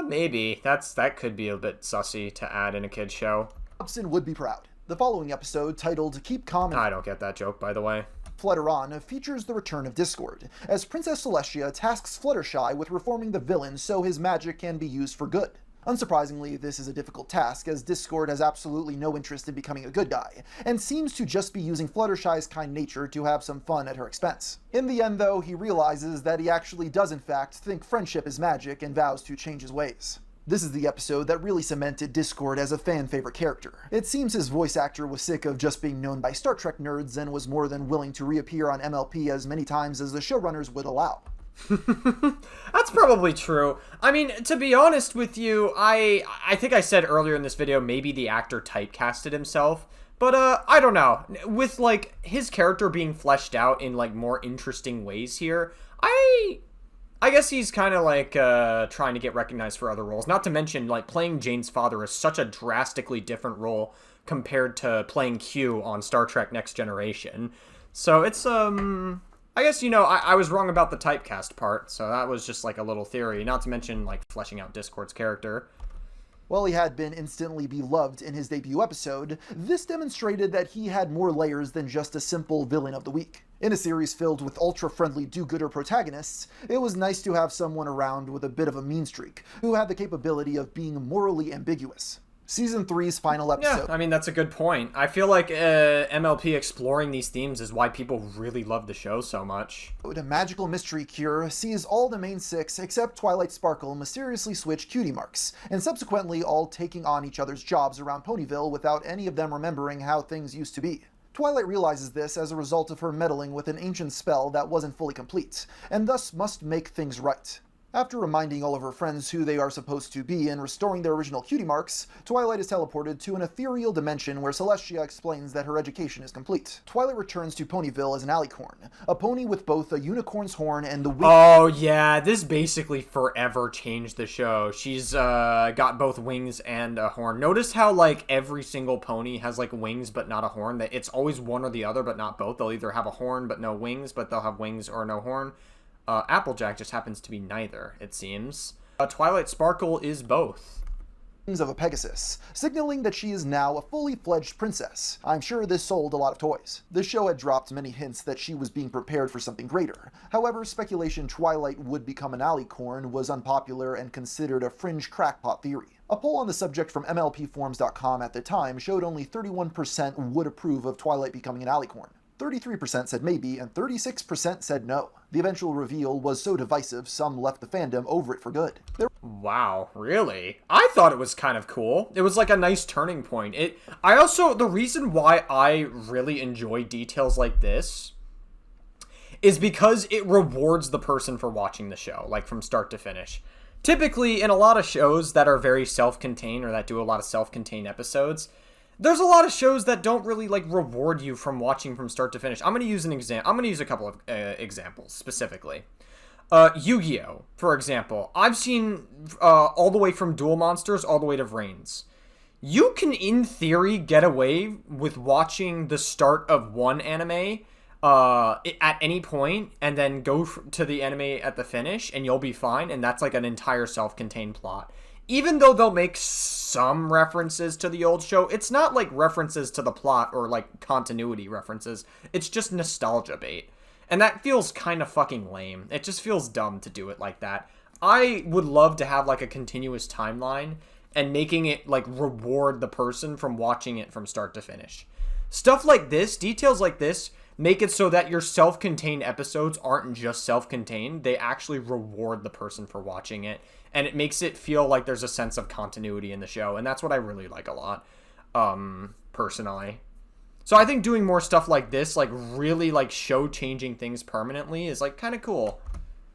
Maybe. That could be a bit sussy to add in a kid's show. Dobson would be proud. The following episode, titled Keep Calm and... I don't get that joke, by the way. Flutter On, features the return of Discord, as Princess Celestia tasks Fluttershy with reforming the villain so his magic can be used for good. Unsurprisingly, this is a difficult task, as Discord has absolutely no interest in becoming a good guy, and seems to just be using Fluttershy's kind nature to have some fun at her expense. In the end, though, he realizes that he actually does in fact think friendship is magic and vows to change his ways. This is the episode that really cemented Discord as a fan-favorite character. It seems his voice actor was sick of just being known by Star Trek nerds and was more than willing to reappear on MLP as many times as the showrunners would allow. That's probably true. I mean, to be honest with you, I think I said earlier in this video, maybe the actor typecasted himself. But, I don't know. With, like, his character being fleshed out in, like, more interesting ways here, I guess he's kind of, like, trying to get recognized for other roles. Not to mention, like, playing Jane's father is such a drastically different role compared to playing Q on Star Trek Next Generation. So it's, I guess, you know, I was wrong about the typecast part, so that was just like a little theory, not to mention like fleshing out Discord's character. While he had been instantly beloved in his debut episode, this demonstrated that he had more layers than just a simple villain of the week. In a series filled with ultra-friendly do-gooder protagonists, it was nice to have someone around with a bit of a mean streak, who had the capability of being morally ambiguous. Season 3's final episode. Yeah, I mean, that's a good point. I feel like MLP exploring these themes is why people really love the show so much. A magical mystery cure sees all the main 6 except Twilight Sparkle mysteriously switch cutie marks, and subsequently all taking on each other's jobs around Ponyville without any of them remembering how things used to be. Twilight realizes this as a result of her meddling with an ancient spell that wasn't fully complete, and thus must make things right. After reminding all of her friends who they are supposed to be and restoring their original cutie marks, Twilight is teleported to an ethereal dimension where Celestia explains that her education is complete. Twilight returns to Ponyville as an alicorn, a pony with both a unicorn's horn and the wing. Oh yeah, this basically forever changed the show. She's got both wings and a horn. Notice how like every single pony has like wings but not a horn. That it's always one or the other but not both. They'll either have a horn but no wings, but they'll have wings or no horn. Applejack just happens to be neither, it seems. Twilight Sparkle is both. Of a Pegasus, signaling that she is now a fully fledged princess. I'm sure this sold a lot of toys. The show had dropped many hints that she was being prepared for something greater. However, speculation Twilight would become an alicorn was unpopular and considered a fringe crackpot theory. A poll on the subject from MLPforums.com at the time showed only 31% would approve of Twilight becoming an alicorn. 33% said maybe, and 36% said no. The eventual reveal was so divisive, some left the fandom over it for good. Wow, really? I thought it was kind of cool. It was like a nice turning point. The reason why I really enjoy details like this is because it rewards the person for watching the show, like from start to finish. Typically, in a lot of shows that are very self-contained or that do a lot of self-contained episodes, there's a lot of shows that don't really like reward you from watching from start to finish. I'm going to use a couple of examples specifically. Yu-Gi-Oh, for example. I've seen all the way from Duel Monsters all the way to Vrains. You can, in theory, get away with watching the start of one anime at any point and then go to the anime at the finish and you'll be fine, and that's like an entire self-contained plot. Even though they'll make some references to the old show, it's not like references to the plot or like continuity references. It's just nostalgia bait. And that feels kind of fucking lame. It just feels dumb to do it like that. I would love to have like a continuous timeline and making it like reward the person from watching it from start to finish. Stuff like this, details like this, make it so that your self-contained episodes aren't just self-contained. They actually reward the person for watching it. And it makes it feel like there's a sense of continuity in the show. And that's what I really like a lot, personally. So I think doing more stuff like this, like really like show-changing things permanently is like kind of cool.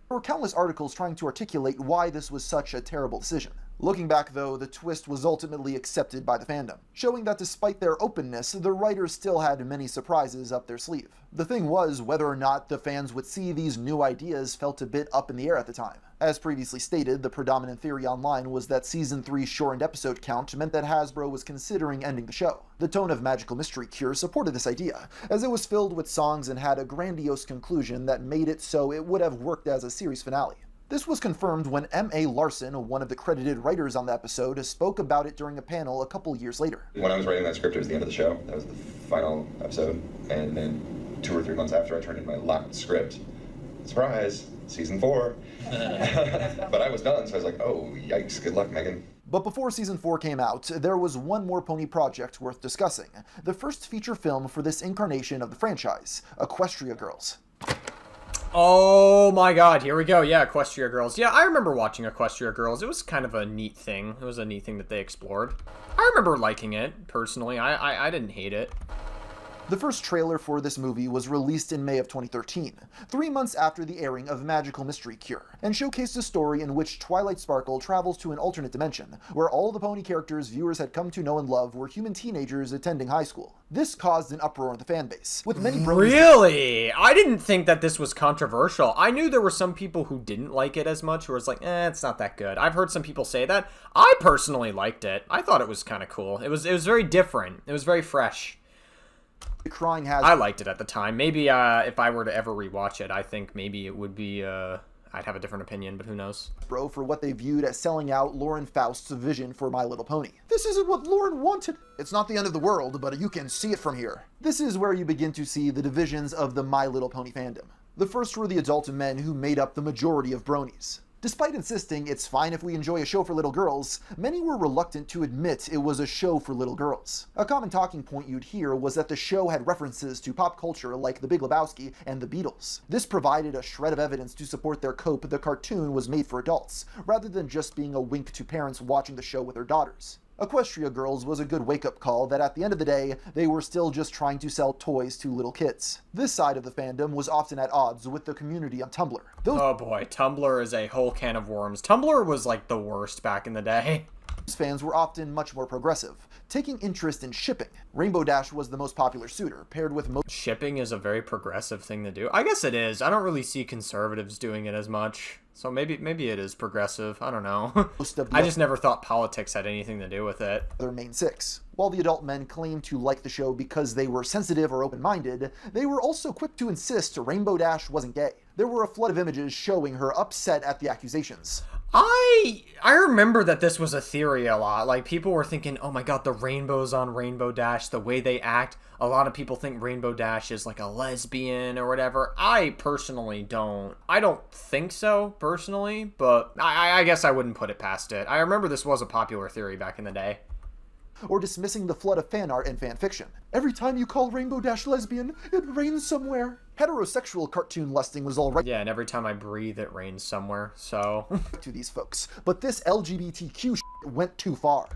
There were countless articles trying to articulate why this was such a terrible decision. Looking back, though, the twist was ultimately accepted by the fandom, showing that despite their openness, the writers still had many surprises up their sleeve. The thing was, whether or not the fans would see these new ideas felt a bit up in the air at the time. As previously stated, the predominant theory online was that Season 3's shortened episode count meant that Hasbro was considering ending the show. The tone of Magical Mystery Cure supported this idea, as it was filled with songs and had a grandiose conclusion that made it so it would have worked as a series finale. This was confirmed when M.A. Larson, one of the credited writers on the episode, spoke about it during a panel a couple years later. When I was writing that script, it was the end of the show. That was the final episode. And then 2 or 3 months after, I turned in my locked script. Surprise! Season 4. But I was done, so I was like, oh, yikes, good luck, Megan. But before Season 4 came out, there was one more pony project worth discussing. The first feature film for this incarnation of the franchise, Equestria Girls. Oh my god, here we go. Yeah, Equestria Girls. Yeah, I remember watching Equestria Girls. It was kind of a neat thing. It was a neat thing that they explored. I remember liking it, personally. I didn't hate it. The first trailer for this movie was released in May of 2013, 3 months after the airing of Magical Mystery Cure, and showcased a story in which Twilight Sparkle travels to an alternate dimension, where all the pony characters viewers had come to know and love were human teenagers attending high school. This caused an uproar in the fanbase, with many Bronies... Really? I didn't think that this was controversial. I knew there were some people who didn't like it as much, who was like, it's not that good. I've heard some people say that. I personally liked it. I thought it was kind of cool. It was very different. It was very fresh. crying has... I liked it at the time. Maybe if I were to ever rewatch it, I think maybe it would be... I'd have a different opinion, but who knows? For what they viewed as selling out Lauren Faust's vision for My Little Pony. This isn't what Lauren wanted. It's not the end of the world, but you can see it from here. This is where you begin to see the divisions of the My Little Pony fandom. The first were the adult men who made up the majority of Bronies. Despite insisting it's fine if we enjoy a show for little girls, many were reluctant to admit it was a show for little girls. A common talking point you'd hear was that the show had references to pop culture like The Big Lebowski and The Beatles. This provided a shred of evidence to support their cope the cartoon was made for adults, rather than just being a wink to parents watching the show with their daughters. Equestria Girls was a good wake-up call that at the end of the day, they were still just trying to sell toys to little kids. This side of the fandom was often at odds with the community on Tumblr. Oh boy, Tumblr is a whole can of worms. Tumblr was like the worst back in the day. Fans were often much more progressive, taking interest in shipping. Rainbow Dash was the most popular suitor, paired with most... Shipping is a very progressive thing to do. I guess it is. I don't really see conservatives doing it as much. So maybe it is progressive. I don't know. I just never thought politics had anything to do with it. Their main six. While the adult men claimed to like the show because they were sensitive or open-minded, they were also quick to insist Rainbow Dash wasn't gay. There were a flood of images showing her upset at the accusations. I remember that this was a theory a lot. Like, people were thinking, oh my god, the rainbows on Rainbow Dash, the way they act. A lot of people think Rainbow Dash is like a lesbian or whatever. I personally don't. I don't think so, personally, but I guess I wouldn't put it past it. I remember this was a popular theory back in the day. Or dismissing the flood of fan art and fan fiction. Every time you call Rainbow Dash lesbian, it rains somewhere. Heterosexual cartoon lusting was alright. Yeah, and every time I breathe, it rains somewhere, so... to these folks. But this LGBTQ went too far.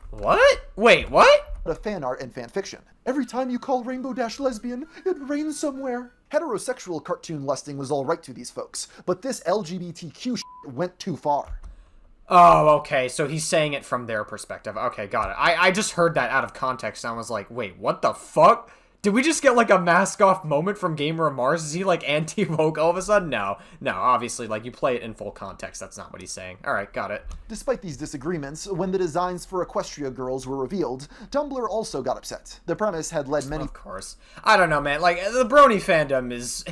What? Wait, what? Of fan art and fan fiction. Every time you call Rainbow Dash lesbian, it rains somewhere. Heterosexual cartoon lusting was alright to these folks. But this LGBTQ went too far. Oh, okay, so he's saying it from their perspective. Okay, got it. I just heard that out of context, and I was like, wait, what the fuck? Did we just get, like, a mask-off moment from Gamer of Mars? Is he, like, anti-woke all of a sudden? No, obviously, like, you play it in full context. That's not what he's saying. Alright, got it. Despite these disagreements, when the designs for Equestria Girls were revealed, Tumblr also got upset. The premise had led many... Of course. I don't know, man. Like, the Brony fandom is...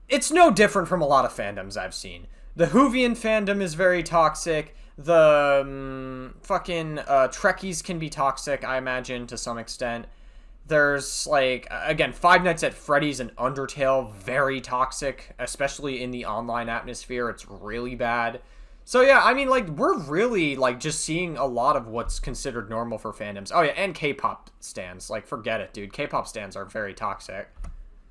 It's no different from a lot of fandoms I've seen. The Whovian fandom is very toxic. The fucking Trekkies can be toxic, I imagine, to some extent. There's, like, again, Five Nights at Freddy's and Undertale, very toxic, especially in the online atmosphere. It's really bad. So, yeah, I mean, like, we're really, like, just seeing a lot of what's considered normal for fandoms. Oh, yeah, and K-pop stans. Like, forget it, dude. K-pop stans are very toxic.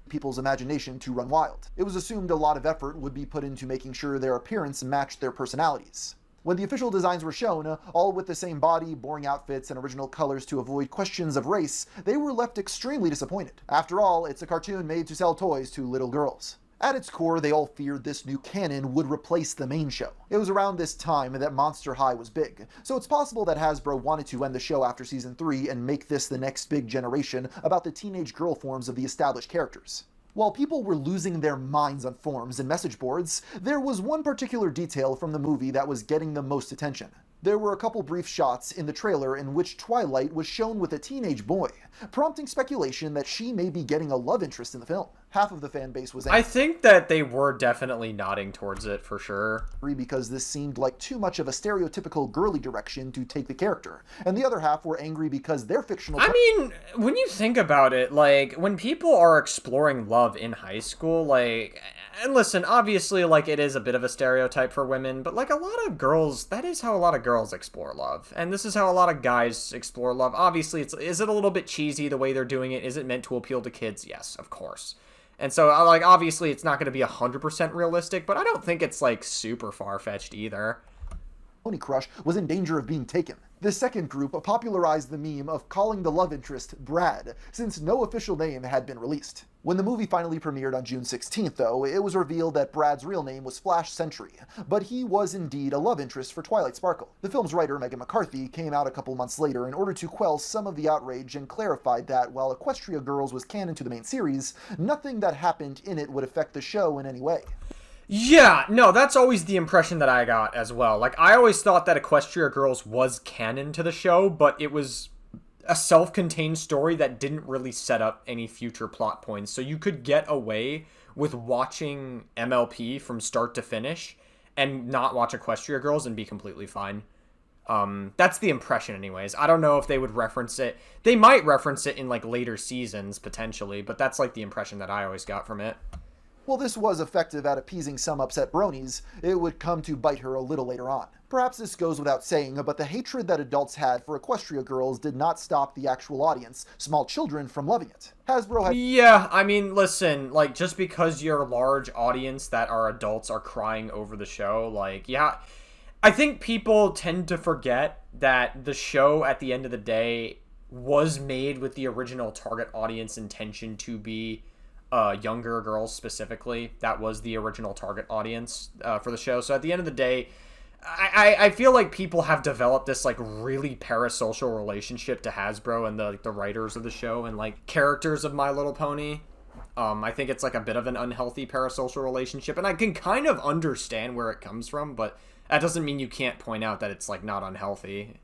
People's imagination to run wild. It was assumed a lot of effort would be put into making sure their appearance matched their personalities. When the official designs were shown, all with the same body, boring outfits, and original colors to avoid questions of race, they were left extremely disappointed. After all, it's a cartoon made to sell toys to little girls. At its core, they all feared this new canon would replace the main show. It was around this time that Monster High was big, so it's possible that Hasbro wanted to end the show after Season 3 and make this the next big generation about the teenage girl forms of the established characters. While people were losing their minds on forums and message boards, there was one particular detail from the movie that was getting the most attention. There were a couple brief shots in the trailer in which Twilight was shown with a teenage boy, prompting speculation that she may be getting a love interest in the film. Half of the fan base was angry. I think that they were definitely nodding towards it, for sure. Because this seemed like too much of a stereotypical girly direction to take the character. And the other half were angry because their fictional... I mean, when you think about it, like, when people are exploring love in high school, like... And listen, obviously, like, it is a bit of a stereotype for women, but, like, a lot of girls, that is how a lot of girls explore love. And this is how a lot of guys explore love. Obviously, is it a little bit cheesy the way they're doing it? Is it meant to appeal to kids? Yes, of course. And so, like, obviously, it's not going to be 100% realistic, but I don't think it's, like, super far-fetched either. Pony Crush was in danger of being taken. The second group popularized the meme of calling the love interest Brad, since no official name had been released. When the movie finally premiered on June 16th, though, it was revealed that Brad's real name was Flash Sentry, but he was indeed a love interest for Twilight Sparkle. The film's writer, Megan McCarthy, came out a couple months later in order to quell some of the outrage and clarified that while Equestria Girls was canon to the main series, nothing that happened in it would affect the show in any way. Yeah, no, that's always the impression that I got as well. Like, I always thought that Equestria Girls was canon to the show, but it was a self-contained story that didn't really set up any future plot points. So you could get away with watching MLP from start to finish and not watch Equestria Girls and be completely fine. That's the impression anyways. I don't know if they would reference it. They might reference it in like later seasons potentially, but that's like the impression that I always got from it. While this was effective at appeasing some upset bronies, it would come to bite her a little later on. Perhaps this goes without saying, but the hatred that adults had for Equestria Girls did not stop the actual audience, small children, from loving it. Hasbro had... Yeah, I mean, listen, like, just because your large audience that are adults are crying over the show, like, yeah, I think people tend to forget that the show, at the end of the day, was made with the original target audience intention to be younger girls specifically. That was the original target audience for the show. So at the end of the day, I feel like people have developed this like really parasocial relationship to Hasbro and the writers of the show and like characters of My Little Pony. I think it's like a bit of an unhealthy parasocial relationship, and I can kind of understand where it comes from, but that doesn't mean you can't point out that it's like not unhealthy.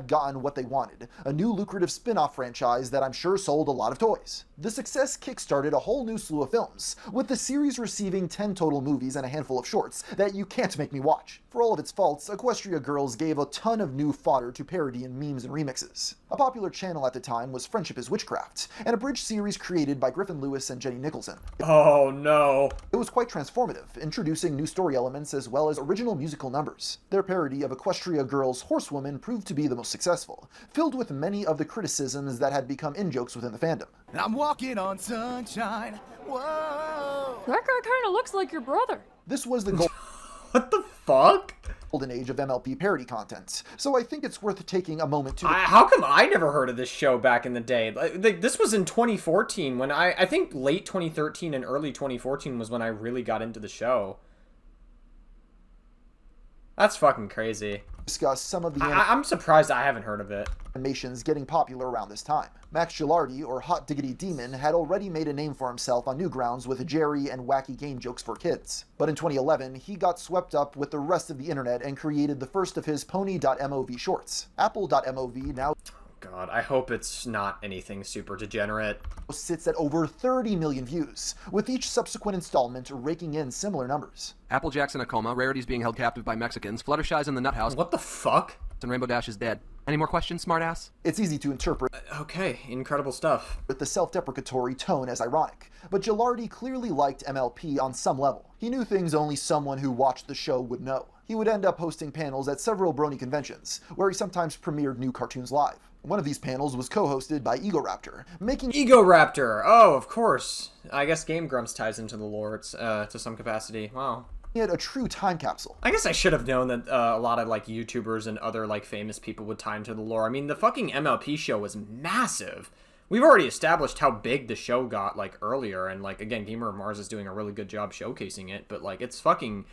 Gotten what they wanted, a new lucrative spin-off franchise that I'm sure sold a lot of toys. The success kickstarted a whole new slew of films, with the series receiving 10 total movies and a handful of shorts that you can't make me watch. For all of its faults, Equestria Girls gave a ton of new fodder to parody in memes and remixes. A popular channel at the time was Friendship is Witchcraft, an abridged series created by Griffin Lewis and Jenny Nicholson. Oh no. It was quite transformative, introducing new story elements as well as original musical numbers. Their parody of Equestria Girls' Horsewoman proved to be the most successful, filled with many of the criticisms that had become in-jokes within the fandom. I'm walking on sunshine. Whoa. That guy kind of looks like your brother. This was the What the fuck? golden age of MLP parody content, so I think it's worth taking a moment to... How come I never heard of this show back in the day? Like, this was in 2014, when I think late 2013 and early 2014 was when I really got into the show. That's fucking crazy. Discuss some of the... I'm surprised I haven't heard of it. Animations getting popular around this time. Max Gilardi, or Hot Diggity Demon, had already made a name for himself on Newgrounds with Jerry and wacky game jokes for kids. But in 2011, he got swept up with the rest of the internet and created the first of his Pony.mov shorts. Apple.mov now... God, I hope it's not anything super degenerate. Sits at over 30 million views, with each subsequent installment raking in similar numbers. Applejack's in a coma, Rarity's being held captive by Mexicans, Fluttershy's in the nut house. What the fuck? And Rainbow Dash is dead. Any more questions, smartass? It's easy to interpret. Okay, incredible stuff. With the self-deprecatory tone as ironic, but Gilardi clearly liked MLP on some level. He knew things only someone who watched the show would know. He would end up hosting panels at several Brony conventions, where he sometimes premiered new cartoons live. One of these panels was co-hosted by Egoraptor, making... Egoraptor! Oh, of course. I guess Game Grumps ties into the lore to some capacity. Wow. It a true time capsule. I guess I should have known that a lot of like YouTubers and other like famous people would tie into the lore. I mean, the fucking MLP show was massive. We've already established how big the show got like earlier, and like again, Gamer of Mars is doing a really good job showcasing it, but like it's fucking...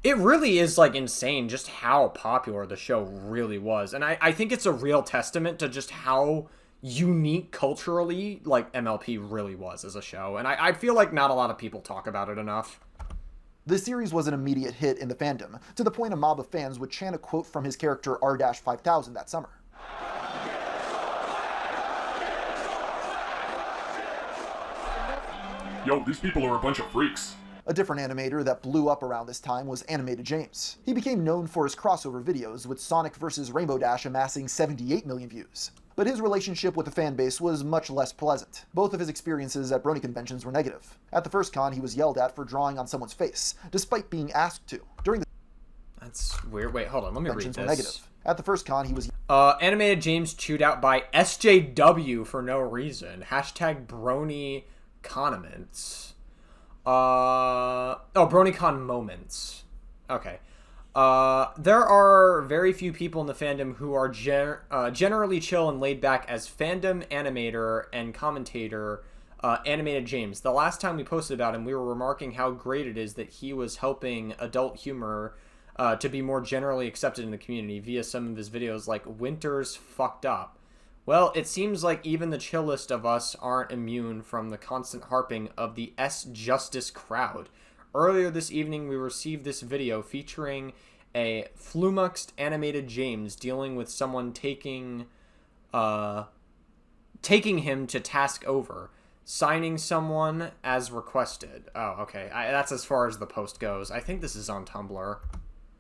It really is, like, insane just how popular the show really was. And I think it's a real testament to just how unique culturally, like, MLP really was as a show. And I feel like not a lot of people talk about it enough. The series was an immediate hit in the fandom, to the point a mob of fans would chant a quote from his character R-5000 that summer. Yo, these people are a bunch of freaks. A different animator that blew up around this time was Animated James. He became known for his crossover videos, with Sonic vs. Rainbow Dash amassing 78 million views. But his relationship with the fanbase was much less pleasant. Both of his experiences at Brony conventions were negative. At the first con, he was yelled at for drawing on someone's face, despite being asked to. During the... That's weird. Wait, hold on. Let me read this. Were negative. At the first con, he was... Animated James chewed out by SJW for no reason. Hashtag Brony condiments. BronyCon moments. Okay. There are very few people in the fandom who are generally chill and laid back as fandom animator and commentator Animated James. The last time we posted about him, we were remarking how great it is that he was helping adult humor to be more generally accepted in the community via some of his videos like Winter's Fucked Up. Well, it seems like even the chillest of us aren't immune from the constant harping of the S-Justice crowd. Earlier this evening, we received this video featuring a flummoxed Animated James dealing with someone taking taking him to task over, signing someone as requested. Oh, okay. That's as far as the post goes. I think this is on Tumblr.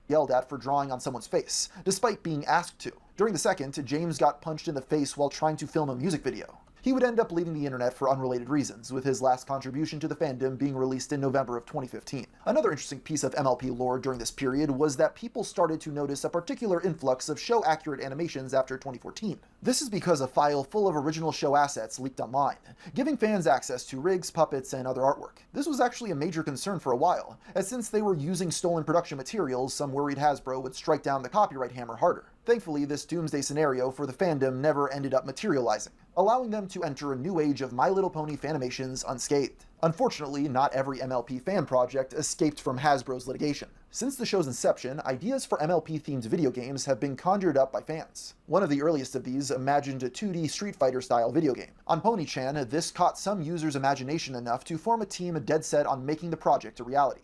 Yelled at for drawing on someone's face, despite being asked to. During the second, James got punched in the face while trying to film a music video. He would end up leaving the internet for unrelated reasons, with his last contribution to the fandom being released in November of 2015. Another interesting piece of MLP lore during this period was that people started to notice a particular influx of show-accurate animations after 2014. This is because a file full of original show assets leaked online, giving fans access to rigs, puppets, and other artwork. This was actually a major concern for a while, as since they were using stolen production materials, some worried Hasbro would strike down the copyright hammer harder. Thankfully, this doomsday scenario for the fandom never ended up materializing, allowing them to enter a new age of My Little Pony fanimations unscathed. Unfortunately, not every MLP fan project escaped from Hasbro's litigation. Since the show's inception, ideas for MLP-themed video games have been conjured up by fans. One of the earliest of these imagined a 2D Street Fighter-style video game. On Pony-chan, this caught some users' imagination enough to form a team dead set on making the project a reality.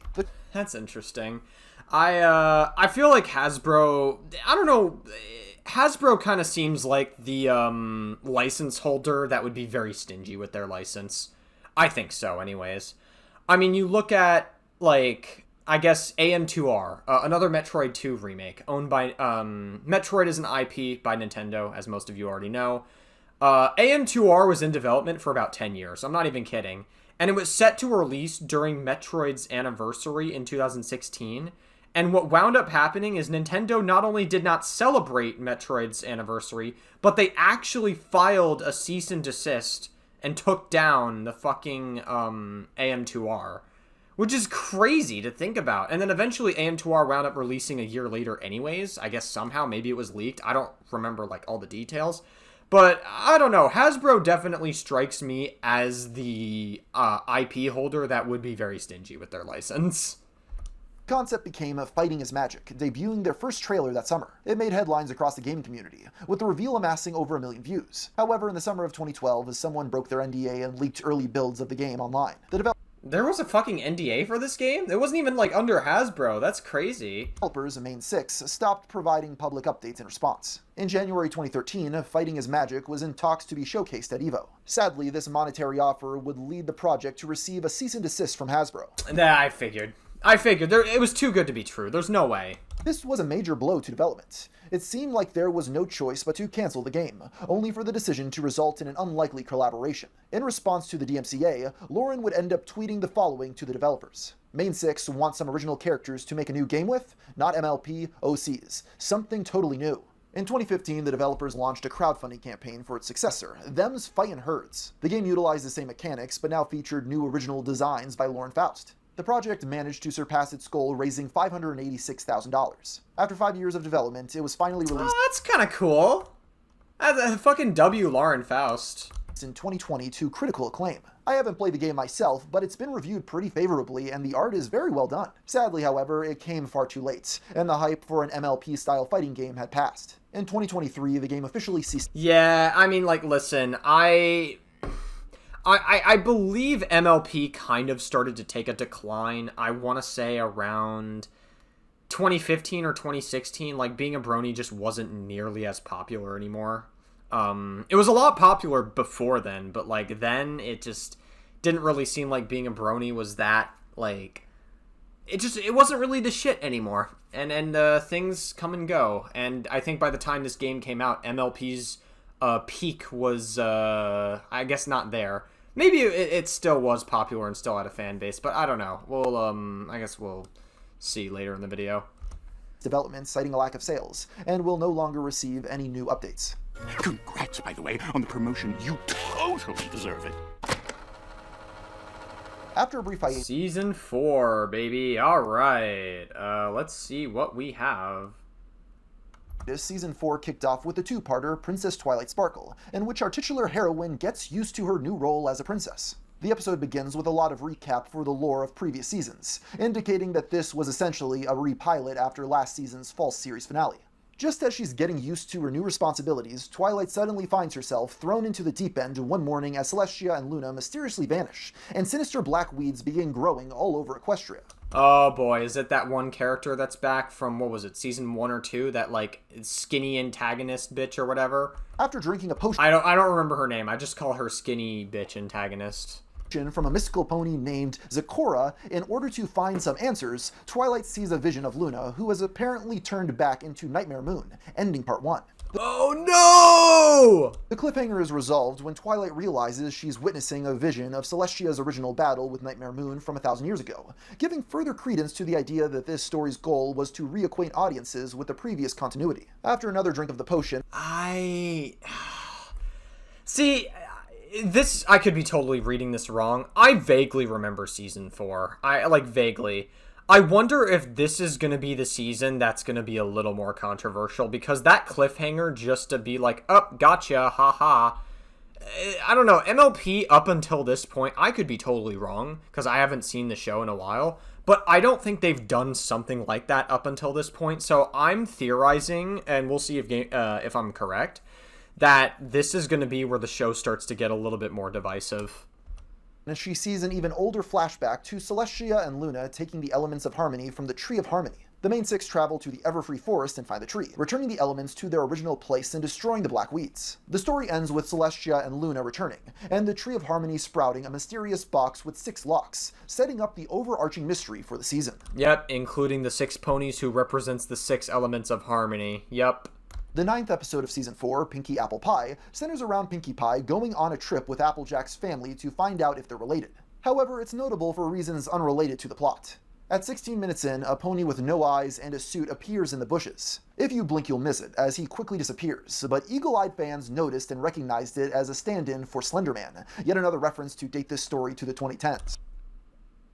That's interesting. I feel like Hasbro, I don't know, Hasbro kind of seems like the license holder that would be very stingy with their license. I think so, anyways. I mean, you look at, like, I guess AM2R, another Metroid 2 remake, owned by, Metroid is an IP by Nintendo, as most of you already know. AM2R was in development for about 10 years, I'm not even kidding. And it was set to release during Metroid's anniversary in 2016. And what wound up happening is Nintendo not only did not celebrate Metroid's anniversary, but they actually filed a cease and desist and took down the fucking AM2R. Which is crazy to think about. And then eventually AM2R wound up releasing a year later anyways. I guess somehow, maybe it was leaked. I don't remember, like, all the details. But, I don't know, Hasbro definitely strikes me as the IP holder that would be very stingy with their license. The concept became Fighting is Magic, debuting their first trailer that summer. It made headlines across the gaming community, with the reveal amassing over 1 million views. However, in the summer of 2012, someone broke their NDA and leaked early builds of the game online. There was a fucking NDA for this game? It wasn't even, like, under Hasbro. That's crazy. Developers, Main 6, stopped providing public updates in response. In January 2013, Fighting is Magic was in talks to be showcased at EVO. Sadly, this monetary offer would lead the project to receive a cease and desist from Hasbro. I figured. It was too good to be true. There's no way. This was a major blow to development. It seemed like there was no choice but to cancel the game, only for the decision to result in an unlikely collaboration. In response to the DMCA, Lauren would end up tweeting the following to the developers. Main 6 wants some original characters to make a new game with, not MLP, OCs. Something totally new. In 2015, the developers launched a crowdfunding campaign for its successor, Them's Fightin' Herds. The game utilized the same mechanics, but now featured new original designs by Lauren Faust. The project managed to surpass its goal, raising $586,000. After 5 years of development, it was finally released. Oh, that's kind of cool. Fucking W. Lauren Faust. In 2020 to critical acclaim. I haven't played the game myself, but it's been reviewed pretty favorably and the art is very well done. Sadly, however, it came far too late, and the hype for an MLP-style fighting game had passed. In 2023, the game officially ceased. Yeah, I mean, like, listen, I believe MLP kind of started to take a decline, I want to say around 2015 or 2016, like, being a Brony just wasn't nearly as popular anymore. It was a lot popular before then, but, like, then it just didn't really seem like being a Brony was that, like, it wasn't really the shit anymore. And things come and go. And I think by the time this game came out, MLP's peak was, I guess not there. Maybe it still was popular and still had a fan base, but I don't know. We'll, I guess we'll see later in the video. Development citing a lack of sales, and will no longer receive any new updates. Congrats, by the way, on the promotion. You totally deserve it. After a brief hiatus... Season 4, baby. Alright. Let's see what we have. Season 4 kicked off with the two-parter Princess Twilight Sparkle, in which our titular heroine gets used to her new role as a princess. The episode begins with a lot of recap for the lore of previous seasons, indicating that this was essentially a repilot after last season's false series finale. Just as she's getting used to her new responsibilities, Twilight suddenly finds herself thrown into the deep end one morning as Celestia and Luna mysteriously vanish, and sinister black weeds begin growing all over Equestria. Oh boy, is it that one character that's back from, what was it, season 1 or 2? That, like, skinny antagonist bitch or whatever? After drinking a potion... I don't remember her name. I just call her skinny bitch antagonist. From a mystical pony named Zecora. In order to find some answers, Twilight sees a vision of Luna, who has apparently turned back into Nightmare Moon, ending part 1. Oh no! The cliffhanger is resolved when Twilight realizes she's witnessing a vision of Celestia's original battle with Nightmare Moon from 1,000 years ago, giving further credence to the idea that this story's goal was to reacquaint audiences with the previous continuity. After another drink of the potion... See, this, I could be totally reading this wrong. I vaguely remember season 4. Vaguely. I wonder if this is going to be the season that's going to be a little more controversial, because that cliffhanger just to be like, oh, gotcha, haha. I don't know, MLP up until this point, I could be totally wrong, because I haven't seen the show in a while, but I don't think they've done something like that up until this point, so I'm theorizing, and we'll see if I'm correct, that this is going to be where the show starts to get a little bit more divisive. And she sees an even older flashback to Celestia and Luna taking the elements of harmony from the Tree of Harmony. The main six travel to the Everfree Forest and find the tree, returning the elements to their original place and destroying the black weeds. The story ends with Celestia and Luna returning, and the Tree of Harmony sprouting a mysterious box with 6 locks, setting up the overarching mystery for the season. Yep, including the 6 ponies who represents the 6 elements of harmony. Yep. The 9th episode of Season 4, Pinkie Apple Pie, centers around Pinkie Pie going on a trip with Applejack's family to find out if they're related. However, it's notable for reasons unrelated to the plot. At 16 minutes in, a pony with no eyes and a suit appears in the bushes. If you blink, you'll miss it, as he quickly disappears, but eagle-eyed fans noticed and recognized it as a stand-in for Slender Man, yet another reference to date this story to the 2010s.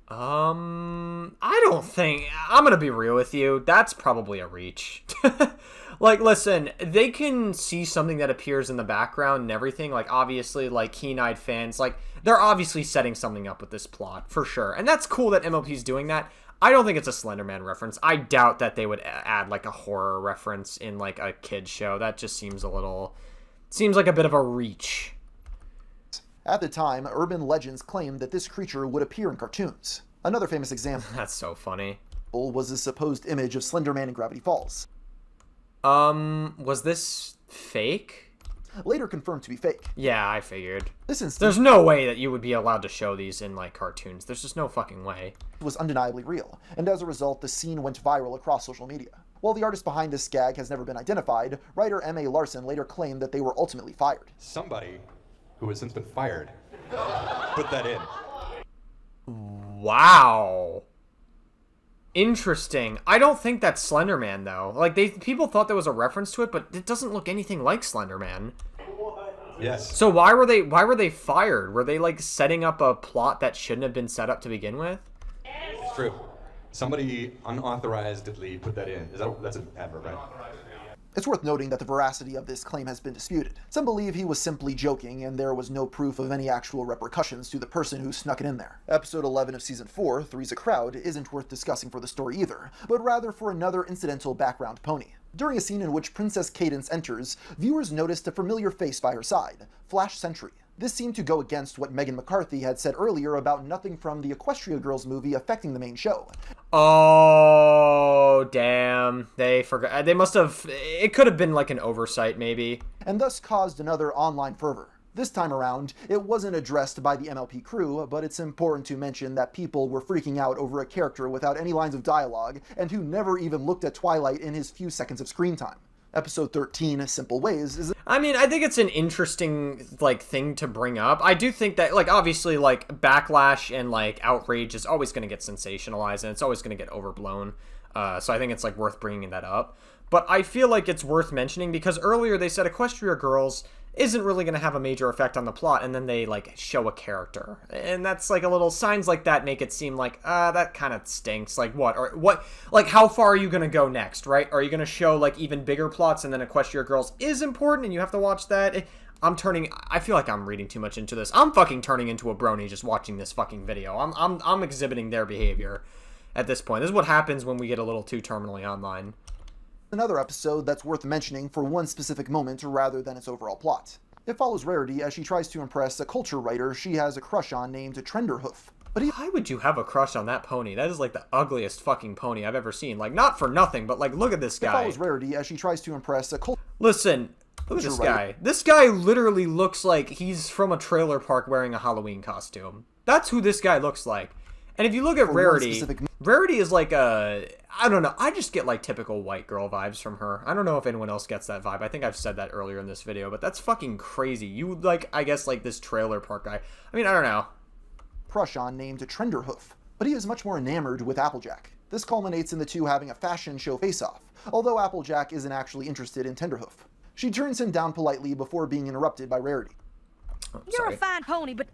I don't think... I'm gonna be real with you, that's probably a reach. Like, listen, they can see something that appears in the background and everything, like, obviously, like, keen-eyed fans, like, they're obviously setting something up with this plot, for sure. And that's cool that MLP's doing that. I don't think it's a Slender Man reference. I doubt that they would add, like, a horror reference in, like, a kid's show. That just seems a little... seems like a bit of a reach. At the time, urban legends claimed that this creature would appear in cartoons. Another famous example... That's so funny. ...was the supposed image of Slender Man in Gravity Falls. Was this fake? Later confirmed to be fake. Yeah, I figured. This instance... There's no way that you would be allowed to show these in, like, cartoons. There's just no fucking way. It was undeniably real, and as a result, the scene went viral across social media. While the artist behind this gag has never been identified, writer M.A. Larson later claimed that they were ultimately fired. Somebody who has since been fired put that in. Wow. Interesting. I don't think that's Slender Man, though. Like, people thought there was a reference to it, but it doesn't look anything like Slender Man. Yes. So why were they fired? Were they, like, setting up a plot that shouldn't have been set up to begin with? It's true. Somebody unauthorizedly put that in. That's an adverb, right? It's worth noting that the veracity of this claim has been disputed. Some believe he was simply joking and there was no proof of any actual repercussions to the person who snuck it in there. Episode 11 of Season 4, Three's a Crowd, isn't worth discussing for the story either, but rather for another incidental background pony. During a scene in which Princess Cadence enters, viewers noticed a familiar face by her side, Flash Sentry. This seemed to go against what Megan McCarthy had said earlier about nothing from the Equestria Girls movie affecting the main show. Oh, damn. They forgot. They must have... It could have been like an oversight, maybe. And thus caused another online fervor. This time around, it wasn't addressed by the MLP crew, but it's important to mention that people were freaking out over a character without any lines of dialogue, and who never even looked at Twilight in his few seconds of screen time. Episode 13, Simple Ways, is... I mean, I think it's an interesting, like, thing to bring up. I do think that, like, obviously, like, backlash and, like, outrage is always going to get sensationalized, and it's always going to get overblown. So I think it's, like, worth bringing that up. But I feel like it's worth mentioning because earlier they said Equestria Girls isn't really going to have a major effect on the plot, and then they, like, show a character. And that's, like, a little... Signs like that make it seem like, that kind of stinks. Like, what? Or what? Like, how far are you going to go next, right? Are you going to show, like, even bigger plots, and then Equestria Girls is important, and you have to watch that? I feel like I'm reading too much into this. I'm fucking turning into a brony just watching this fucking video. I'm exhibiting their behavior at this point. This is what happens when we get a little too terminally online. Another episode that's worth mentioning for one specific moment rather than its overall plot. It follows Rarity as she tries to impress a culture writer she has a crush on named Trenderhoof. But why would you have a crush on that pony? That is like the ugliest fucking pony I've ever seen. Like, not for nothing, but like, look at this guy. It follows Rarity as she tries to impress a cult. Listen, look at this guy. This guy literally looks like he's from a trailer park wearing a Halloween costume. That's who this guy looks like. And if you look at Rarity, Rarity is like a, I don't know, I just get like typical white girl vibes from her. I don't know if anyone else gets that vibe. I think I've said that earlier in this video, but that's fucking crazy. You like, I guess like this trailer park guy. I mean, I don't know. Crush on named Trenderhoof, but he is much more enamored with Applejack. This culminates in the two having a fashion show face-off, although Applejack isn't actually interested in Tenderhoof. She turns him down politely before being interrupted by Rarity. You're a fine pony, but,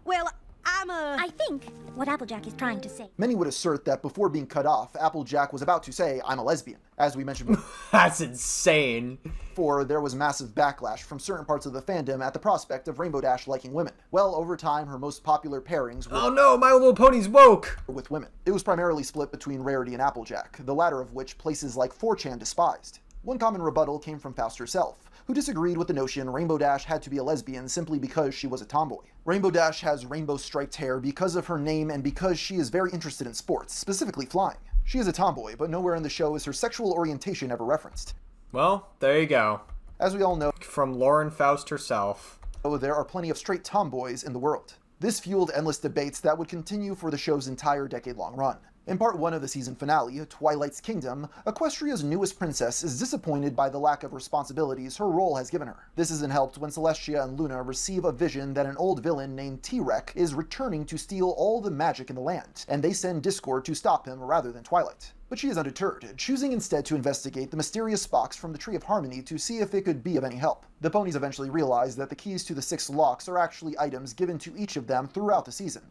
well, I think what Applejack is trying to say. Many would assert that before being cut off, Applejack was about to say, I'm a lesbian, as we mentioned before. That's insane. For there was massive backlash from certain parts of the fandom at the prospect of Rainbow Dash liking women. Well, over time, her most popular pairings were... Oh no, My Little Pony's woke! ...with women. It was primarily split between Rarity and Applejack, the latter of which places like 4chan despised. One common rebuttal came from Faust herself, who disagreed with the notion Rainbow Dash had to be a lesbian simply because she was a tomboy. Rainbow Dash has rainbow-striped hair because of her name and because she is very interested in sports, specifically flying. She is a tomboy, but nowhere in the show is her sexual orientation ever referenced. Well, there you go. As we all know, from Lauren Faust herself, there are plenty of straight tomboys in the world. This fueled endless debates that would continue for the show's entire decade-long run. In part 1 of the season finale, Twilight's Kingdom, Equestria's newest princess is disappointed by the lack of responsibilities her role has given her. This isn't helped when Celestia and Luna receive a vision that an old villain named T-Rex is returning to steal all the magic in the land, and they send Discord to stop him rather than Twilight. But she is undeterred, choosing instead to investigate the mysterious box from the Tree of Harmony to see if it could be of any help. The ponies eventually realize that the keys to the 6 locks are actually items given to each of them throughout the season.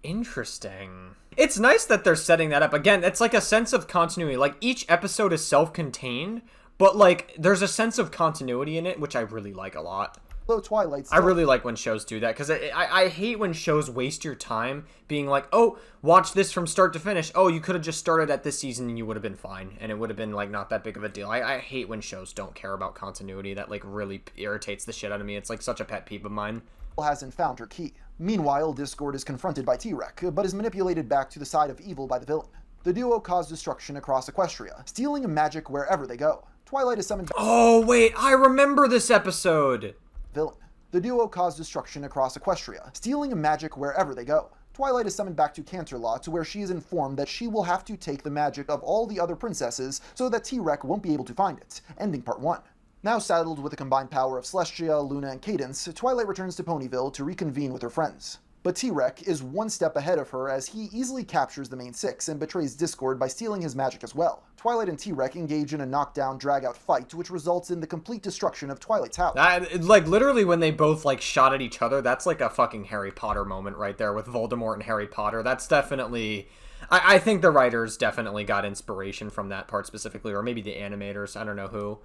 Interesting. It's nice that they're setting that up. Again, it's like a sense of continuity. Like, each episode is self-contained, but, like, there's a sense of continuity in it, which I really like a lot. Twilight's I really like when shows do that, because I hate when shows waste your time being like, oh, watch this from start to finish. Oh, you could have just started at this season and you would have been fine, and it would have been, like, not that big of a deal. I hate when shows don't care about continuity. That, like, really irritates the shit out of me. It's, like, such a pet peeve of mine. Hasn't found her key. Meanwhile, Discord is confronted by T-Rex, but is manipulated back to the side of evil by the villain. The duo cause destruction across Equestria, stealing magic wherever they go. Twilight is summoned... Oh, wait, I remember this episode! Villain. The duo cause destruction across Equestria, stealing magic wherever they go. Twilight is summoned back to Canterlot, where she is informed that she will have to take the magic of all the other princesses so that T-Rex won't be able to find it, ending part 1. Now saddled with the combined power of Celestia, Luna, and Cadence, Twilight returns to Ponyville to reconvene with her friends. But T-Rex is one step ahead of her as he easily captures the main 6 and betrays Discord by stealing his magic as well. Twilight and T-Rex engage in a knockdown, drag-out fight, which results in the complete destruction of Twilight's house. Like, literally when they both, like, shot at each other, that's like a fucking Harry Potter moment right there with Voldemort and Harry Potter. That's definitely... I think the writers definitely got inspiration from that part specifically, or maybe the animators, I don't know who.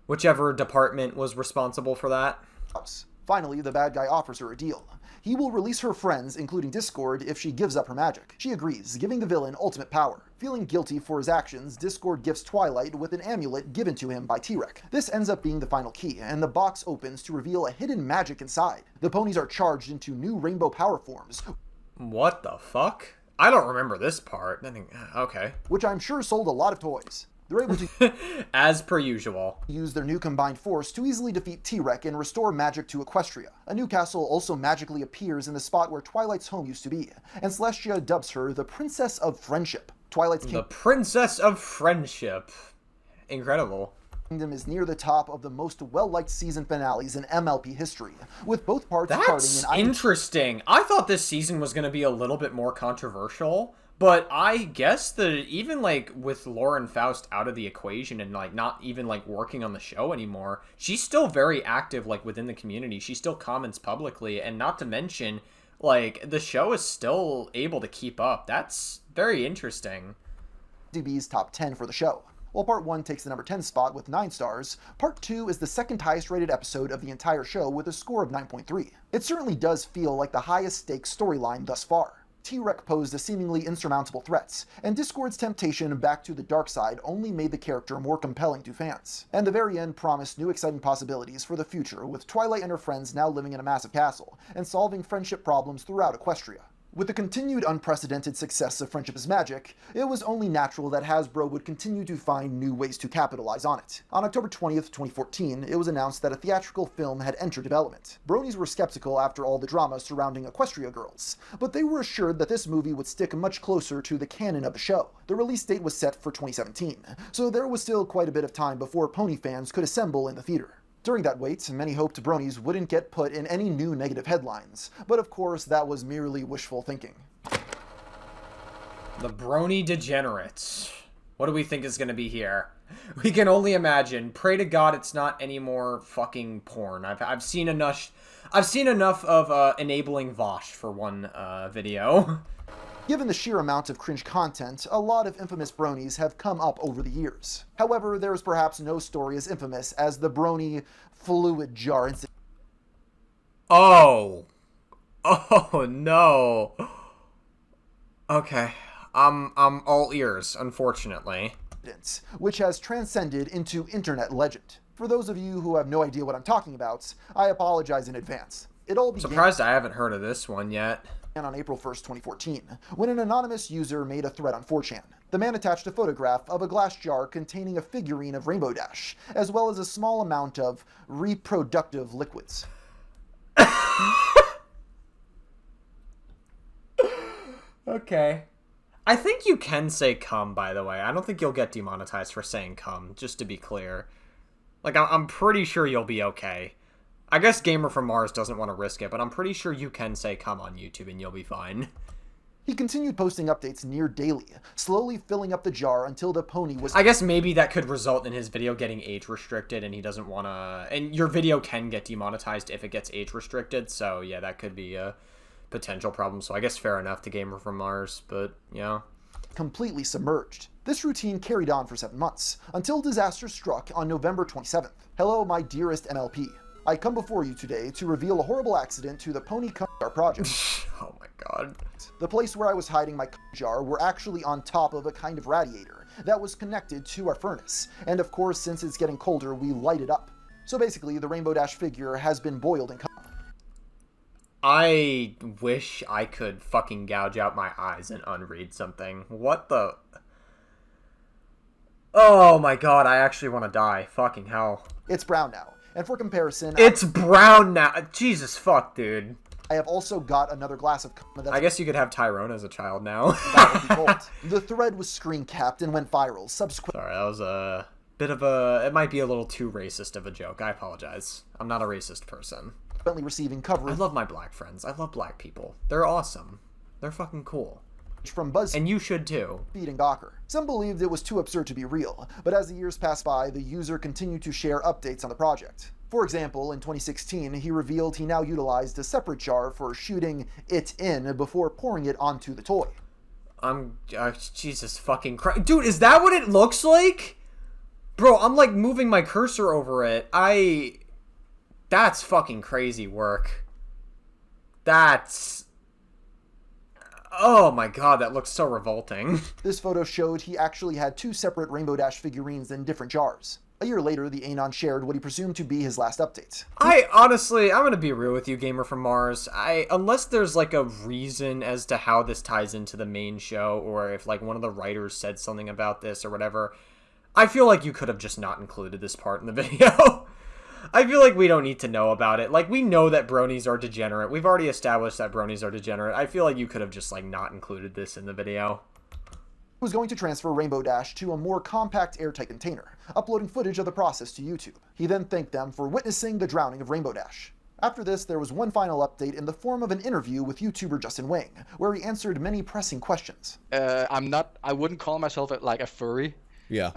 Whichever department was responsible for that. Finally, the bad guy offers her a deal. He will release her friends, including Discord, if she gives up her magic. She agrees, giving the villain ultimate power. Feeling guilty for his actions, Discord gifts Twilight with an amulet given to him by T-Rex. This ends up being the final key, and the box opens to reveal a hidden magic inside. The ponies are charged into new rainbow power forms. What the fuck? I don't remember this part. Okay. Which I'm sure sold a lot of toys. They're able to, as per usual, use their new combined force to easily defeat T-Rex and restore magic to Equestria. A new castle also magically appears in the spot where Twilight's home used to be, and Celestia dubs her the Princess of Friendship. The Princess of Friendship. Incredible. Kingdom is near the top of the most well-liked season finales in MLP history, with both parts charting in interesting. I thought this season was going to be a little bit more controversial. But I guess that even, like, with Lauren Faust out of the equation and, like, not even, like, working on the show anymore, she's still very active, like, within the community. She still comments publicly, and not to mention, like, the show is still able to keep up. That's very interesting. DB's top 10 for the show. While Part 1 takes the number 10 spot with 9 stars, Part 2 is the second highest rated episode of the entire show with a score of 9.3. It certainly does feel like the highest stakes storyline thus far. T-Rex posed a seemingly insurmountable threats, and Discord's temptation back to the dark side only made the character more compelling to fans. And the very end promised new exciting possibilities for the future, with Twilight and her friends now living in a massive castle, and solving friendship problems throughout Equestria. With the continued unprecedented success of Friendship is Magic, it was only natural that Hasbro would continue to find new ways to capitalize on it. On October 20th, 2014, it was announced that a theatrical film had entered development. Bronies were skeptical after all the drama surrounding Equestria Girls, but they were assured that this movie would stick much closer to the canon of the show. The release date was set for 2017, so there was still quite a bit of time before pony fans could assemble in the theater. During that wait, many hoped Bronies wouldn't get put in any new negative headlines, but of course that was merely wishful thinking. The Brony Degenerates. What do we think is going to be here? We can only imagine. Pray to God it's not any more fucking porn. I've seen enough of enabling Vosh for one video. Given the sheer amount of cringe content, a lot of infamous Bronies have come up over the years. However, there is perhaps no story as infamous as the Brony fluid jar incident. Oh no. Okay, I'm all ears, unfortunately. Which has transcended into internet legend. For those of you who have no idea what I'm talking about, I apologize in advance. It all began... Surprised I haven't heard of this one yet. On April 1st, 2014, when an anonymous user made a thread on 4chan. The man attached a photograph of a glass jar containing a figurine of Rainbow Dash, as well as a small amount of reproductive liquids. Okay. I think you can say cum, by the way. I don't think you'll get demonetized for saying cum, just to be clear. Like, I'm pretty sure you'll be okay. I guess Gamer from Mars doesn't want to risk it, but I'm pretty sure you can say come on YouTube and you'll be fine. He continued posting updates near daily, slowly filling up the jar until the pony was... I guess maybe that could result in his video getting age restricted and he doesn't want to... And your video can get demonetized if it gets age restricted, so yeah, that could be a potential problem. So I guess fair enough to Gamer from Mars, but yeah. Completely submerged. This routine carried on for 7 months, until disaster struck on November 27th. Hello, my dearest MLP. I come before you today to reveal a horrible accident to the Pony Cum Jar project. Oh my god. The place where I was hiding my cum jar were actually on top of a kind of radiator that was connected to our furnace, and of course, since it's getting colder, we light it up. So basically, the Rainbow Dash figure has been boiled in cum. I wish I could fucking gouge out my eyes and unread something. What the... Oh my god, I actually want to die. Fucking hell. It's brown now. And for comparison... It's brown now! Jesus fuck, dude. I have also got another glass of cum that's... I guess you could have Tyrone as a child now. The thread was screen capped and went viral. Subsequently... Sorry, that was a bit of a... It might be a little too racist of a joke. I apologize. I'm not a racist person. Receiving coverage. I love my black friends. I love black people. They're awesome. They're fucking cool. From BuzzFeed, and you should too. And Gawker. Some believed it was too absurd to be real, but as the years passed by, the user continued to share updates on the project. For example, in 2016, he revealed he now utilized a separate jar for shooting it in before pouring it onto the toy. Jesus fucking Christ. Dude, is that what it looks like? Bro, I'm like moving my cursor over it. That's fucking crazy work. That's... Oh my god, that looks so revolting. This photo showed he actually had 2 separate Rainbow Dash figurines in different jars. A year later, the Anon shared what he presumed to be his last update. Honestly, I'm gonna be real with you, Gamer from Mars. Unless there's like a reason as to how this ties into the main show, or if like one of the writers said something about this or whatever, I feel like you could have just not included this part in the video. I feel like we don't need to know about it. Like, we know that Bronies are degenerate. We've already established that Bronies are degenerate. I feel like you could have just, like, not included this in the video. He was going to transfer Rainbow Dash to a more compact airtight container, uploading footage of the process to YouTube. He then thanked them for witnessing the drowning of Rainbow Dash. After this, there was one final update in the form of an interview with YouTuber Justin Wang, where he answered many pressing questions. I wouldn't call myself like a furry. Yeah.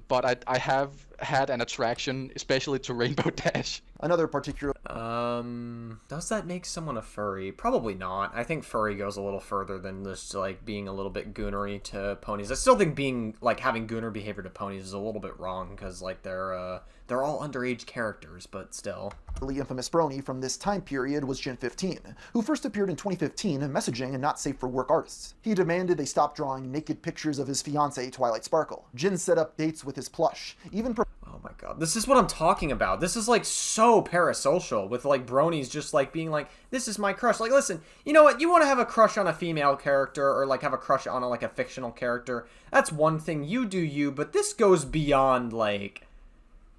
But I have had an attraction, especially to Rainbow Dash. Another particular... Does that make someone a furry? Probably not. I think furry goes a little further than just, like, being a little bit goonery to ponies. I still think being, like, having gooner behavior to ponies is a little bit wrong, because, like, they're they're all underage characters, but still. The infamous Brony from this time period was Jin 15, who first appeared in 2015 messaging not safe for work artists. He demanded they stop drawing naked pictures of his fiancée, Twilight Sparkle. Jin set up dates with his plush, even oh my god, this is what I'm talking about. This is like so parasocial, with like Bronies just like being like, this is my crush. Like, listen, you know what, you want to have a crush on a female character, or like have a crush on like a fictional character, that's one thing, you do you, but this goes beyond like,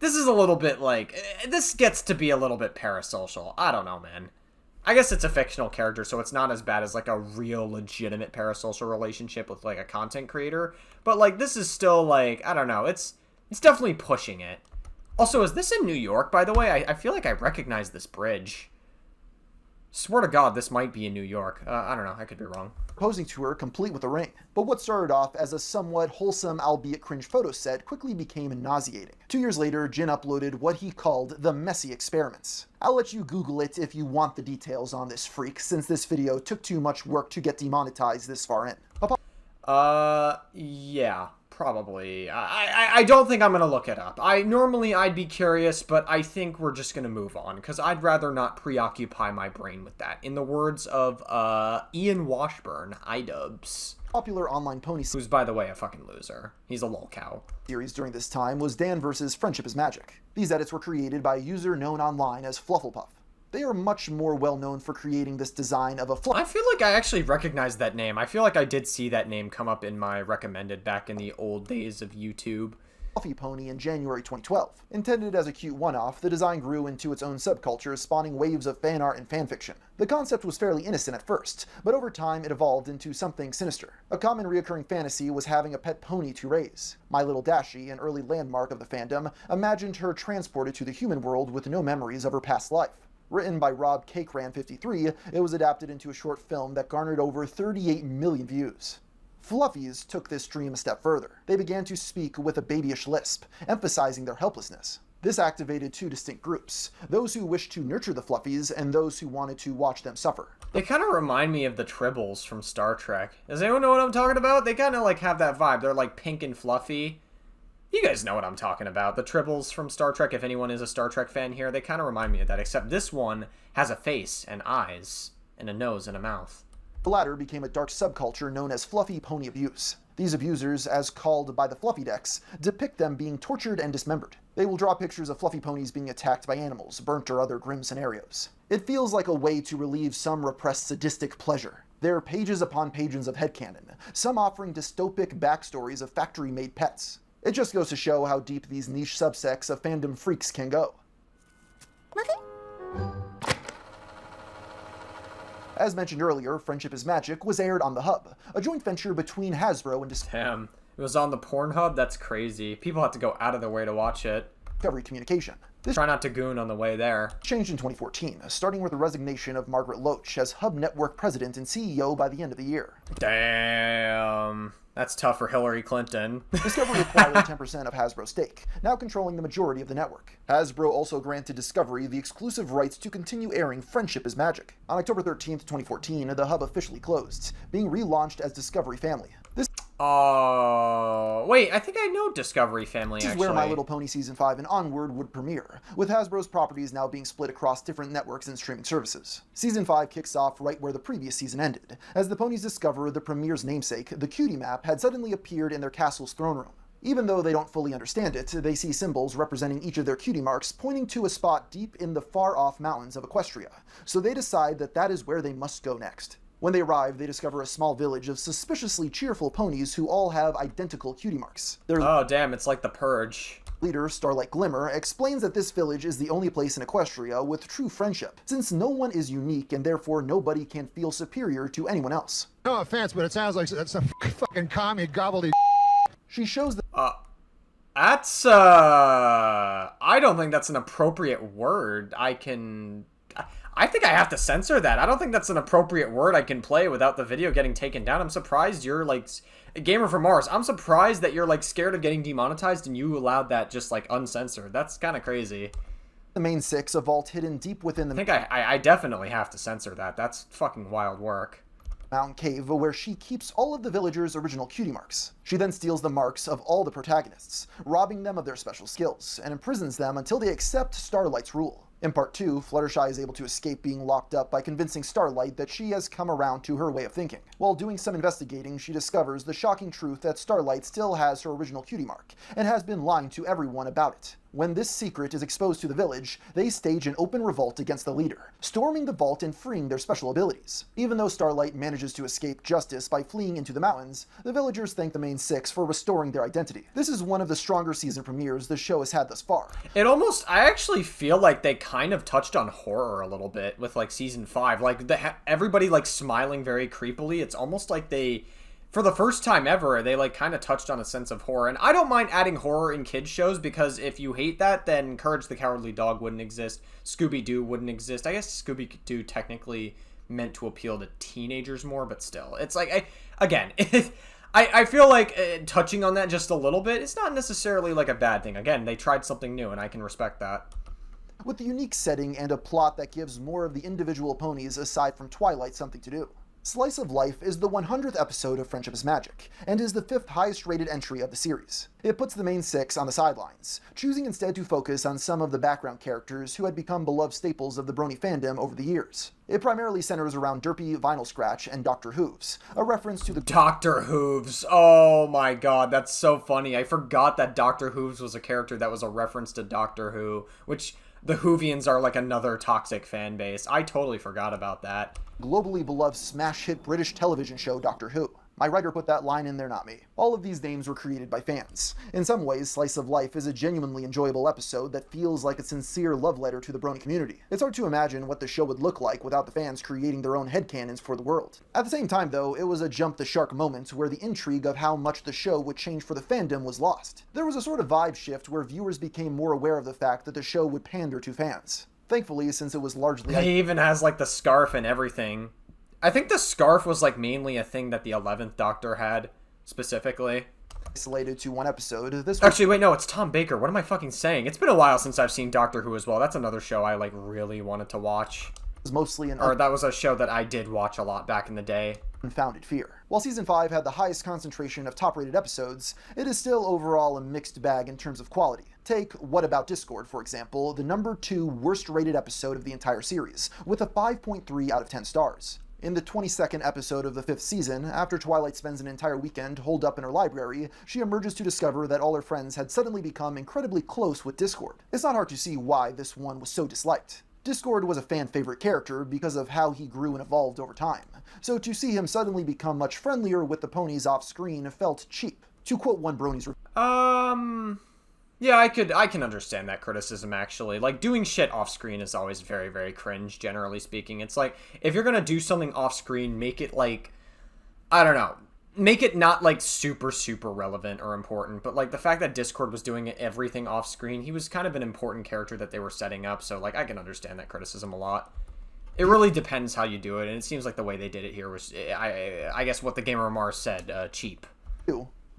this is a little bit like, this gets to be a little bit parasocial. I don't know, man. I guess it's a fictional character, so it's not as bad as like a real legitimate parasocial relationship with like a content creator, but like this is still like, I don't know, it's definitely pushing it. Also, is this in New York, by the way? I feel like I recognize this bridge. Swear to God, this might be in New York. I don't know, I could be wrong. Posing to her, complete with a ring. But what started off as a somewhat wholesome, albeit cringe photo set quickly became nauseating. 2 years later, Jin uploaded what he called the messy experiments. I'll let you Google it if you want the details on this freak, since this video took too much work to get demonetized this far in. Yeah, probably. I don't think I'm gonna look it up. Normally I'd be curious, but I think we're just gonna move on, because I'd rather not preoccupy my brain with that. In the words of Ian Washburn, iDubbbz. Popular online pony who's, by the way, a fucking loser. He's a lolcow. Series during this time was Dan vs. Friendship is Magic. These edits were created by a user known online as Flufflepuff. They are much more well known for creating this design of a I feel like I actually recognize that name. I feel like I did see that name come up in my recommended back in the old days of YouTube. Fluffy pony in January 2012. Intended as a cute one-off, the design grew into its own subculture, spawning waves of fan art and fanfiction. The concept was fairly innocent at first, but over time it evolved into something sinister. A common reoccurring fantasy was having a pet pony to raise. My Little Dashie, an early landmark of the fandom, imagined her transported to the human world with no memories of her past life. Written by Rob Cakeran53, it was adapted into a short film that garnered over 38 million views. Fluffies took this dream a step further. They began to speak with a babyish lisp, emphasizing their helplessness. This activated two distinct groups, those who wished to nurture the Fluffies and those who wanted to watch them suffer. They kind of remind me of the Tribbles from Star Trek. Does anyone know what I'm talking about? They kind of like have that vibe. They're like pink and fluffy. You guys know what I'm talking about. The Tribbles from Star Trek, if anyone is a Star Trek fan here, they kind of remind me of that, except this one has a face and eyes and a nose and a mouth. The latter became a dark subculture known as fluffy pony abuse. These abusers, as called by the Fluffy Decks, depict them being tortured and dismembered. They will draw pictures of fluffy ponies being attacked by animals, burnt, or other grim scenarios. It feels like a way to relieve some repressed sadistic pleasure. There are pages upon pages of headcanon, some offering dystopic backstories of factory-made pets. It just goes to show how deep these niche subsects of fandom freaks can go. As mentioned earlier, Friendship is Magic was aired on The Hub, a joint venture between Hasbro and Damn, it was on the Pornhub? That's crazy. People have to go out of their way to watch it. Discovery Communication. Try not to goon on the way there. Changed in 2014, starting with the resignation of Margaret Loach as Hub Network president and CEO by the end of the year. Damn. That's tough for Hillary Clinton. Discovery acquired 10% of Hasbro's stake, now controlling the majority of the network. Hasbro also granted Discovery the exclusive rights to continue airing Friendship is Magic. On October 13th, 2014, the Hub officially closed, being relaunched as Discovery Family. Wait, I think I know Discovery Family, This is where My Little Pony Season 5 and onward would premiere, with Hasbro's properties now being split across different networks and streaming services. Season 5 kicks off right where the previous season ended, as the ponies discover the premier's namesake, the Cutie Map, had suddenly appeared in their castle's throne room. Even though they don't fully understand it, they see symbols representing each of their cutie marks pointing to a spot deep in the far-off mountains of Equestria, so they decide that that is where they must go next. When they arrive, they discover a small village of suspiciously cheerful ponies who all have identical cutie marks. Oh damn, it's like the Purge. Leader, Starlight Glimmer, explains that this village is the only place in Equestria with true friendship, since no one is unique and therefore nobody can feel superior to anyone else. No offense, but it sounds like that's some fucking commie gobbledygook. She shows that that's I don't think that's an appropriate word. I think I have to censor that. I don't think that's an appropriate word I can play without the video getting taken down. I'm surprised you're like Gamer from Mars. I'm surprised that you're like scared of getting demonetized and you allowed that just like uncensored. That's kind of crazy. The main six, a vault hidden deep within the... I think I definitely have to censor that. That's fucking wild work. mountain cave where she keeps all of the villagers' original cutie marks. She then steals the marks of all the protagonists, robbing them of their special skills, and imprisons them until they accept Starlight's rule. In Part 2, Fluttershy is able to escape being locked up by convincing Starlight that she has come around to her way of thinking. While doing some investigating, she discovers the shocking truth that Starlight still has her original cutie mark, and has been lying to everyone about it. When this secret is exposed to the village, they stage an open revolt against the leader, storming the vault and freeing their special abilities. Even though Starlight manages to escape justice by fleeing into the mountains, the villagers thank the main six for restoring their identity. This is one of the stronger season premieres the show has had thus far. I actually feel like they kind of touched on horror a little bit with like season 5. Like everybody like smiling very creepily. It's almost like they, for the first time ever, they like kind of touched on a sense of horror. And I don't mind adding horror in kids shows, because if you hate that, then Courage the Cowardly Dog wouldn't exist. Scooby-Doo wouldn't exist. I guess Scooby-Doo technically meant to appeal to teenagers more, but still. It's like, I feel like touching on that just a little bit, it's not necessarily like a bad thing. Again, they tried something new, and I can respect that. With a unique setting and a plot that gives more of the individual ponies aside from Twilight something to do. Slice of Life is the 100th episode of Friendship is Magic, and is the 5th highest rated entry of the series. It puts the main six on the sidelines, choosing instead to focus on some of the background characters who had become beloved staples of the Brony fandom over the years. It primarily centers around Derpy, Vinyl Scratch, and Dr. Hooves, a reference to the— Dr. Hooves! Oh my god, that's so funny. I forgot that Dr. Hooves was a character that was a reference to Doctor Who, which the Whovians are like another toxic fan base. I totally forgot about that. Globally beloved smash hit British television show Doctor Who. My writer put that line in there, not me. All of these names were created by fans. In some ways, Slice of Life is a genuinely enjoyable episode that feels like a sincere love letter to the Brony community. It's hard to imagine what the show would look like without the fans creating their own headcanons for the world. At the same time, though, it was a jump the shark moment where the intrigue of how much the show would change for the fandom was lost. There was a sort of vibe shift where viewers became more aware of the fact that the show would pander to fans. Thankfully, since it was largely— He even has like the scarf and everything. I think the scarf was like mainly a thing that the 11th Doctor had, specifically. Isolated to one episode. Actually, wait, no, it's Tom Baker. What am I fucking saying? It's been a while since I've seen Doctor Who as well. That's another show I like really wanted to watch. Was mostly or that was a show that I did watch a lot back in the day. Unfounded fear. While Season 5 had the highest concentration of top-rated episodes, it is still overall a mixed bag in terms of quality. Take What About Discord, for example, the number 2 worst-rated episode of the entire series, with a 5.3 out of 10 stars. In the 22nd episode of the 5th season, after Twilight spends an entire weekend holed up in her library, she emerges to discover that all her friends had suddenly become incredibly close with Discord. It's not hard to see why this one was so disliked. Discord was a fan-favorite character because of how he grew and evolved over time, so to see him suddenly become much friendlier with the ponies off-screen felt cheap. To quote one Bronies— yeah, I can understand that criticism, actually. Like, doing shit off-screen is always very, very cringe, generally speaking. It's like, if you're gonna do something off-screen, make it, like, I don't know, make it not, like, super, super relevant or important. But, like, the fact that Discord was doing everything off-screen, he was kind of an important character that they were setting up, so, like, I can understand that criticism a lot. It really depends how you do it, and it seems like the way they did it here was, I guess what TheGamerFromMars said, cheap.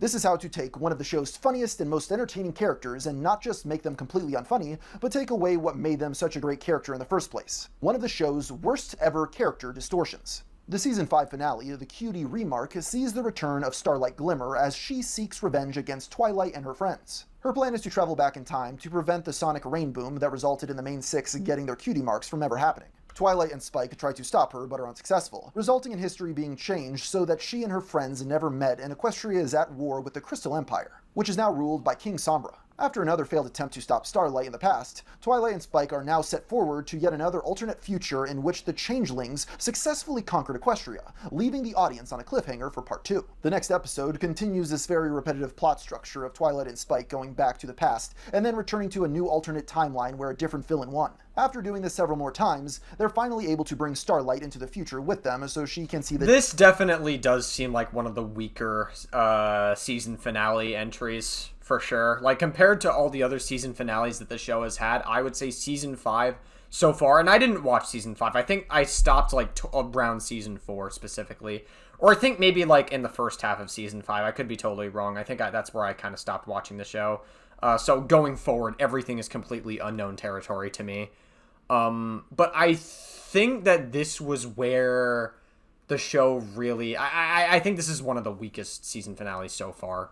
This is how to take one of the show's funniest and most entertaining characters and not just make them completely unfunny, but take away what made them such a great character in the first place. One of the show's worst ever character distortions. The Season 5 finale, The Cutie Remark, sees the return of Starlight Glimmer as she seeks revenge against Twilight and her friends. Her plan is to travel back in time to prevent the sonic rain boom that resulted in the main six getting their cutie marks from ever happening. Twilight and Spike try to stop her, but are unsuccessful, resulting in history being changed so that she and her friends never met, and Equestria is at war with the Crystal Empire, which is now ruled by King Sombra. After another failed attempt to stop Starlight in the past, Twilight and Spike are now set forward to yet another alternate future in which the Changelings successfully conquered Equestria, leaving the audience on a cliffhanger for Part 2. The next episode continues this very repetitive plot structure of Twilight and Spike going back to the past, and then returning to a new alternate timeline where a different villain won. After doing this several more times, they're finally able to bring Starlight into the future with them so she can see that— This definitely does seem like one of the weaker season finale entries, for sure. Like, compared to all the other season finales that the show has had, I would say Season 5 so far, and I didn't watch Season 5, I think I stopped, like, around Season 4 specifically. Or I think maybe, like, in the first half of Season 5. I could be totally wrong. I think that's where I kind of stopped watching the show. So going forward, everything is completely unknown territory to me. But I think that this was where the show really... I think this is one of the weakest season finales so far.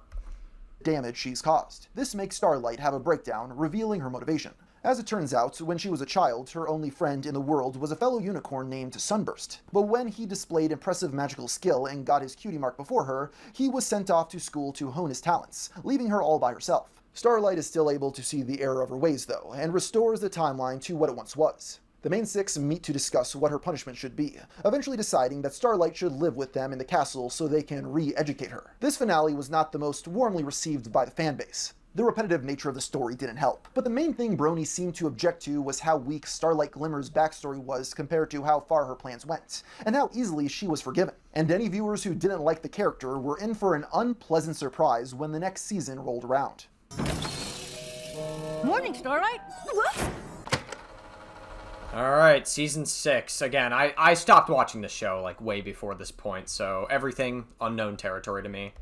Damage she's caused. This makes Starlight have a breakdown, revealing her motivation. As it turns out, when she was a child, her only friend in the world was a fellow unicorn named Sunburst. But when he displayed impressive magical skill and got his cutie mark before her, he was sent off to school to hone his talents, leaving her all by herself. Starlight is still able to see the error of her ways, though, and restores the timeline to what it once was. The main six meet to discuss what her punishment should be, eventually deciding that Starlight should live with them in the castle so they can re-educate her. This finale was not the most warmly received by the fanbase. The repetitive nature of the story didn't help, but the main thing Bronies seemed to object to was how weak Starlight Glimmer's backstory was compared to how far her plans went, and how easily she was forgiven. And any viewers who didn't like the character were in for an unpleasant surprise when the next season rolled around. Morning, Starlight. Whoops. Alright, season 6. Again, I stopped watching the show, like, way before this point, so everything unknown territory to me.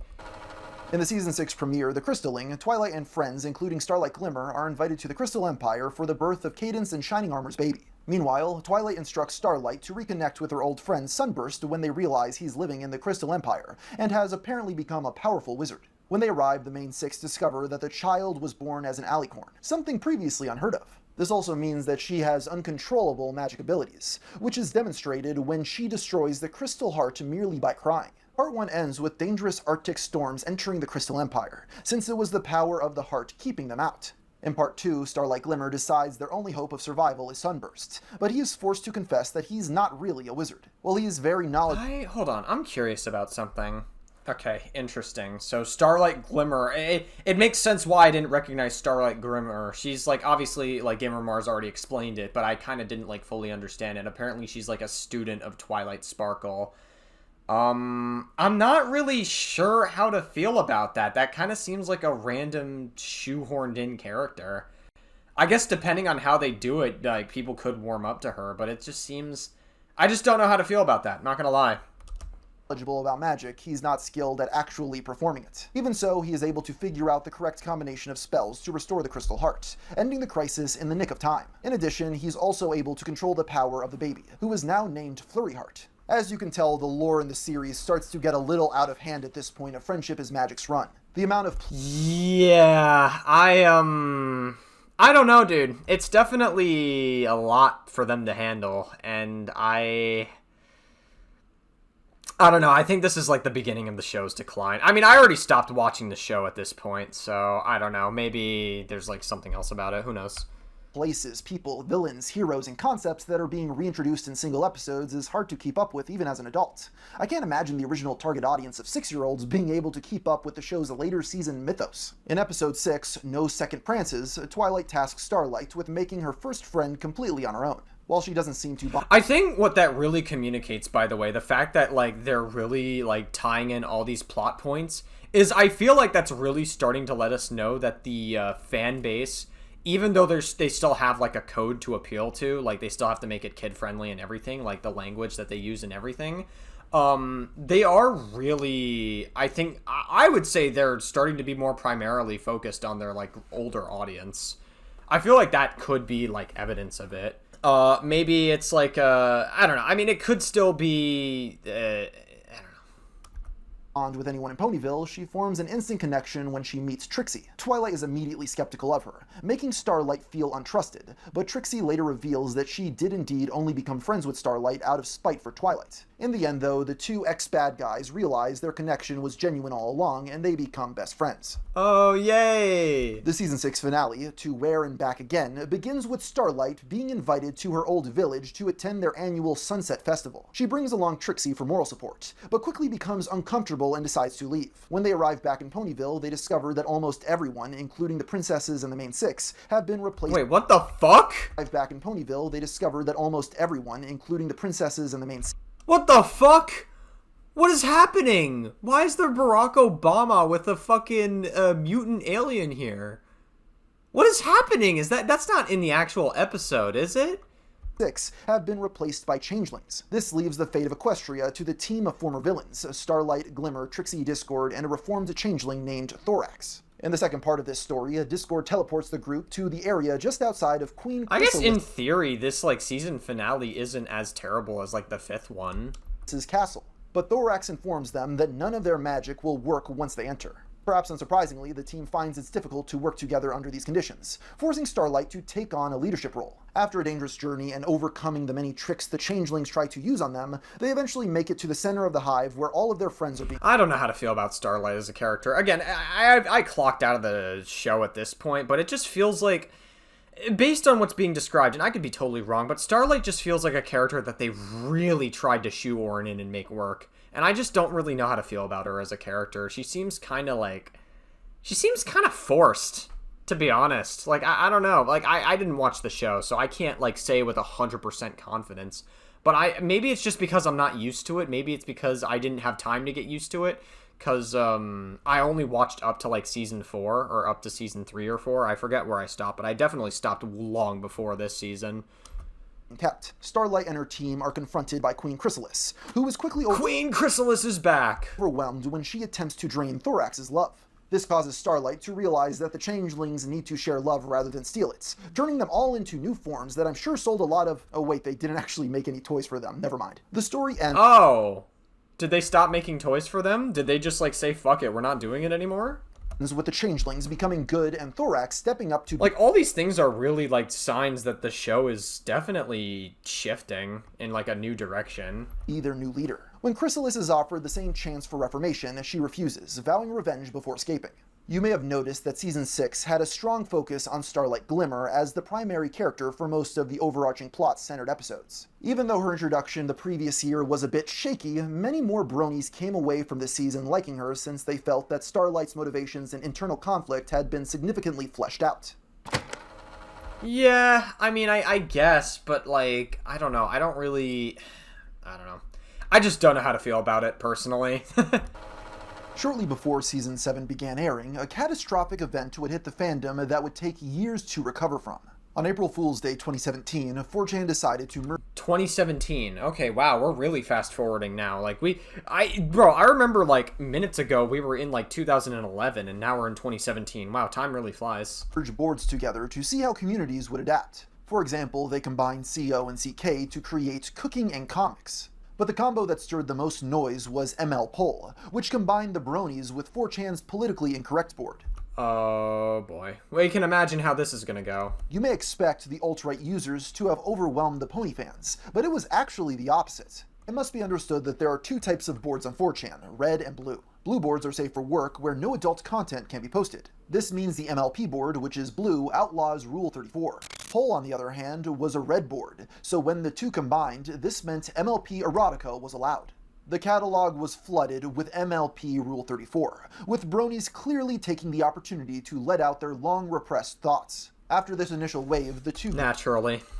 In the Season 6 premiere, the Crystalling, Twilight and friends, including Starlight Glimmer, are invited to the Crystal Empire for the birth of Cadance and Shining Armor's baby. Meanwhile, Twilight instructs Starlight to reconnect with her old friend Sunburst when they realize he's living in the Crystal Empire, and has apparently become a powerful wizard. When they arrive, the main six discover that the child was born as an alicorn, something previously unheard of. This also means that she has uncontrollable magic abilities, which is demonstrated when she destroys the Crystal Heart merely by crying. Part 1 ends with dangerous Arctic storms entering the Crystal Empire, since it was the power of the heart keeping them out. In Part 2, Starlight Glimmer decides their only hope of survival is Sunburst, but he is forced to confess that he's not really a wizard. While he is very knowledgeable... Hold on, I'm curious about something. Okay, interesting. So Starlight Glimmer, it makes sense why I didn't recognize Starlight Glimmer. She's like, obviously, like GamerFromMars already explained it, but I kind of didn't like fully understand it. Apparently she's like a student of Twilight Sparkle. I'm not really sure how to feel about that. That kind of seems like a random shoehorned in character. I guess depending on how they do it, like people could warm up to her, but it just seems, I just don't know how to feel about that, not gonna lie. About magic, he's not skilled at actually performing it. Even so, he is able to figure out the correct combination of spells to restore the Crystal Heart, ending the crisis in the nick of time. In addition, he's also able to control the power of the baby, who is now named Flurry Heart. As you can tell, the lore in the series starts to get a little out of hand at this point of Friendship is Magic's run. The amount of... Yeah, I don't know, dude. It's definitely a lot for them to handle, and I don't know. I think this is like the beginning of the show's decline. I mean, I already stopped watching the show at this point, so I don't know. Maybe there's like something else about it. Who knows? Places, people, villains, heroes, and concepts that are being reintroduced in single episodes is hard to keep up with even as an adult. I can't imagine the original target audience of 6-year-olds being able to keep up with the show's later season mythos. In episode 6, No Second Prances, Twilight tasks Starlight with making her first friend completely on her own. While she doesn't seem to... I think what that really communicates, by the way, the fact that, like, they're really, like, tying in all these plot points, is I feel like that's really starting to let us know that the fan base, even though they still have, like, a code to appeal to, like, they still have to make it kid-friendly and everything, like, the language that they use and everything, they are really... I think... I would say they're starting to be more primarily focused on their, like, older audience. I feel like that could be, like, evidence of it. Maybe it's like, I don't know. I mean, it could still be, with anyone in Ponyville, she forms an instant connection when she meets Trixie. Twilight is immediately skeptical of her, making Starlight feel untrusted, but Trixie later reveals that she did indeed only become friends with Starlight out of spite for Twilight. In the end, though, the two ex-bad guys realize their connection was genuine all along, and they become best friends. Oh, yay! The Season 6 finale, To Where and Back Again, begins with Starlight being invited to her old village to attend their annual Sunset Festival. She brings along Trixie for moral support, but quickly becomes uncomfortable and decides to leave. When they arrive back in Ponyville, they discover that almost everyone, including the princesses and the main six, have been replaced... Wait, what the fuck? Back in Ponyville, they discover that almost everyone, including the princesses and the main... What the fuck? What is happening? Why is there Barack Obama with a fucking mutant alien here? What is happening? That's not in the actual episode, is it? 6 have been replaced by changelings. This leaves the fate of Equestria to the team of former villains, Starlight, Glimmer, Trixie Discord, and a reformed changeling named Thorax. In the second part of this story, Discord teleports the group to the area just outside of Queen... I guess in theory, this, like, season finale isn't as terrible as, like, the 5th one. castle. But Thorax informs them that none of their magic will work once they enter. Perhaps unsurprisingly, the team finds it's difficult to work together under these conditions, forcing Starlight to take on a leadership role. After a dangerous journey and overcoming the many tricks the changelings try to use on them, they eventually make it to the center of the hive where all of their friends are being... I don't know how to feel about Starlight as a character. Again, I clocked out of the show at this point, but it just feels like, based on what's being described, and I could be totally wrong, but Starlight just feels like a character that they really tried to shoehorn in and make work. And I just don't really know how to feel about her as a character. She seems kind of forced, to be honest. Like, I don't know. Like, I didn't watch the show, so I can't, like, say with 100% confidence. But maybe it's just because I'm not used to it. Maybe it's because I didn't have time to get used to it. Because I only watched up to, like, Season 4, or up to Season 3 or 4. I forget where I stopped, but I definitely stopped long before this season. Kept. Starlight and her team are confronted by Queen Chrysalis, who is quickly Queen Chrysalis is back! Overwhelmed when she attempts to drain Thorax's love. This causes Starlight to realize that the changelings need to share love rather than steal it, turning them all into new forms that I'm sure sold a lot of... Oh wait, they didn't actually make any toys for them, never mind. The story ends... Oh! Did they stop making toys for them? Did they just, like, say, fuck it, we're not doing it anymore? With the changelings becoming good and Thorax stepping up to... Like, all these things are really, like, signs that the show is definitely shifting in, like, a new direction. Be their new leader. When Chrysalis is offered the same chance for reformation, she refuses, vowing revenge before escaping. You may have noticed that Season 6 had a strong focus on Starlight Glimmer as the primary character for most of the overarching plot-centered episodes. Even though her introduction the previous year was a bit shaky, many more Bronies came away from this season liking her since they felt that Starlight's motivations and internal conflict had been significantly fleshed out. Yeah, I mean, I guess, but, like, I don't know. I don't know. I just don't know how to feel about it, personally. Shortly before Season 7 began airing, a catastrophic event would hit the fandom that would take years to recover from. On April Fool's Day 2017, 4chan decided to merge... 2017. Okay, wow, we're really fast-forwarding now. Like, I remember, like, minutes ago we were in, like, 2011, and now we're in 2017. Wow, time really flies. Merge boards together to see how communities would adapt. For example, they combined CO and CK to create cooking and comics. But the combo that stirred the most noise was ML Poll, which combined the Bronies with 4chan's politically incorrect board. Oh boy. Well, you can imagine how this is gonna go. You may expect the alt-right users to have overwhelmed the Pony fans, but it was actually the opposite. It must be understood that there are two types of boards on 4chan, red and blue. Blue boards are safe for work where no adult content can be posted. This means the MLP board, which is blue, outlaws Rule 34. Poll, on the other hand, was a red board, so when the two combined, this meant MLP erotica was allowed. The catalog was flooded with MLP Rule 34, with Bronies clearly taking the opportunity to let out their long-repressed thoughts. After this initial wave, the two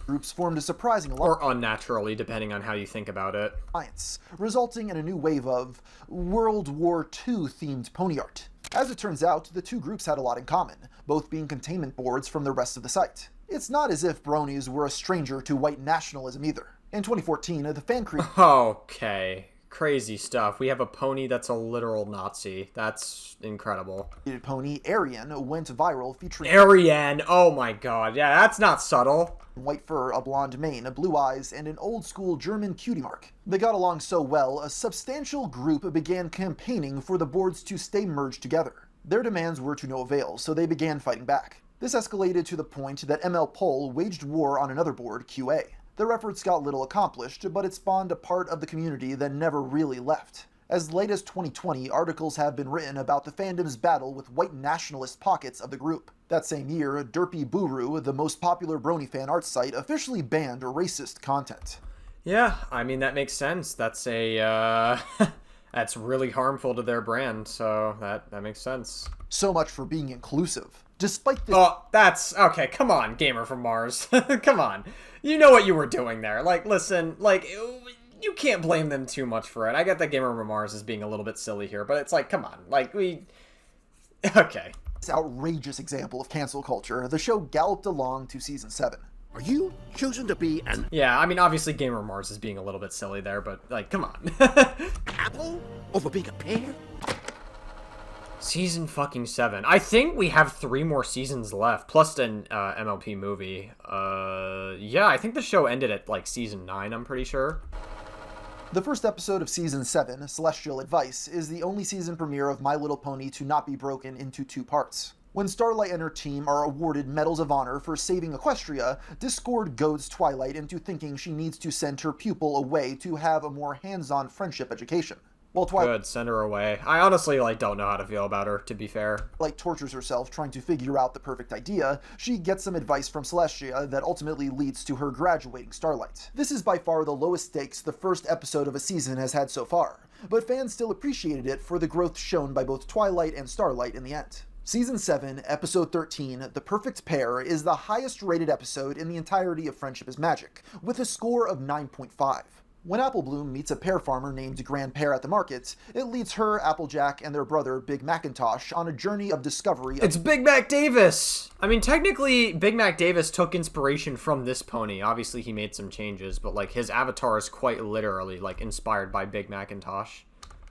groups formed a surprising alliance. Or unnaturally, depending on how you think about it. Resulting in a new wave of World War II-themed pony art. As it turns out, the two groups had a lot in common, both being containment boards from the rest of the site. It's not as if Bronies were a stranger to white nationalism either. In 2014, the fan created... Okay. Crazy stuff. We have a pony that's a literal Nazi. That's incredible. Pony Arian went viral featuring... Arian! Oh my god. Yeah, that's not subtle. White fur, a blonde mane, blue eyes, and an old-school German cutie mark. They got along so well, a substantial group began campaigning for the boards to stay merged together. Their demands were to no avail, so they began fighting back. This escalated to the point that ML Poll waged war on another board, QA. Their efforts got little accomplished, but it spawned a part of the community that never really left. As late as 2020, articles have been written about the fandom's battle with white nationalist pockets of the group. That same year, Derpy Buru, the most popular Brony fan art site, officially banned racist content. Yeah, I mean, that makes sense. That's a, that's really harmful to their brand, so that makes sense. So much for being inclusive. Despite this... Oh, that's... Okay, come on, Gamer from Mars. Come on. You know what you were doing there. Like, listen, like, you can't blame them too much for it. I get that Gamer from Mars is being a little bit silly here, but it's like, come on. Like, Okay. This outrageous example of cancel culture, the show galloped along to Season 7. Are you choosing to be an... Yeah, I mean, obviously Gamer Mars is being a little bit silly there, but, like, come on. apple over being a pear? Season fucking 7. I think we have 3 more seasons left, plus an MLP movie. Yeah, I think the show ended at, like, Season 9, I'm pretty sure. The first episode of Season 7, Celestial Advice, is the only season premiere of My Little Pony to not be broken into 2 parts. When Starlight and her team are awarded Medals of Honor for saving Equestria, discord goads Twilight into thinking she needs to send her pupil away to have a more hands-on friendship education. Well, Good, send her away. I honestly, don't know how to feel about her, to be fair. Tortures herself trying to figure out the perfect idea, she gets some advice from Celestia that ultimately leads to her graduating Starlight. This is by far the lowest stakes the first episode of a season has had so far, but fans still appreciated it for the growth shown by both Twilight and Starlight in the end. Season 7, Episode 13, The Perfect Pair, is the highest rated episode in the entirety of Friendship is Magic, with a score of 9.5. When Applebloom meets a pear farmer named Grand Pear at the market, it leads her, Applejack, and their brother Big Macintosh on a journey of discovery. It's Big Mac Davis! I mean, technically, Big Mac Davis took inspiration from this pony. Obviously, he made some changes, but, his avatar is quite literally, inspired by Big Macintosh.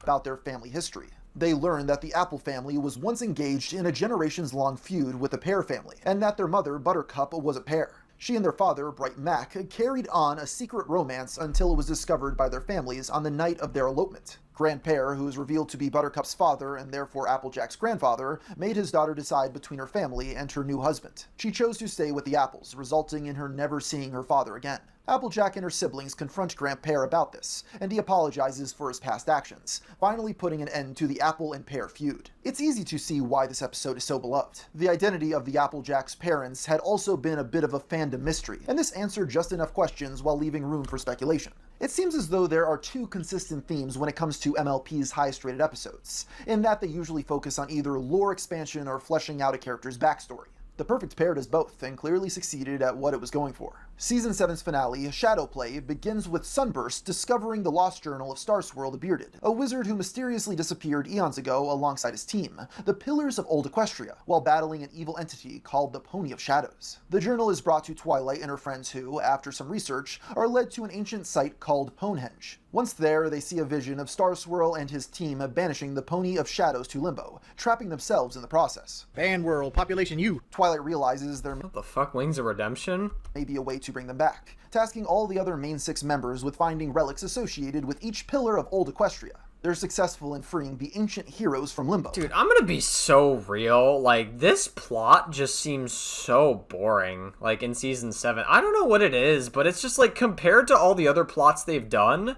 About their family history. They learn that the Apple family was once engaged in a generations-long feud with the Pear family, and that their mother, Buttercup, was a pear. She and their father, Bright Mac, carried on a secret romance until it was discovered by their families on the night of their elopement. Grand Pear, who is revealed to be Buttercup's father and therefore Applejack's grandfather, made his daughter decide between her family and her new husband. She chose to stay with the Apples, resulting in her never seeing her father again. Applejack and her siblings confront Grand Pear about this, and he apologizes for his past actions, finally putting an end to the Apple and Pear feud. It's easy to see why this episode is so beloved. The identity of the Applejack's parents had also been a bit of a fandom mystery, and this answered just enough questions while leaving room for speculation. It seems as though there are 2 consistent themes when it comes to MLP's highest rated episodes, in that they usually focus on either lore expansion or fleshing out a character's backstory. The Perfect Pair does both, and clearly succeeded at what it was going for. Season 7's finale, Shadowplay, begins with Sunburst discovering the lost journal of Starswirl the Bearded, a wizard who mysteriously disappeared eons ago alongside his team, the Pillars of Old Equestria, while battling an evil entity called the Pony of Shadows. The journal is brought to Twilight and her friends who, after some research, are led to an ancient site called Ponehenge. Once there, they see a vision of Starswirl and his team banishing the Pony of Shadows to Limbo, trapping themselves in the process. Band world, population U. Twilight realizes there What the fuck, Wings of Redemption? may be a way to bring them back, tasking all the other main 6 members with finding relics associated with each pillar of Old Equestria. They're successful in freeing the ancient heroes from Limbo. Dude, I'm gonna be so real. This plot just seems so boring, in Season 7. I don't know what it is, but it's just, compared to all the other plots they've done,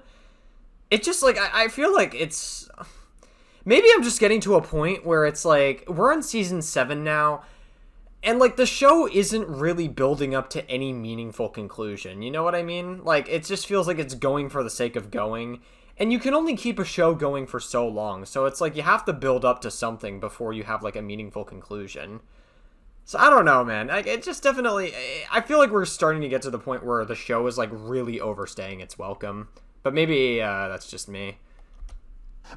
it just, I feel like it's... Maybe I'm just getting to a point where it's we're on Season 7 now, and, the show isn't really building up to any meaningful conclusion. You know what I mean? It just feels like it's going for the sake of going. And you can only keep a show going for so long. So it's you have to build up to something before you have, a meaningful conclusion. So I don't know, man. It just definitely... I feel like we're starting to get to the point where the show is, really overstaying its welcome. But maybe that's just me.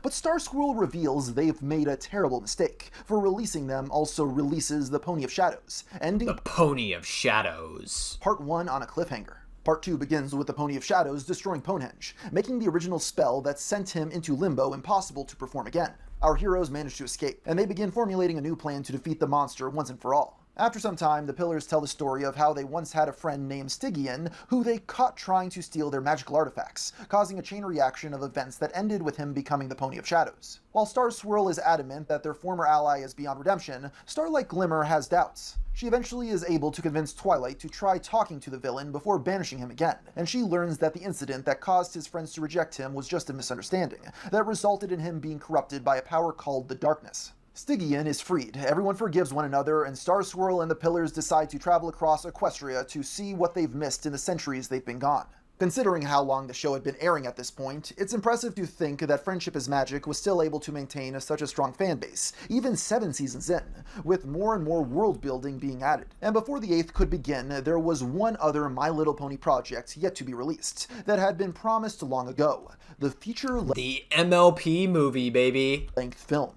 But Starsquirrel reveals they've made a terrible mistake, for releasing them also releases the Pony of Shadows, ending the Pony of Shadows. Part 1 on a cliffhanger. Part 2 begins with the Pony of Shadows destroying Ponehenge, making the original spell that sent him into Limbo impossible to perform again. Our heroes manage to escape, and they begin formulating a new plan to defeat the monster once and for all. After some time, the Pillars tell the story of how they once had a friend named Stygian, who they caught trying to steal their magical artifacts, causing a chain reaction of events that ended with him becoming the Pony of Shadows. While Starswirl is adamant that their former ally is beyond redemption, Starlight Glimmer has doubts. She eventually is able to convince Twilight to try talking to the villain before banishing him again, and she learns that the incident that caused his friends to reject him was just a misunderstanding, that resulted in him being corrupted by a power called the Darkness. Stygian is freed, everyone forgives one another, and Starswirl and the Pillars decide to travel across Equestria to see what they've missed in the centuries they've been gone. Considering how long the show had been airing at this point, it's impressive to think that Friendship is Magic was still able to maintain such a strong fan base, even 7 seasons in, with more and more world building being added. And before the 8th could begin, there was one other My Little Pony project yet to be released, that had been promised long ago, the the MLP movie, baby. length film.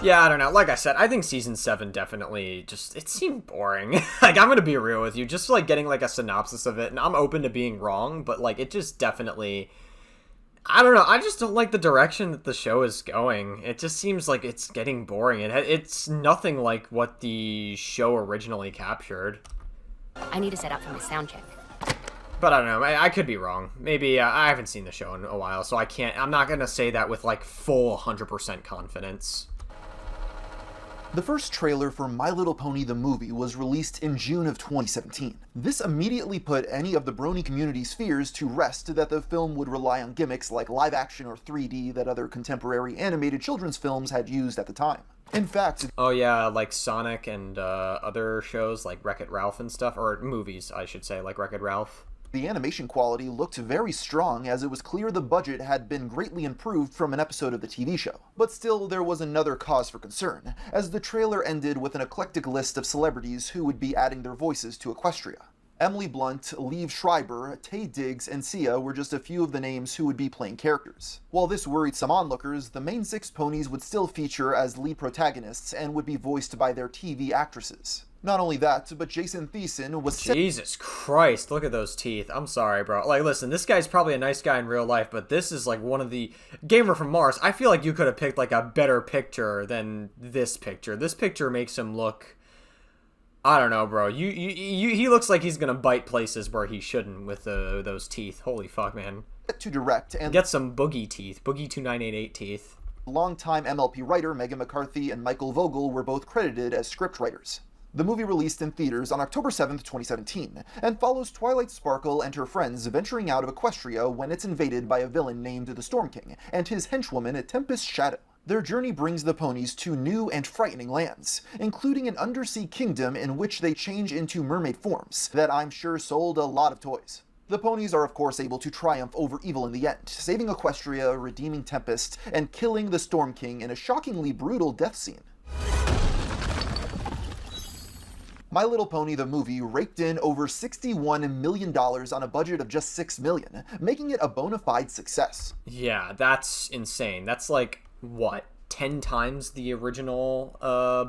Yeah, I don't know. Like I said, I think Season 7 definitely just... It seemed boring. I'm gonna be real with you. Just, getting, a synopsis of it, and I'm open to being wrong, but, it just definitely... I don't know. I just don't like the direction that the show is going. It just seems like it's getting boring. It's nothing like what the show originally captured. I need to set up for my sound check. But I don't know, I could be wrong. Maybe, I haven't seen the show in a while, so I'm not gonna say that with, like, full 100% confidence. The first trailer for My Little Pony the movie was released in June of 2017. This immediately put any of the Brony community's fears to rest that the film would rely on gimmicks like live action or 3D that other contemporary animated children's films had used at the time. In fact... Oh yeah, like Sonic and other shows like Wreck-It Ralph and stuff, or movies, I should say, like Wreck-It Ralph. The animation quality looked very strong, as it was clear the budget had been greatly improved from an episode of the TV show. But still, there was another cause for concern, as the trailer ended with an eclectic list of celebrities who would be adding their voices to Equestria. Emily Blunt, Liev Schreiber, Taye Diggs, and Sia were just a few of the names who would be playing characters. While this worried some onlookers, the main 6 ponies would still feature as lead protagonists and would be voiced by their TV actresses. Not only that, but Jason Thiessen was... Jesus Christ, look at those teeth. I'm sorry, bro. Like, listen, this guy's probably a nice guy in real life, but this is like one of the... Gamer from Mars, I feel like you could have picked like a better picture than this picture. This picture makes him look... I don't know, bro. He looks like he's gonna bite places where he shouldn't with those teeth. Holy fuck, man. To direct and... Get some Boogie teeth. Boogie 2988 teeth. Longtime MLP writer Megan McCarthy and Michael Vogel were both credited as scriptwriters. The movie released in theaters on October 7th, 2017, and follows Twilight Sparkle and her friends venturing out of Equestria when it's invaded by a villain named the Storm King and his henchwoman Tempest Shadow. Their journey brings the ponies to new and frightening lands, including an undersea kingdom in which they change into mermaid forms that I'm sure sold a lot of toys. The ponies are of course able to triumph over evil in the end, saving Equestria, redeeming Tempest, and killing the Storm King in a shockingly brutal death scene. My Little Pony the movie raked in over $61 million on a budget of just $6 million, making it a bona fide success. Yeah, that's insane. That's like, what, 10 times the original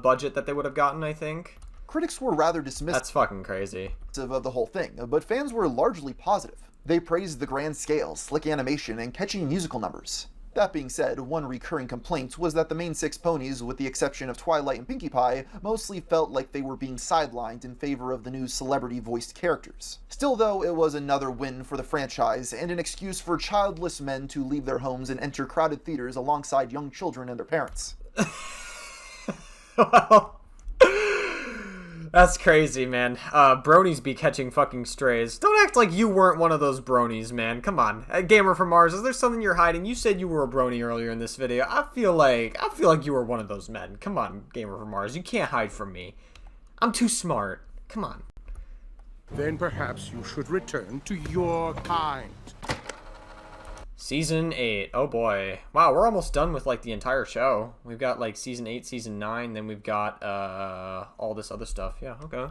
budget that they would have gotten, I think? Critics were rather dismissive. That's fucking crazy. Of the whole thing, but fans were largely positive. They praised the grand scale, slick animation, and catchy musical numbers. That being said, one recurring complaint was that the main 6 ponies, with the exception of Twilight and Pinkie Pie, mostly felt like they were being sidelined in favor of the new celebrity-voiced characters. Still though, it was another win for the franchise, and an excuse for childless men to leave their homes and enter crowded theaters alongside young children and their parents. That's crazy, man. Bronies be catching fucking strays. Don't act like you weren't one of those bronies, man. Come on. Gamer from Mars, is there something you're hiding? You said you were a brony earlier in this video. I feel like you were one of those men. Come on, Gamer from Mars. You can't hide from me. I'm too smart. Come on. Then perhaps you should return to your kind. Season 8. Oh boy. Wow, we're almost done with like the entire show. We've got like Season 8, Season 9, then we've got all this other stuff. Yeah, okay.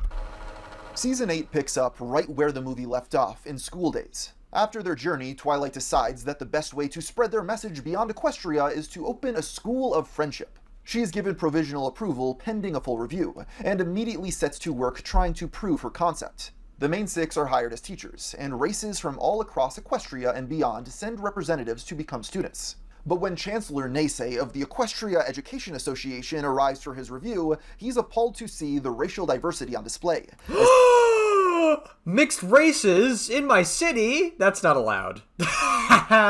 Season 8 picks up right where the movie left off, in school days. After their journey, Twilight decides that the best way to spread their message beyond Equestria is to open a school of friendship. She is given provisional approval pending a full review, and immediately sets to work trying to prove her concept. The main 6 are hired as teachers, and races from all across Equestria and beyond send representatives to become students. But when Chancellor Naysay of the Equestria Education Association arrives for his review, he's appalled to see the racial diversity on display. Mixed races in my city? That's not allowed.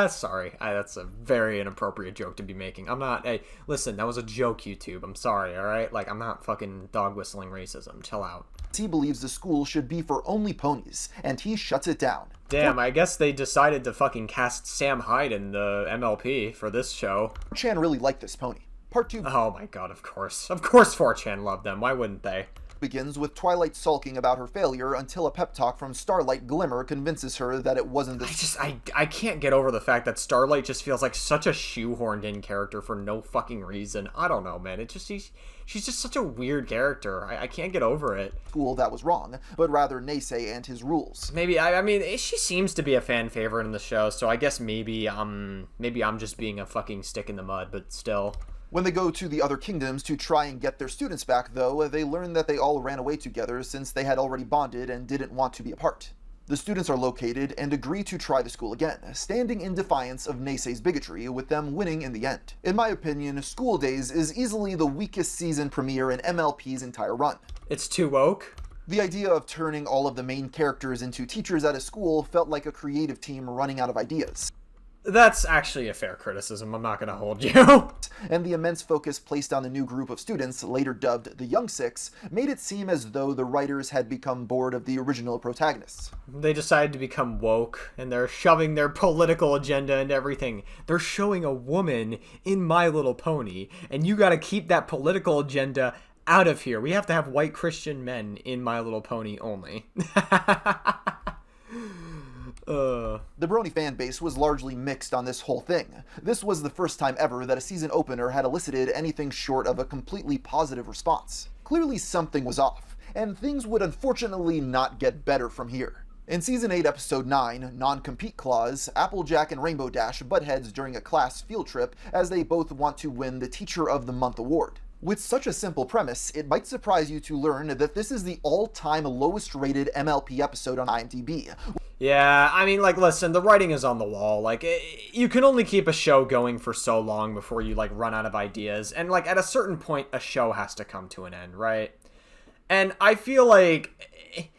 Sorry, that's a very inappropriate joke to be making. I'm not, hey, listen, that was a joke, YouTube. I'm sorry, alright? Like, I'm not fucking dog whistling racism. Chill out. He believes the school should be for only ponies, and he shuts it down. Damn, I guess they decided to fucking cast Sam Hyde in the MLP for this show. 4chan really liked this pony. Part 2... Oh my god, of course. Of course 4chan loved them. Why wouldn't they? Begins with Twilight sulking about her failure until a pep talk from Starlight Glimmer convinces her that it wasn't the... I can't get over the fact that Starlight just feels like such a shoehorned in character for no fucking reason. I don't know, man. It just she's just such a weird character. I can't get over it. School that was wrong, but rather Naysay and his rules. Maybe I mean she seems to be a fan favorite in the show, so I guess maybe I'm just being a fucking stick in the mud, but still. When they go to the other kingdoms to try and get their students back, though, they learn that they all ran away together since they had already bonded and didn't want to be apart. The students are located and agree to try the school again, standing in defiance of Naysay's bigotry, with them winning in the end. In my opinion, School Days is easily the weakest season premiere in MLP's entire run. It's too woke? The idea of turning all of the main characters into teachers at a school felt like a creative team running out of ideas. That's actually a fair criticism, I'm not gonna hold you. And the immense focus placed on the new group of students, later dubbed the Young Six, made it seem as though the writers had become bored of the original protagonists. They decided to become woke, and they're shoving their political agenda and everything. They're showing a woman in My Little Pony, and you gotta keep that political agenda out of here. We have to have white Christian men in My Little Pony only. The Brony fanbase was largely mixed on this whole thing. This was the first time ever that a season opener had elicited anything short of a completely positive response. Clearly something was off, and things would unfortunately not get better from here. In Season 8, Episode 9, Non-Compete Clause, Applejack and Rainbow Dash butt heads during a class field trip as they both want to win the Teacher of the Month award. With such a simple premise, it might surprise you to learn that this is the all-time lowest rated MLP episode on IMDb. Yeah, I mean, like, listen, the writing is on the wall. Like, you can only keep a show going for so long before you, like, run out of ideas. And, like, at a certain point, a show has to come to an end, right? And I feel like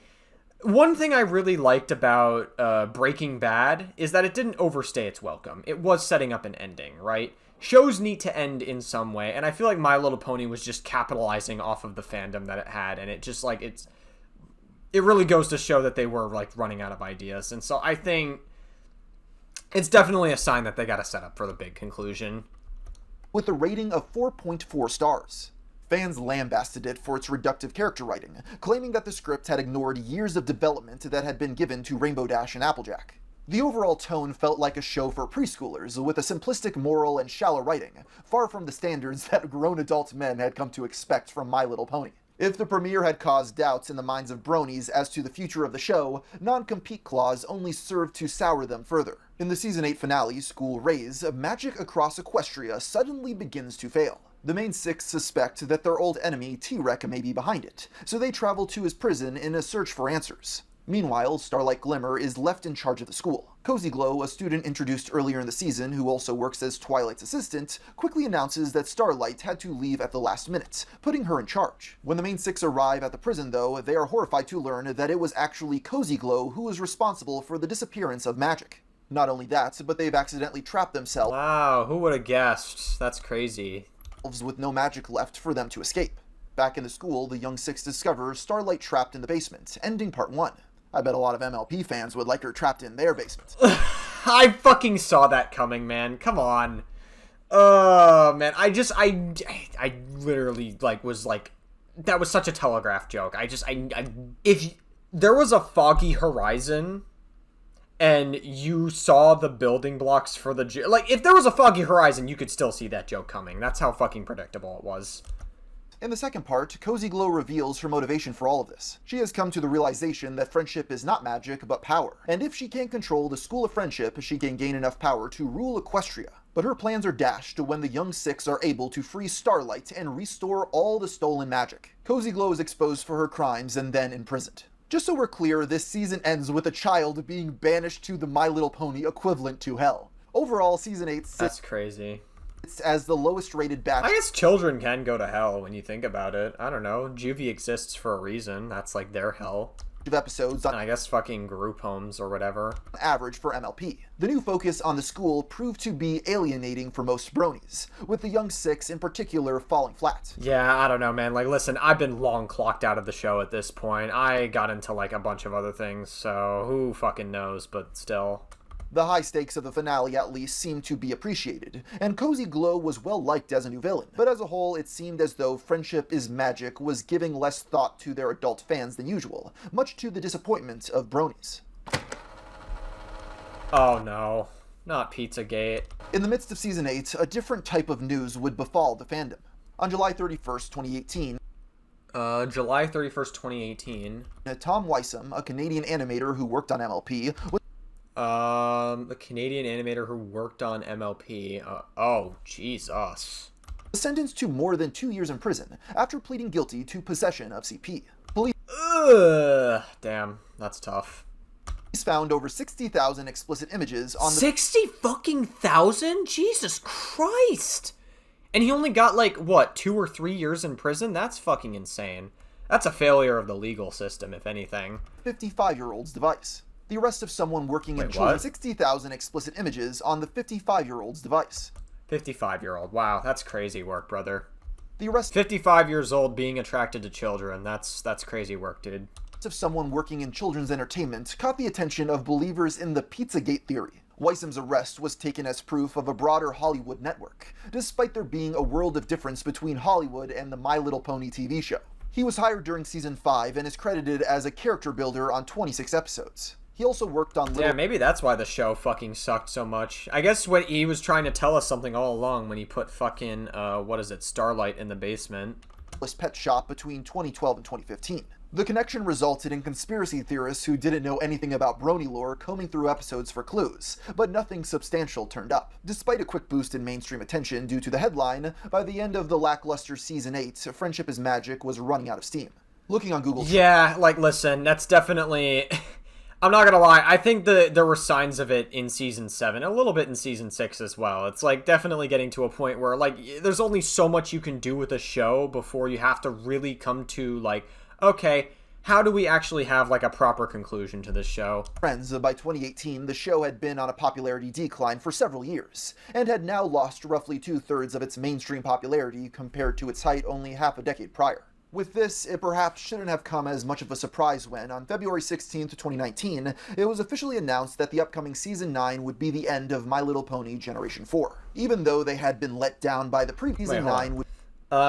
one thing I really liked about Breaking Bad is that it didn't overstay its welcome. It was setting up an ending, right? Shows need to end in some way, and I feel like My Little Pony was just capitalizing off of the fandom that it had, and it just, like, it really goes to show that they were, like, running out of ideas. And so I think it's definitely a sign that they got to set up for the big conclusion. With a rating of 4.4 stars. Fans lambasted it for its reductive character writing, claiming that the script had ignored years of development that had been given to Rainbow Dash and Applejack. The overall tone felt like a show for preschoolers, with a simplistic moral and shallow writing, far from the standards that grown adult men had come to expect from My Little Pony. If the premiere had caused doubts in the minds of bronies as to the future of the show, Non-Compete Clause only served to sour them further. In the Season 8 finale, School Raise, magic across Equestria suddenly begins to fail. The main six suspect that their old enemy, T-Rex, may be behind it, so they travel to his prison in a search for answers. Meanwhile, Starlight Glimmer is left in charge of the school. Cozy Glow, a student introduced earlier in the season who also works as Twilight's assistant, quickly announces that Starlight had to leave at the last minute, putting her in charge. When the main six arrive at the prison, though, they are horrified to learn that it was actually Cozy Glow who was responsible for the disappearance of magic. Not only that, but they've accidentally trapped themselves. Wow, who would have guessed? That's crazy. With no magic left for them to escape. Back in the school, the Young Six discover Starlight trapped in the basement, ending part 1. I bet a lot of MLP fans would like her trapped in their basement. I fucking saw that coming, man. Come on. Oh, man. I literally, like, was like, that was such a telegraph joke. If there was a foggy horizon and you saw the building blocks for the, like, if there was a foggy horizon, you could still see that joke coming. That's how fucking predictable it was. In the second part, Cozy Glow reveals her motivation for all of this. She has come to the realization that friendship is not magic, but power. And if she can't control the School of Friendship, she can gain enough power to rule Equestria. But her plans are dashed when the Young Six are able to free Starlight and restore all the stolen magic. Cozy Glow is exposed for her crimes and then imprisoned. Just so we're clear, this season ends with a child being banished to the My Little Pony equivalent to hell. Overall, Season 8 That's crazy. It's as the lowest rated batch. I guess children can go to hell when you think about it. I don't know. Juvie exists for a reason. That's like their hell. Of episodes on, I guess, fucking group homes or whatever. Average for MLP. The new focus on the school proved to be alienating for most bronies, with the Young Six in particular falling flat. Yeah, I don't know, man. Like, listen, I've been long clocked out of the show at this point. I got into, like, a bunch of other things, so who fucking knows, but still. The high stakes of the finale at least seemed to be appreciated, and Cozy Glow was well liked as a new villain, but as a whole it seemed as though Friendship is Magic was giving less thought to their adult fans than usual, much to the disappointment of bronies. Oh no, not Pizzagate. In the midst of Season 8, a different type of news would befall the fandom. On July 31st, 2018, July 31st, 2018, Tom Weissam, a Canadian animator who worked on MLP, the Canadian animator who worked on MLP. Oh, Jesus. Was sentenced to more than 2 years in prison after pleading guilty to possession of CP. Ugh, damn, that's tough. Police found over 60,000 explicit images on the 60 fucking thousand? Jesus Christ! And he only got, like, what, 2 or 3 years in prison? That's fucking insane. That's a failure of the legal system, if anything. 55-year-old's device. The arrest of someone working in children. 60,000 explicit images on the 55-year-old's device. 55-year-old. Wow, that's crazy work, brother. The arrest 55 years old being attracted to children. That's crazy work, dude. Of someone working in children's entertainment caught the attention of believers in the Pizzagate theory. Weissam's arrest was taken as proof of a broader Hollywood network, despite there being a world of difference between Hollywood and the My Little Pony TV show. He was hired during season 5 and is credited as a character builder on 26 episodes. He also worked on Yeah, maybe that's why the show fucking sucked so much. I guess what he was trying to tell us something all along when he put fucking, Starlight in the basement. Pet shop between 2012 and 2015. The connection resulted in conspiracy theorists who didn't know anything about Brony lore combing through episodes for clues, but nothing substantial turned up. Despite a quick boost in mainstream attention due to the headline, by the end of the lackluster Season 8, Friendship is Magic was running out of steam. Looking on Google... Yeah, like, listen, that's definitely... I'm not gonna lie, I think there were signs of it in Season 7, a little bit in Season 6 as well. It's, like, definitely getting to a point where, like, there's only so much you can do with a show before you have to really come to, like, okay, how do we actually have, like, a proper conclusion to this show? Friends, by 2018, the show had been on a popularity decline for several years, and had now lost roughly 2/3 of its mainstream popularity compared to its height only half a decade prior. With this, it perhaps shouldn't have come as much of a surprise when, on February 16, 2019, it was officially announced that the upcoming Season 9 would be the end of My Little Pony Generation 4. Even though they had been let down by the previous Season 9...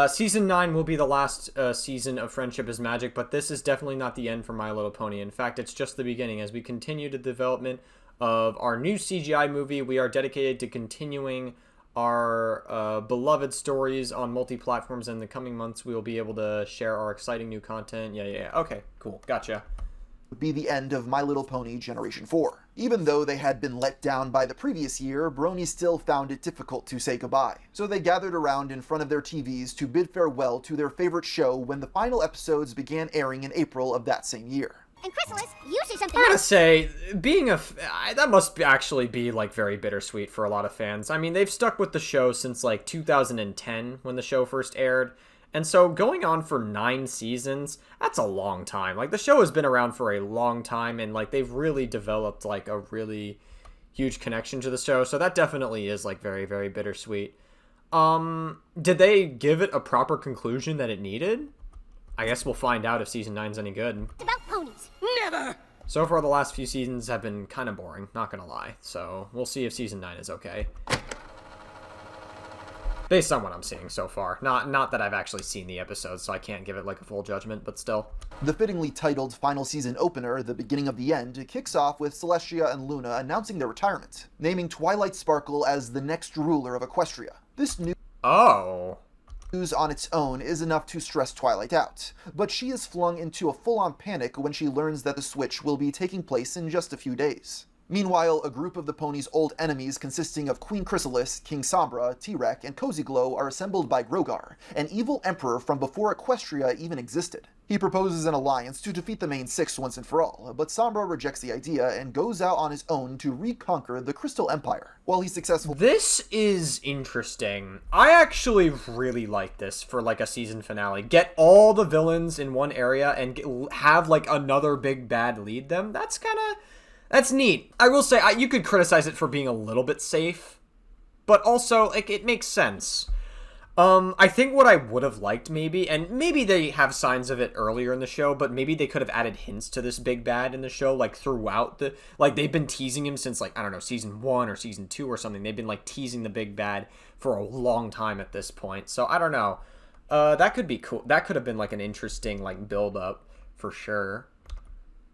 Season 9 will be the last season of Friendship is Magic, but this is definitely not the end for My Little Pony. In fact, it's just the beginning. As we continue the development of our new CGI movie, we are dedicated to continuing our beloved stories on multi-platforms. In the coming months, we will be able to share our exciting new content. Yeah. Okay, cool. Gotcha. Would be the end of My Little Pony Generation 4. Even though they had been let down by the previous year, Bronies still found it difficult to say goodbye. So they gathered around in front of their TVs to bid farewell to their favorite show when the final episodes began airing in April of that same year. And Chrysalis, you see something I gotta say, being that must actually be, like, very bittersweet for a lot of fans. I mean, they've stuck with the show since, like, 2010 when the show first aired. And so going on for 9 seasons, that's a long time. Like, the show has been around for a long time, and, like, they've really developed, like, a really huge connection to the show. So that definitely is, like, very, very bittersweet. Did they give it a proper conclusion that it needed? I guess we'll find out if Season 9's any good. It's about ponies. Never! So far, the last few seasons have been kind of boring, not gonna lie. So we'll see if Season 9 is okay. Based on what I'm seeing so far. Not that I've actually seen the episodes, so I can't give it, like, a full judgment, but still. The fittingly titled final season opener, The Beginning of the End, kicks off with Celestia and Luna announcing their retirement, naming Twilight Sparkle as the next ruler of Equestria. This news on its own is enough to stress Twilight out, but she is flung into a full-on panic when she learns that the switch will be taking place in just a few days. Meanwhile, a group of the pony's old enemies consisting of Queen Chrysalis, King Sombra, T-Rex, and Cozy Glow are assembled by Grogar, an evil emperor from before Equestria even existed. He proposes an alliance to defeat the main 6 once and for all, but Sombra rejects the idea and goes out on his own to reconquer the Crystal Empire. While he's successful... This is interesting. I actually really like this for, like, a season finale. Get all the villains in one area and have, like, another big bad lead them. That's neat. I will say, you could criticize it for being a little bit safe, but also, like, it makes sense. I think what I would have liked maybe, and maybe they have signs of it earlier in the show, but maybe they could have added hints to this big bad in the show, like, throughout the, like, they've been teasing him since, like, I don't know, season 1 or season 2 or something. They've been, like, teasing the big bad for a long time at this point, so I don't know. That could be cool. That could have been, like, an interesting, like, build-up, for sure.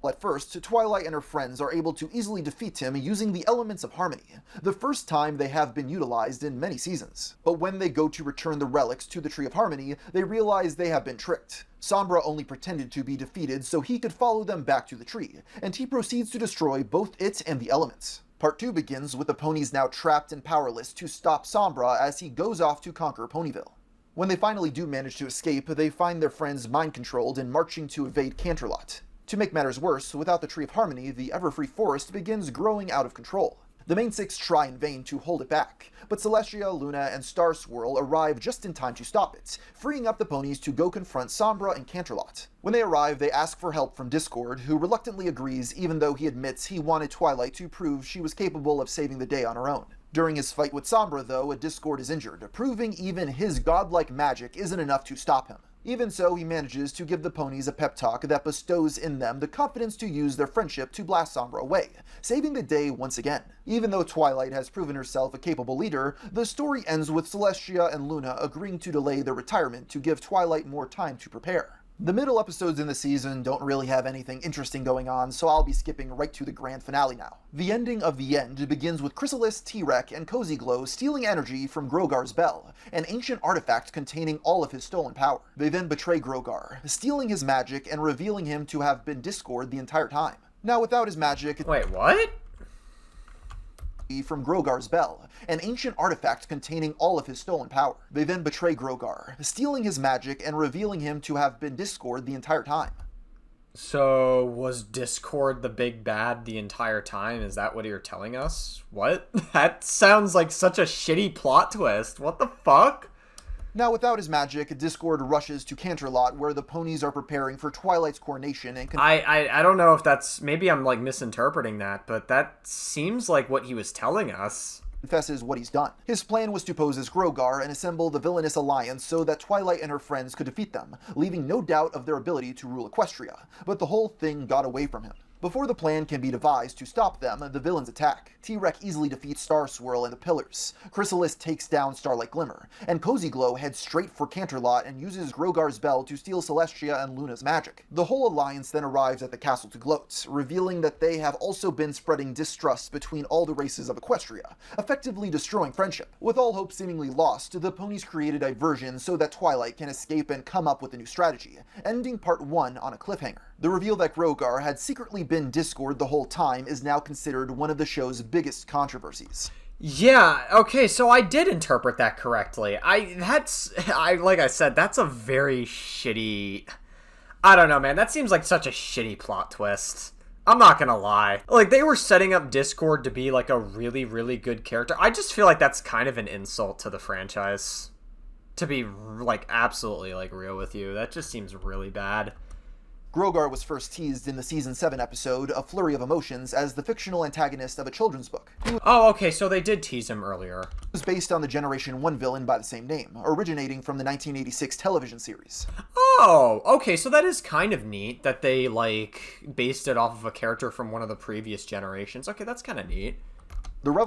At first, Twilight and her friends are able to easily defeat him using the elements of harmony, the first time they have been utilized in many seasons. But when they go to return the relics to the Tree of Harmony, they realize they have been tricked. Sombra only pretended to be defeated so he could follow them back to the tree, and he proceeds to destroy both it and the elements. Part 2 begins with the ponies now trapped and powerless to stop Sombra as he goes off to conquer Ponyville. When they finally do manage to escape, they find their friends mind-controlled and marching to evade Canterlot. To make matters worse, without the Tree of Harmony, the Everfree Forest begins growing out of control. The main six try in vain to hold it back, but Celestia, Luna, and Star Swirl arrive just in time to stop it, freeing up the ponies to go confront Sombra and Canterlot. When they arrive, they ask for help from Discord, who reluctantly agrees even though he admits he wanted Twilight to prove she was capable of saving the day on her own. During his fight with Sombra, though, Discord is injured, proving even his godlike magic isn't enough to stop him. Even so, he manages to give the ponies a pep talk that bestows in them the confidence to use their friendship to blast Sombra away, saving the day once again. Even though Twilight has proven herself a capable leader, the story ends with Celestia and Luna agreeing to delay their retirement to give Twilight more time to prepare. The middle episodes in the season don't really have anything interesting going on, so I'll be skipping right to the grand finale now. The ending of the end begins with Chrysalis, T-Rex, and Cozy Glow stealing energy from Grogar's bell, an ancient artifact containing all of his stolen power. They then betray Grogar, stealing his magic and revealing him to have been Discord the entire time. Now, without his magic... Wait, what? From Grogar's bell, an ancient artifact containing all of his stolen power. They then betray Grogar, stealing his magic and revealing him to have been Discord the entire time. So, was Discord the big bad the entire time? Is that what you're telling us? What? That sounds like such a shitty plot twist. What the fuck? Now, without his magic, Discord rushes to Canterlot, where the ponies are preparing for Twilight's coronation and... I don't know if that's... Maybe I'm, like, misinterpreting that, but that seems like what he was telling us. Confesses what he's done. His plan was to pose as Grogar and assemble the villainous alliance so that Twilight and her friends could defeat them, leaving no doubt of their ability to rule Equestria. But the whole thing got away from him. Before the plan can be devised to stop them, the villains attack. T-Rex easily defeats Star Swirl and the Pillars. Chrysalis takes down Starlight Glimmer, and Cozy Glow heads straight for Canterlot and uses Grogar's bell to steal Celestia and Luna's magic. The whole alliance then arrives at the castle to gloat, revealing that they have also been spreading distrust between all the races of Equestria, effectively destroying friendship. With all hope seemingly lost, the ponies create a diversion so that Twilight can escape and come up with a new strategy, ending part 1 on a cliffhanger. The reveal that Grogar had secretly been Discord the whole time is now considered one of the show's biggest controversies. Yeah, okay, so I did interpret that correctly. Like I said, that's a very shitty... I don't know, man, that seems like such a shitty plot twist. I'm not gonna lie. Like, they were setting up Discord to be, like, a really, really good character. I just feel like that's kind of an insult to the franchise. To be, like, absolutely, like, real with you. That just seems really bad. Grogar was first teased in the Season 7 episode, A Flurry of Emotions, as the fictional antagonist of a children's book. Oh, okay, so they did tease him earlier. It was based on the Generation 1 villain by the same name, originating from the 1986 television series. Oh, okay, so that is kind of neat that they, like, based it off of a character from one of the previous generations. Okay, that's kind of neat.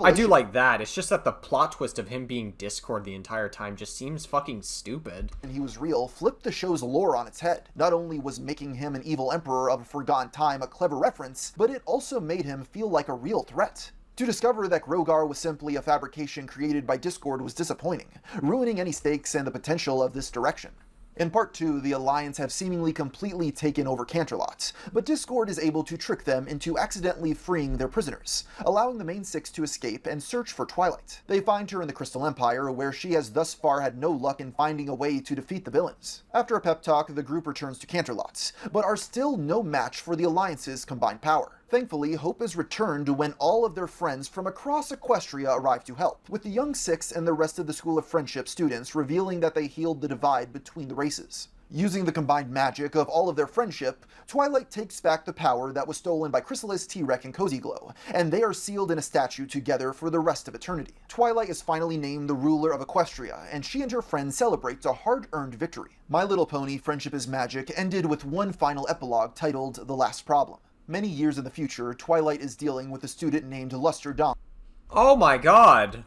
I do like that. It's just that the plot twist of him being Discord the entire time just seems fucking stupid. And he was real, flipped the show's lore on its head. Not only was making him an evil emperor of a forgotten time a clever reference, but it also made him feel like a real threat. To discover that Grogar was simply a fabrication created by Discord was disappointing, ruining any stakes and the potential of this direction. In Part 2, the Alliance have seemingly completely taken over Canterlot, but Discord is able to trick them into accidentally freeing their prisoners, allowing the main six to escape and search for Twilight. They find her in the Crystal Empire, where she has thus far had no luck in finding a way to defeat the villains. After a pep talk, the group returns to Canterlot, but are still no match for the Alliance's combined power. Thankfully, hope is returned when all of their friends from across Equestria arrive to help, with the Young Six and the rest of the School of Friendship students revealing that they healed the divide between the races. Using the combined magic of all of their friendship, Twilight takes back the power that was stolen by Chrysalis, T-Rex, and Cozy Glow, and they are sealed in a statue together for the rest of eternity. Twilight is finally named the ruler of Equestria, and she and her friends celebrate a hard-earned victory. My Little Pony: Friendship is Magic ended with one final epilogue titled The Last Problem. Many years in the future, Twilight is dealing with a student named Luster Dawn. Oh my god!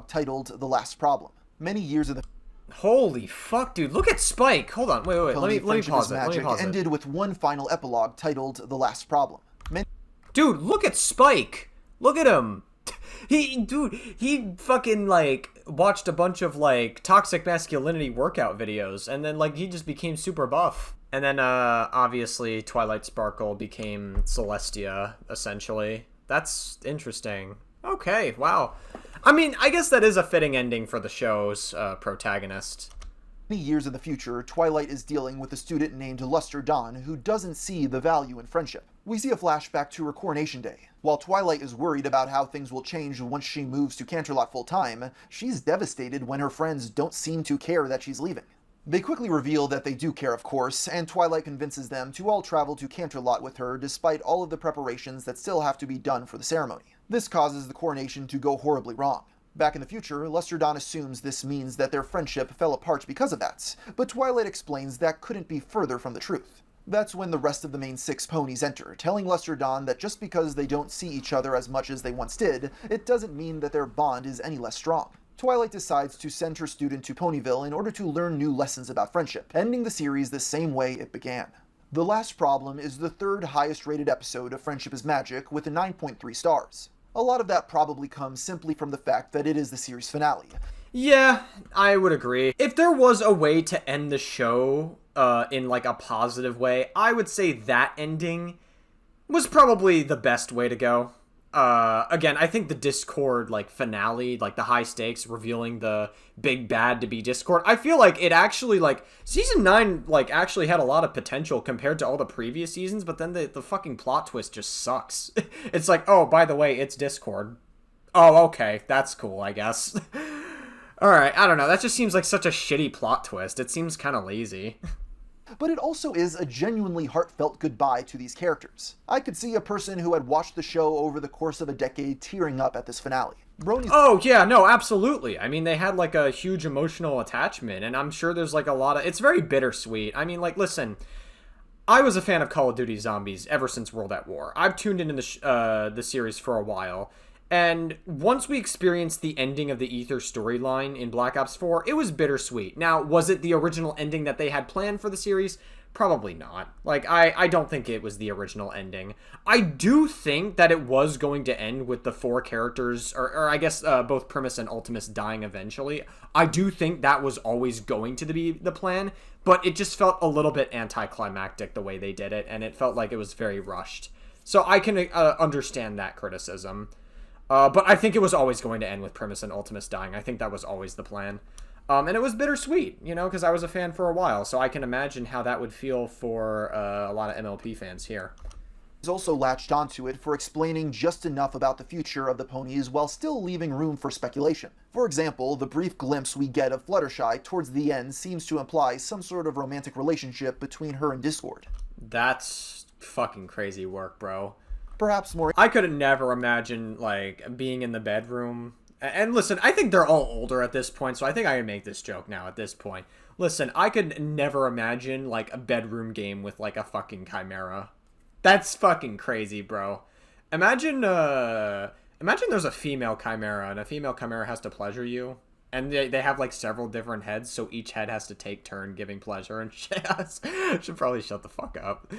Titled The Last Problem. Many years in the... Holy fuck, dude. Look at Spike. Hold on. Wait. Let me pause it. Let me pause it. Ended with one final epilogue titled The Last Problem. Dude, look at Spike. Look at him. He fucking, like, watched a bunch of, like, toxic masculinity workout videos, and then, like, he just became super buff. And then, obviously, Twilight Sparkle became Celestia, essentially. That's interesting. Okay, wow. I mean, I guess that is a fitting ending for the show's protagonist. Many years in the future, Twilight is dealing with a student named Luster Dawn who doesn't see the value in friendship. We see a flashback to her coronation day. While Twilight is worried about how things will change once she moves to Canterlot full-time, she's devastated when her friends don't seem to care that she's leaving. They quickly reveal that they do care, of course, and Twilight convinces them to all travel to Canterlot with her despite all of the preparations that still have to be done for the ceremony. This causes the coronation to go horribly wrong. Back in the future, Lester Don assumes this means that their friendship fell apart because of that, but Twilight explains that couldn't be further from the truth. That's when the rest of the main 6 ponies enter, telling Lester Don that just because they don't see each other as much as they once did, it doesn't mean that their bond is any less strong. Twilight decides to send her student to Ponyville in order to learn new lessons about friendship, ending the series the same way it began. The last problem is the 3rd highest rated episode of Friendship is Magic with a 9.3 stars. A lot of that probably comes simply from the fact that it is the series finale. Yeah, I would agree. If there was a way to end the show in like a positive way, I would say that ending was probably the best way to go. Again, I think the Discord like finale, like the high stakes, revealing the big bad to be Discord, I feel like it actually, like, season 9 like actually had a lot of potential compared to all the previous seasons, but then the fucking plot twist just sucks. It's like, oh, by the way, it's Discord. Oh, okay, that's cool, I guess. Alright, I don't know, that just seems like such a shitty plot twist. It seems kind of lazy. But it also is a genuinely heartfelt goodbye to these characters. I could see a person who had watched the show over the course of a decade tearing up at this finale. Bronies— Oh, yeah, no, absolutely. I mean, they had, like, a huge emotional attachment, and I'm sure there's, like, a lot of— it's very bittersweet. I mean, like, listen, I was a fan of Call of Duty Zombies ever since World at War. I've tuned into the series for a while, and once we experienced the ending of the Ether storyline in Black Ops 4, it was bittersweet. Now, was it the original ending that they had planned for the series? Probably not. Like, I don't think it was the original ending. I do think that it was going to end with the 4 characters, or I guess both Primus and Ultimus dying eventually. I do think that was always going to be the plan, but it just felt a little bit anticlimactic the way they did it, and it felt like it was very rushed. So I can understand that criticism. But I think it was always going to end with Primus and Ultimus dying. I think that was always the plan. And it was bittersweet, you know, because I was a fan for a while, so I can imagine how that would feel for a lot of MLP fans here. He's also latched onto it for explaining just enough about the future of the ponies while still leaving room for speculation. For example, the brief glimpse we get of Fluttershy towards the end seems to imply some sort of romantic relationship between her and Discord. That's fucking crazy work, bro. Perhaps more— I could never imagine, like, being in the bedroom. And listen, I think they're all older at this point, so I think I can make this joke now at this point. Listen, I could never imagine, like, a bedroom game with, like, a fucking chimera. That's fucking crazy, bro. Imagine there's a female chimera, and a female chimera has to pleasure you. And they have, like, several different heads, so each head has to take turn giving pleasure and shit. Should probably shut the fuck up.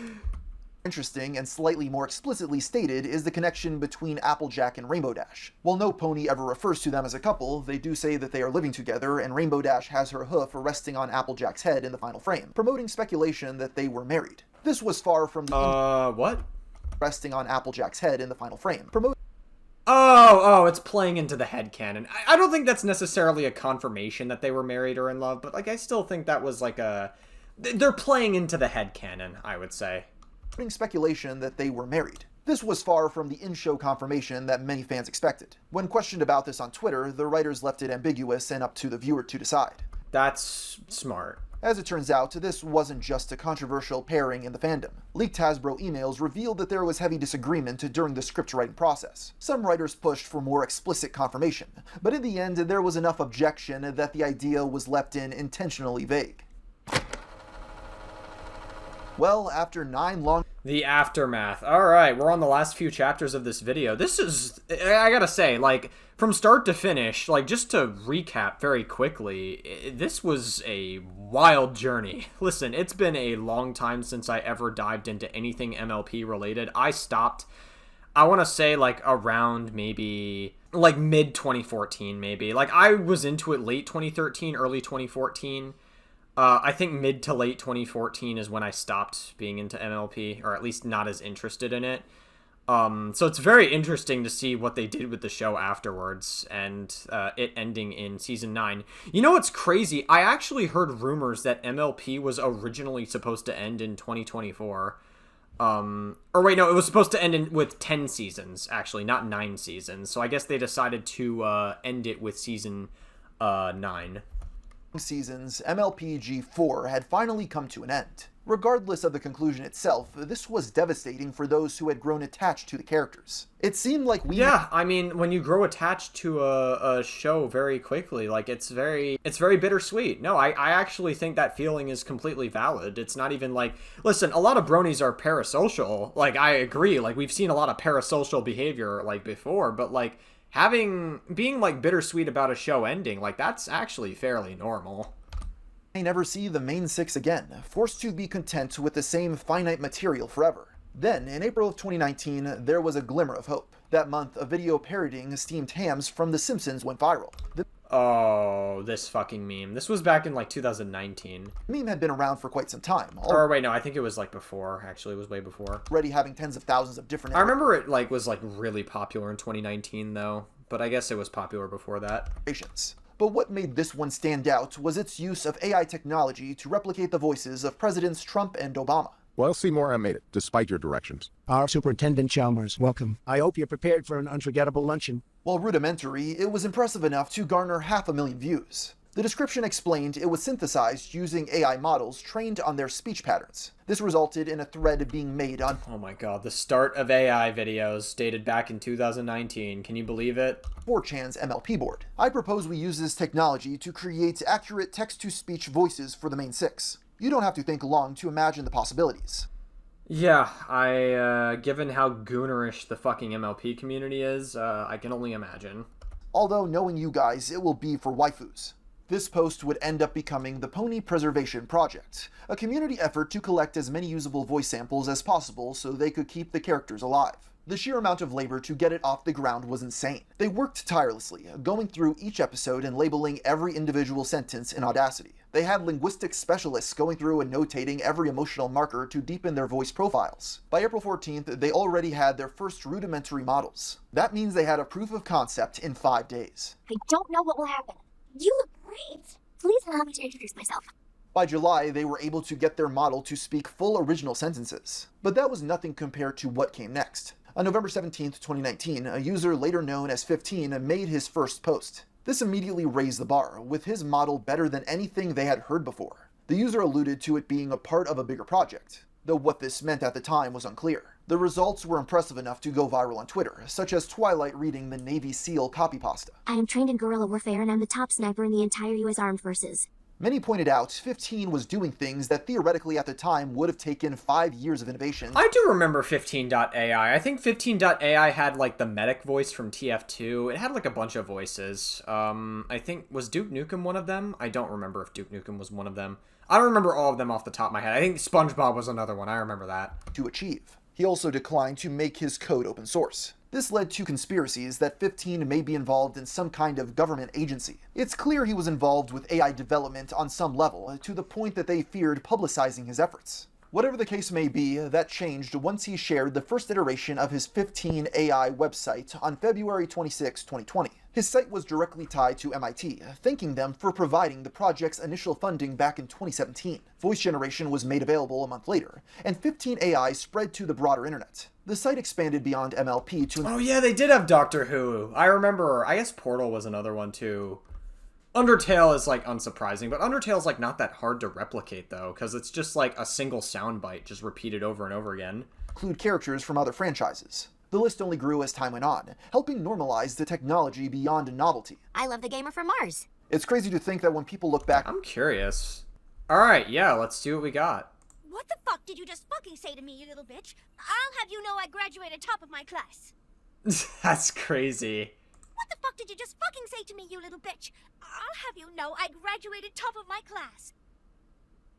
Interesting and slightly more explicitly stated is the connection between Applejack and Rainbow Dash. While no pony ever refers to them as a couple, they do say that they are living together, and Rainbow Dash has her hoof resting on Applejack's head in the final frame, promoting speculation that they were married. This was far from the— what? Resting on Applejack's head in the final frame. Oh, it's playing into the headcanon. I don't think that's necessarily a confirmation that they were married or in love, but, like, I still think that was, like, they're playing into the headcanon, I would say. Speculation that they were married. This was far from the in-show confirmation that many fans expected. When questioned about this on Twitter, the writers left it ambiguous and up to the viewer to decide. That's smart. As it turns out, this wasn't just a controversial pairing in the fandom. Leaked Hasbro emails revealed that there was heavy disagreement during the script writing process. Some writers pushed for more explicit confirmation, but in the end there was enough objection that the idea was left in intentionally vague. Well, after 9 long— The aftermath. Alright, we're on the last few chapters of this video. This is, I gotta say, like, from start to finish, like, just to recap very quickly, this was a wild journey. Listen, it's been a long time since I ever dived into anything MLP related. I stopped, I want to say, like, around maybe, like, mid-2014, maybe. Like, I was into it late 2013, early 2014. I think mid to late 2014 is when I stopped being into MLP, or at least not as interested in it. So it's very interesting to see what they did with the show afterwards, and it ending in Season 9. You know what's crazy? I actually heard rumors that MLP was originally supposed to end in 2024. Or wait, no, it was supposed to end with 10 seasons, actually, not 9 seasons. So I guess they decided to end it with season 9. Seasons, MLPG4 had finally come to an end. Regardless of the conclusion itself, this was devastating for those who had grown attached to the characters. It seemed like we... Yeah, I mean, when you grow attached to a show very quickly, like, it's very bittersweet. No, I actually think that feeling is completely valid. It's not even like... Listen, a lot of bronies are parasocial. Like, I agree. Like, we've seen a lot of parasocial behavior, like, before, but, like, being, like, bittersweet about a show ending, like, that's actually fairly normal. May never see the main six again, forced to be content with the same finite material forever. Then, in April of 2019, there was a glimmer of hope. That month, a video parodying steamed hams from The Simpsons went viral. Oh, this fucking meme. This was back in, like, 2019. The meme had been around for quite some time. Or wait, no, I think it was, like, before. Actually, it was way before. Already having tens of thousands of different... I remember it, like, was, like, really popular in 2019, though. But I guess it was popular before that. But what made this one stand out was its use of AI technology to replicate the voices of Presidents Trump and Obama. Well, Seymour, I made it, despite your directions. Our Superintendent Chalmers, welcome. I hope you're prepared for an unforgettable luncheon. While rudimentary, it was impressive enough to garner 500,000 views. The description explained it was synthesized using AI models trained on their speech patterns. This resulted in a thread being made on... Oh my god, the start of AI videos dated back in 2019. Can you believe it? 4chan's MLP board. I propose we use this technology to create accurate text-to-speech voices for the main six. You don't have to think long to imagine the possibilities. Yeah, given how goonerish the fucking MLP community is, I can only imagine. Although, knowing you guys, it will be for waifus. This post would end up becoming the Pony Preservation Project, a community effort to collect as many usable voice samples as possible so they could keep the characters alive. The sheer amount of labor to get it off the ground was insane. They worked tirelessly, going through each episode and labeling every individual sentence in Audacity. They had linguistics specialists going through and notating every emotional marker to deepen their voice profiles. By April 14th, they already had their first rudimentary models. That means they had a proof of concept in 5 days. I don't know what will happen. You look great. Please allow me to introduce myself. By July, they were able to get their model to speak full original sentences. But that was nothing compared to what came next. On November 17, 2019, a user later known as 15 made his first post. This immediately raised the bar, with his model better than anything they had heard before. The user alluded to it being a part of a bigger project, though what this meant at the time was unclear. The results were impressive enough to go viral on Twitter, such as Twilight reading the Navy SEAL copy pasta. I am trained in guerrilla warfare and I'm the top sniper in the entire U.S. Armed Forces. Many pointed out 15 was doing things that theoretically at the time would have taken 5 years of innovation. I do remember 15.ai. I think 15.ai had like the medic voice from TF2. It had like a bunch of voices. I think, was Duke Nukem one of them? I don't remember if Duke Nukem was one of them. I don't remember all of them off the top of my head. I think SpongeBob was another one. I remember that. To achieve. He also declined to make his code open source. This led to conspiracies that 15 may be involved in some kind of government agency. It's clear he was involved with AI development on some level, to the point that they feared publicizing his efforts. Whatever the case may be, that changed once he shared the first iteration of his 15 AI website on February 26, 2020. His site was directly tied to MIT, thanking them for providing the project's initial funding back in 2017. Voice generation was made available a month later, and 15 AI spread to the broader internet. The site expanded beyond MLP to... Oh yeah, they did have Doctor Who. I remember. I guess Portal was another one too. Undertale is like unsurprising, but Undertale's like not that hard to replicate though, because it's just like a single soundbite just repeated over and over again. Include characters from other franchises. The list only grew as time went on, helping normalize the technology beyond novelty. I love the gamer from Mars. It's crazy to think that when people look back... I'm curious. Alright, yeah, let's see what we got. What the fuck did you just fucking say to me, you little bitch? I'll have you know I graduated top of my class. That's crazy. What the fuck did you just fucking say to me, you little bitch? I'll have you know I graduated top of my class.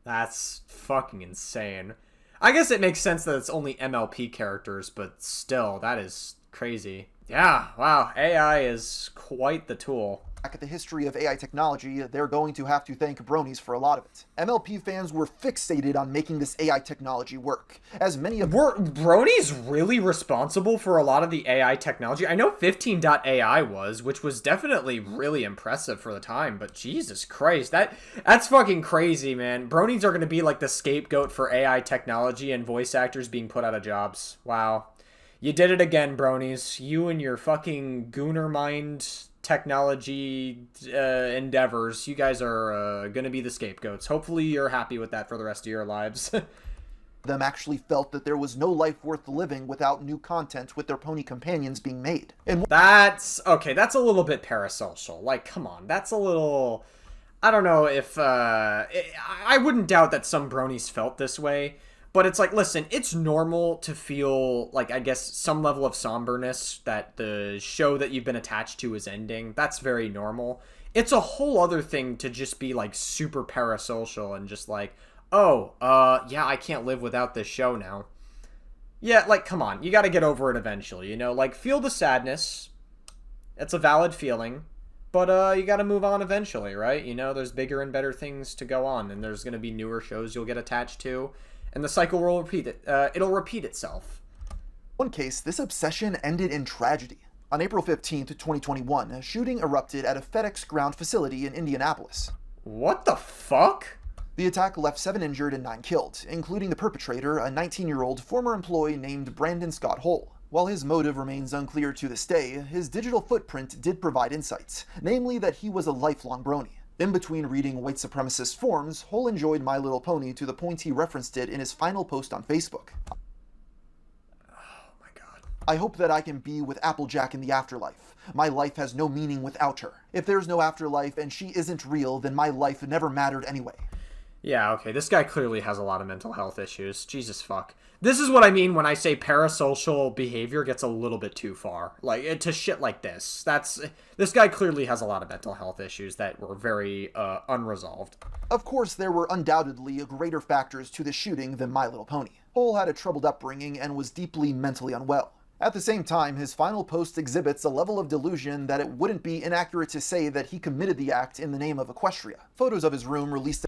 That's fucking insane. I guess it makes sense that it's only MLP characters, but still, that is crazy. Yeah, wow, AI is quite the tool. Back at the history of AI technology, they're going to have to thank Bronies for a lot of it. MLP fans were fixated on making this AI technology work, as many of— Were Bronies really responsible for a lot of the AI technology? I know 15.ai was, which was definitely really impressive for the time, but Jesus Christ, that's fucking crazy, man. Bronies are going to be like the scapegoat for AI technology and voice actors being put out of jobs. Wow. You did it again, Bronies. You and your fucking Gooner mind technology endeavors. You guys are going to be the scapegoats. Hopefully you're happy with that for the rest of your lives. them actually felt that there was no life worth living without new content with their pony companions being made. And that's okay, that's a little bit parasocial. Like, come on, that's a little— I don't know if I wouldn't doubt that some Bronies felt this way. But it's like, listen, it's normal to feel, like, I guess, some level of somberness that the show that you've been attached to is ending. That's very normal. It's a whole other thing to just be, like, super parasocial and just like, oh, yeah, I can't live without this show now. Yeah, like, come on. You gotta get over it eventually, you know? Like, feel the sadness. It's a valid feeling. But you gotta move on eventually, right? You know, there's bigger and better things to go on, and there's gonna be newer shows you'll get attached to. And the cycle will repeat it. It'll repeat itself. One case, this obsession ended in tragedy. On April 15th, 2021, a shooting erupted at a FedEx ground facility in Indianapolis. What the fuck? The attack left 7 injured and 9 killed, including the perpetrator, a 19-year-old former employee named Brandon Scott Hull. While his motive remains unclear to this day, his digital footprint did provide insights, namely that he was a lifelong Brony. In between reading white supremacist forums, Hull enjoyed My Little Pony to the point he referenced it in his final post on Facebook. Oh my god. I hope that I can be with Applejack in the afterlife. My life has no meaning without her. If there's no afterlife and she isn't real, then my life never mattered anyway. Yeah, okay, this guy clearly has a lot of mental health issues. Jesus fuck. This is what I mean when I say parasocial behavior gets a little bit too far. Like, to shit like this. This guy clearly has a lot of mental health issues that were very unresolved. Of course, there were undoubtedly greater factors to the shooting than My Little Pony. Hull had a troubled upbringing and was deeply mentally unwell. At the same time, his final post exhibits a level of delusion that it wouldn't be inaccurate to say that he committed the act in the name of Equestria. Photos of his room released—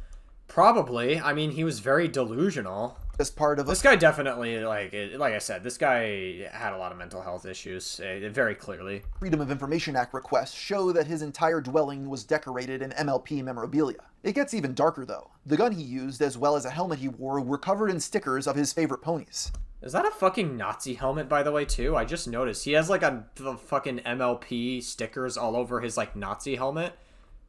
Probably. I mean, he was very delusional. As part of this guy definitely, like I said, this guy had a lot of mental health issues, very clearly. Freedom of Information Act requests show that his entire dwelling was decorated in MLP memorabilia. It gets even darker, though. The gun he used, as well as a helmet he wore, were covered in stickers of his favorite ponies. Is that a fucking Nazi helmet, by the way, too? I just noticed. He has, like, the fucking MLP stickers all over his, like, Nazi helmet.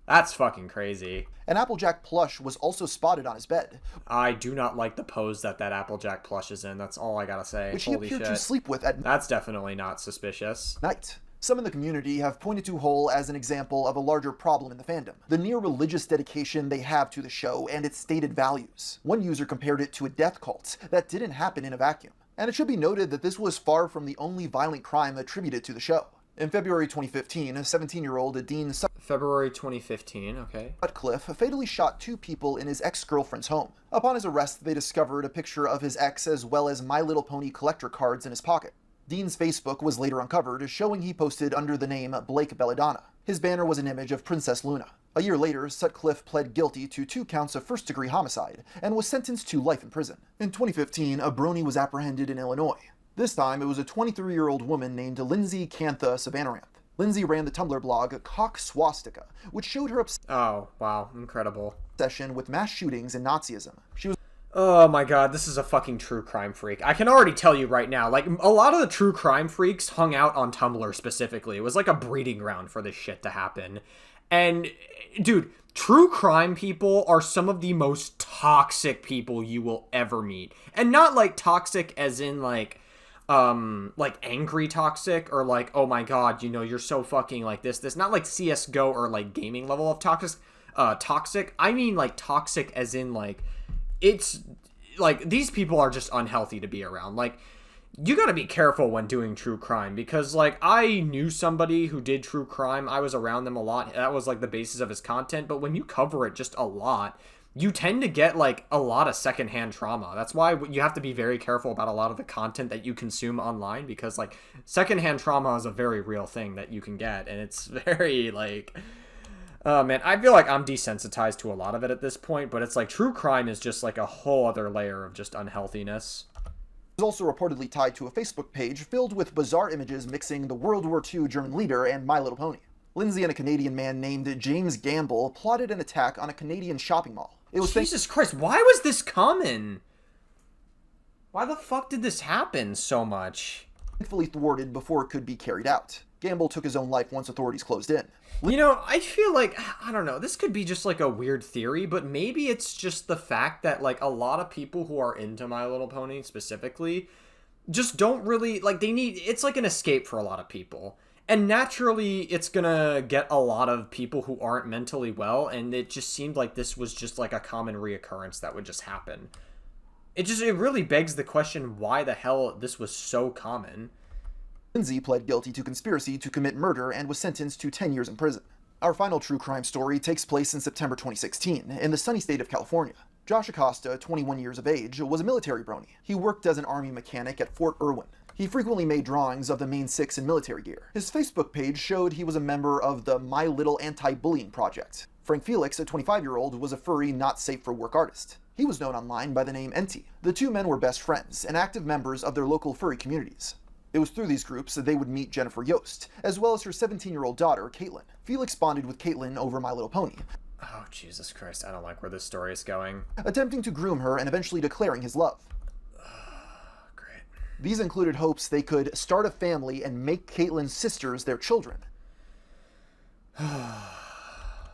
That's fucking crazy. An Applejack plush was also spotted on his bed. I do not like the pose that Applejack plush is in. That's all I gotta say. Which he appeared to sleep with at— That's definitely not suspicious. Night. Some in the community have pointed to Hull as an example of a larger problem in the fandom, the near religious dedication they have to the show and its stated values. One user compared it to a death cult that didn't happen in a vacuum. And it should be noted that this was far from the only violent crime attributed to the show. In February 2015, a 17-year-old Dean February 2015, okay. Sutcliffe fatally shot 2 people in his ex-girlfriend's home. Upon his arrest, they discovered a picture of his ex as well as My Little Pony collector cards in his pocket. Dean's Facebook was later uncovered, showing he posted under the name Blake Belladonna. His banner was an image of Princess Luna. A year later, Sutcliffe pled guilty to 2 counts of first-degree homicide and was sentenced to life in prison. In 2015, a Brony was apprehended in Illinois. This time, it was a 23-year-old woman named Lindsay Cantha Savanaranth. Lindsay ran the Tumblr blog Cock Swastika, which showed her oh, wow, incredible. obsession with mass shootings and Nazism. She was— Oh my god, this is a fucking true crime freak. I can already tell you right now, like, a lot of the true crime freaks hung out on Tumblr specifically. It was like a breeding ground for this shit to happen. And, dude, true crime people are some of the most toxic people you will ever meet. And not, like, toxic as in, like angry toxic or like, oh my god, you know, you're so fucking like this. Not like CSGO or like gaming level of toxic. I mean like toxic as in like, it's like these people are just unhealthy to be around. Like, you gotta be careful when doing true crime because like I knew somebody who did true crime. I was around them a lot. That was like the basis of his content. But when you cover it just a lot, you tend to get, like, a lot of secondhand trauma. That's why you have to be very careful about a lot of the content that you consume online, because, like, secondhand trauma is a very real thing that you can get, and it's very, like, Man, I feel like I'm desensitized to a lot of it at this point, but it's like true crime is just like a whole other layer of just unhealthiness. It was also reportedly tied to a Facebook page filled with bizarre images mixing the World War II German leader and My Little Pony. Lindsay and a Canadian man named James Gamble plotted an attack on a Canadian shopping mall. It was Jesus Christ, why was this common? Why the fuck did this happen so much? Thankfully thwarted before it could be carried out. Gamble took his own life once authorities closed in. You know, I feel like, I don't know, this could be just like a weird theory, but maybe it's just the fact that like a lot of people who are into My Little Pony specifically just don't really, like it's like an escape for a lot of people. And naturally, it's gonna get a lot of people who aren't mentally well, and it just seemed like this was just like a common reoccurrence that would just happen. It really begs the question why the hell this was so common. Lindsay pled guilty to conspiracy to commit murder and was sentenced to 10 years in prison. Our final true crime story takes place in September 2016 in the sunny state of California. Josh Acosta, 21 years of age, was a military brony. He worked as an army mechanic at Fort Irwin. He frequently made drawings of the main six in military gear. His Facebook page showed he was a member of the My Little Anti-Bullying Project. Frank Felix, a 25-year-old, was a furry, not safe for work artist. He was known online by the name Enti. The two men were best friends and active members of their local furry communities. It was through these groups that they would meet Jennifer Yost, as well as her 17-year-old daughter, Caitlin. Felix bonded with Caitlin over My Little Pony. Oh, Jesus Christ, I don't like where this story is going. Attempting to groom her and eventually declaring his love. Great. These included hopes they could start a family and make Caitlin's sisters their children.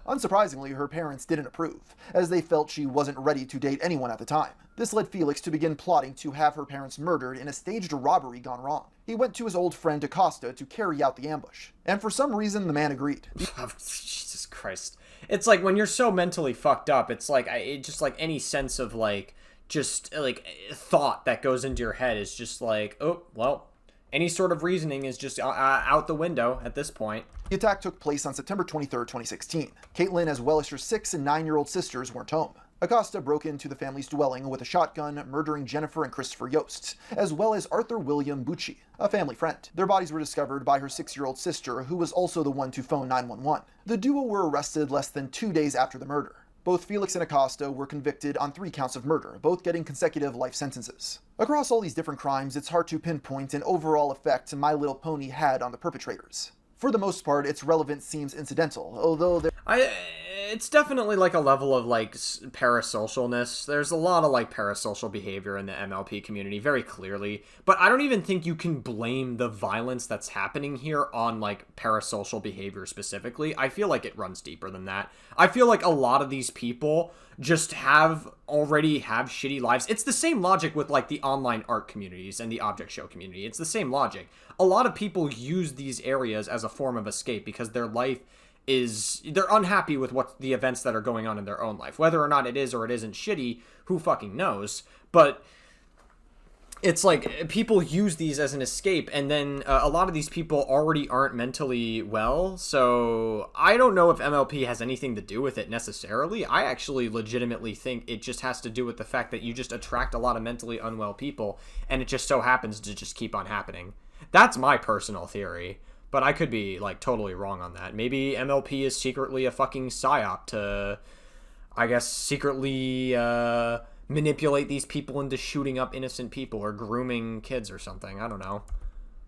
Unsurprisingly, her parents didn't approve, as they felt she wasn't ready to date anyone at the time. This led Felix to begin plotting to have her parents murdered in a staged robbery gone wrong. He went to his old friend Acosta to carry out the ambush, and for some reason the man agreed. Oh, Jesus Christ. It's like when you're so mentally fucked up, it's like, just like any sense of like, just like thought that goes into your head is just like, oh, well, any sort of reasoning is just out the window at this point. The attack took place on September 23, 2016. Caitlin, as well as her 6- and 9-year-old sisters, weren't home. Acosta broke into the family's dwelling with a shotgun, murdering Jennifer and Christopher Yost, as well as Arthur William Bucci, a family friend. Their bodies were discovered by her 6-year-old sister, who was also the one to phone 911. The duo were arrested less than 2 days after the murder. Both Felix and Acosta were convicted on 3 counts of murder, both getting consecutive life sentences. Across all these different crimes, it's hard to pinpoint an overall effect My Little Pony had on the perpetrators. For the most part, its relevance seems incidental, although it's definitely like a level of like parasocialness. There's a lot of like parasocial behavior in the MLP community, very clearly. But I don't even think you can blame the violence that's happening here on like parasocial behavior specifically. I feel like it runs deeper than that. I feel like a lot of these people just already have shitty lives. It's the same logic with like the online art communities and the object show community. It's the same logic. A lot of people use these areas as a form of escape because their life they're unhappy with what the events that are going on in their own life. Whether or not it is or it isn't shitty, who fucking knows? But it's like people use these as an escape, and then a lot of these people already aren't mentally well, so I don't know if MLP has anything to do with it necessarily. I actually legitimately think it just has to do with the fact that you just attract a lot of mentally unwell people, and it just so happens to just keep on happening. That's my personal theory. But I could be, like, totally wrong on that. Maybe MLP is secretly a fucking psyop to, I guess, secretly manipulate these people into shooting up innocent people or grooming kids or something. I don't know.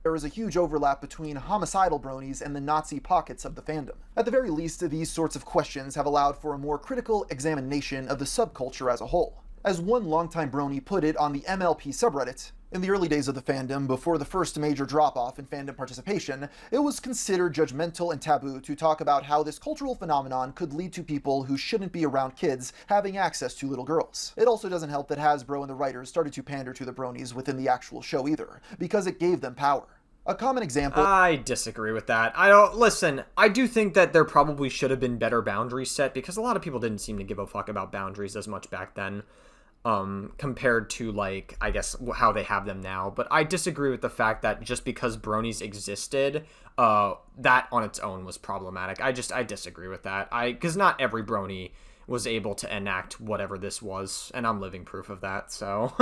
There is a huge overlap between homicidal bronies and the Nazi pockets of the fandom. At the very least, these sorts of questions have allowed for a more critical examination of the subculture as a whole. As one longtime brony put it on the MLP subreddit, in the early days of the fandom, before the first major drop-off in fandom participation, it was considered judgmental and taboo to talk about how this cultural phenomenon could lead to people who shouldn't be around kids having access to little girls. It also doesn't help that Hasbro and the writers started to pander to the bronies within the actual show either, because it gave them power. A common example... I disagree with that. Listen, I do think that there probably should have been better boundaries set, because a lot of people didn't seem to give a fuck about boundaries as much back then. Compared to, like, I guess, how they have them now. But I disagree with the fact that just because bronies existed, that on its own was problematic. I disagree with that. Because not every brony was able to enact whatever this was, and I'm living proof of that, so...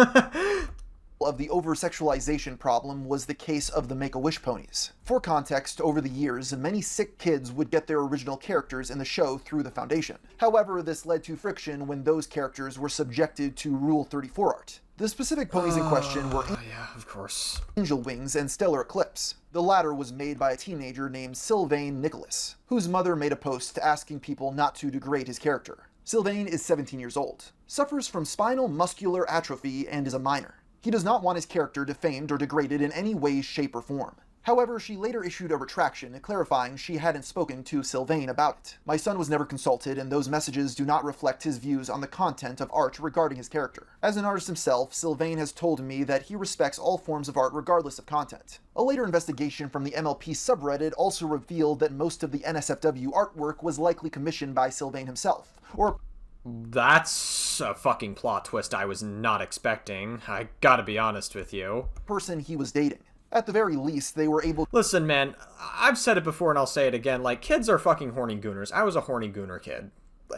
of the over-sexualization problem was the case of the Make-A-Wish ponies. For context, over the years, many sick kids would get their original characters in the show through the Foundation. However, this led to friction when those characters were subjected to Rule 34 art. The specific ponies in question were yeah, of course. Angel Wings and Stellar Eclipse. The latter was made by a teenager named Sylvain Nicholas, whose mother made a post asking people not to degrade his character. Sylvain is 17 years old, suffers from spinal muscular atrophy, and is a minor. He does not want his character defamed or degraded in any way, shape, or form. However, she later issued a retraction clarifying she hadn't spoken to Sylvain about it. My son was never consulted, and those messages do not reflect his views on the content of art regarding his character. As an artist himself, Sylvain has told me that he respects all forms of art regardless of content. A later investigation from the MLP subreddit also revealed that most of the NSFW artwork was likely commissioned by Sylvain himself, or That's a fucking plot twist I was not expecting. I gotta be honest with you. Person he was dating. At the very least, they were able to— Listen, man, I've said it before and I'll say it again, like, kids are fucking horny gooners. I was a horny gooner kid.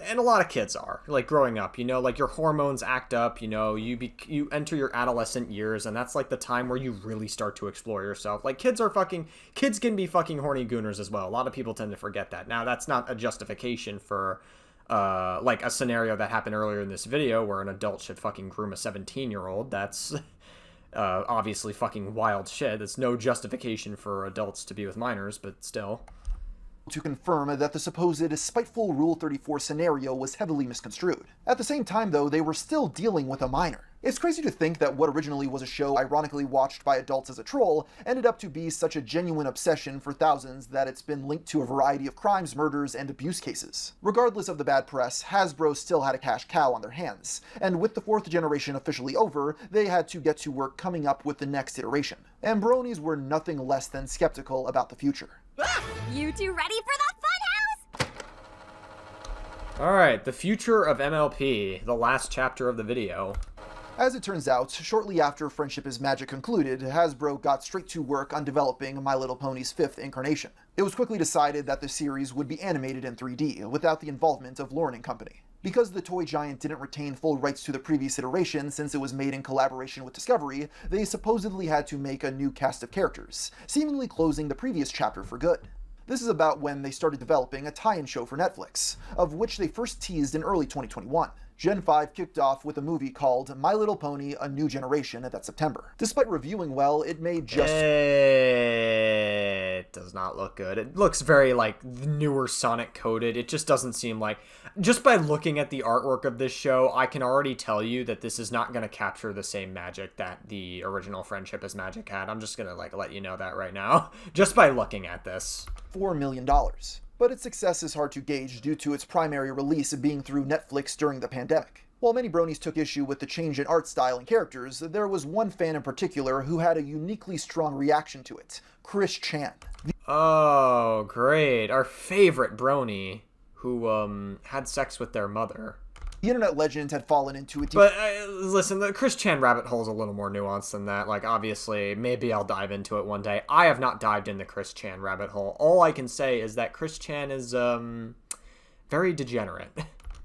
And a lot of kids are, like, growing up, you know, like, your hormones act up, you know, you enter your adolescent years, and that's, like, the time where you really start to explore yourself. Like, kids can be fucking horny gooners as well. A lot of people tend to forget that. Now, that's not a justification for like a scenario that happened earlier in this video where an adult should fucking groom a 17-year-old. That's obviously fucking wild shit. There's no justification for adults to be with minors, but still. To confirm that the supposed spiteful Rule 34 scenario was heavily misconstrued. At the same time, though, they were still dealing with a minor. It's crazy to think that what originally was a show ironically watched by adults as a troll ended up to be such a genuine obsession for thousands that it's been linked to a variety of crimes, murders, and abuse cases. Regardless of the bad press, Hasbro still had a cash cow on their hands, and with the 4th generation officially over, they had to get to work coming up with the next iteration. And Bronies were nothing less than skeptical about the future. You two ready for the funhouse? Alright, the future of MLP, the last chapter of the video. As it turns out, shortly after Friendship is Magic concluded, Hasbro got straight to work on developing My Little Pony's 5th incarnation. It was quickly decided that the series would be animated in 3D, without the involvement of Lauren and Company. Because the toy giant didn't retain full rights to the previous iteration since it was made in collaboration with Discovery, they supposedly had to make a new cast of characters, seemingly closing the previous chapter for good. This is about when they started developing a tie-in show for Netflix, of which they first teased in early 2021. Gen 5 kicked off with a movie called My Little Pony: A New Generation that September. Despite reviewing well, it made just... It does not look good. It looks very, like, newer Sonic coded. It just doesn't seem like... Just by looking at the artwork of this show, I can already tell you that this is not going to capture the same magic that the original Friendship is Magic had. I'm just going to, like, let you know that right now. Just by looking at this. $4 million. But its success is hard to gauge due to its primary release being through Netflix during the pandemic. While many Bronies took issue with the change in art style and characters, there was one fan in particular who had a uniquely strong reaction to it, Chris Chan. Oh, great. Our favorite Brony who had sex with their mother. The internet legend had fallen into it. But listen, the Chris Chan rabbit hole is a little more nuanced than that. Like, obviously, maybe I'll dive into it one day. I have not dived in the Chris Chan rabbit hole. All I can say is that Chris Chan is very degenerate.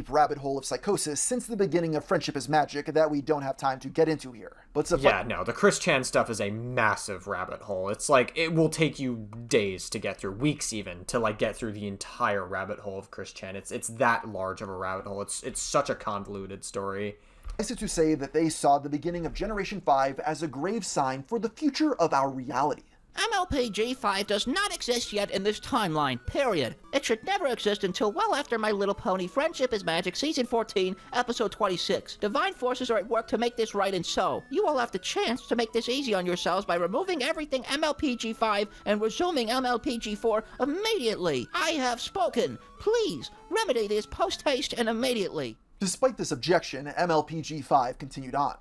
Rabbit hole of psychosis since the beginning of Friendship is Magic that we don't have time to get into here. But yeah, no, the Chris Chan stuff is a massive rabbit hole. It's like, it will take you days to get through, weeks even, to like get through the entire rabbit hole of Chris Chan. It's that large of a rabbit hole. It's such a convoluted story. Is it to say that they saw the beginning of Generation 5 as a grave sign for the future of our reality? MLPG5 does not exist yet in this timeline, period. It should never exist until well after My Little Pony Friendship is Magic Season 14, Episode 26. Divine forces are at work to make this right, and so, you all have the chance to make this easy on yourselves by removing everything MLPG5 and resuming MLPG4 immediately. I have spoken. Please, remedy this post-haste and immediately. Despite this objection, MLPG5 continued on.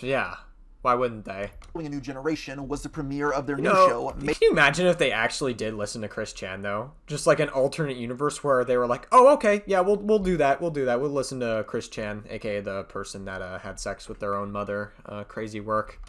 Yeah. Why wouldn't they? A New Generation was the premiere of their new show. Can you imagine if they actually did listen to Chris Chan, though? Just like an alternate universe where they were like, oh, okay, yeah, we'll do that. We'll listen to Chris Chan, aka the person that had sex with their own mother. Crazy work.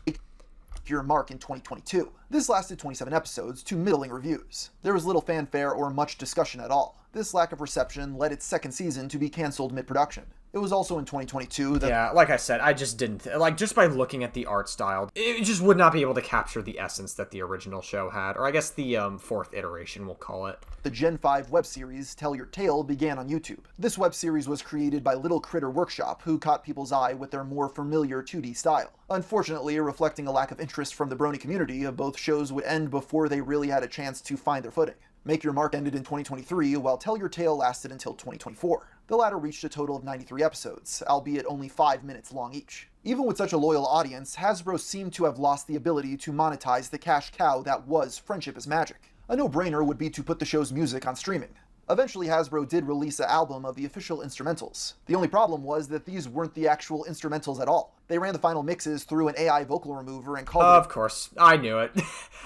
Your mark in 2022. This lasted 27 episodes to middling reviews. There was little fanfare or much discussion at all. This lack of reception led its second season to be cancelled mid-production. It It was also in 2022 that... Yeah, like I said, I just didn't... just by looking at the art style, it just would not be able to capture the essence that the original show had. Or I guess the fourth iteration, we'll call it. The Gen 5 web series, Tell Your Tale, began on YouTube. This web series was created by Little Critter Workshop, who caught people's eye with their more familiar 2D style. Unfortunately, reflecting a lack of interest from the Brony community, both shows would end before they really had a chance to find their footing. Make Your Mark ended in 2023, while Tell Your Tale lasted until 2024. The latter reached a total of 93 episodes, albeit only 5 minutes long each. Even with such a loyal audience, Hasbro seemed to have lost the ability to monetize the cash cow that was Friendship is Magic. A no-brainer would be to put the show's music on streaming. Eventually, Hasbro did release an album of the official instrumentals. The only problem was that these weren't the actual instrumentals at all. They ran the final mixes through an AI vocal remover and called it... Of course, I knew it.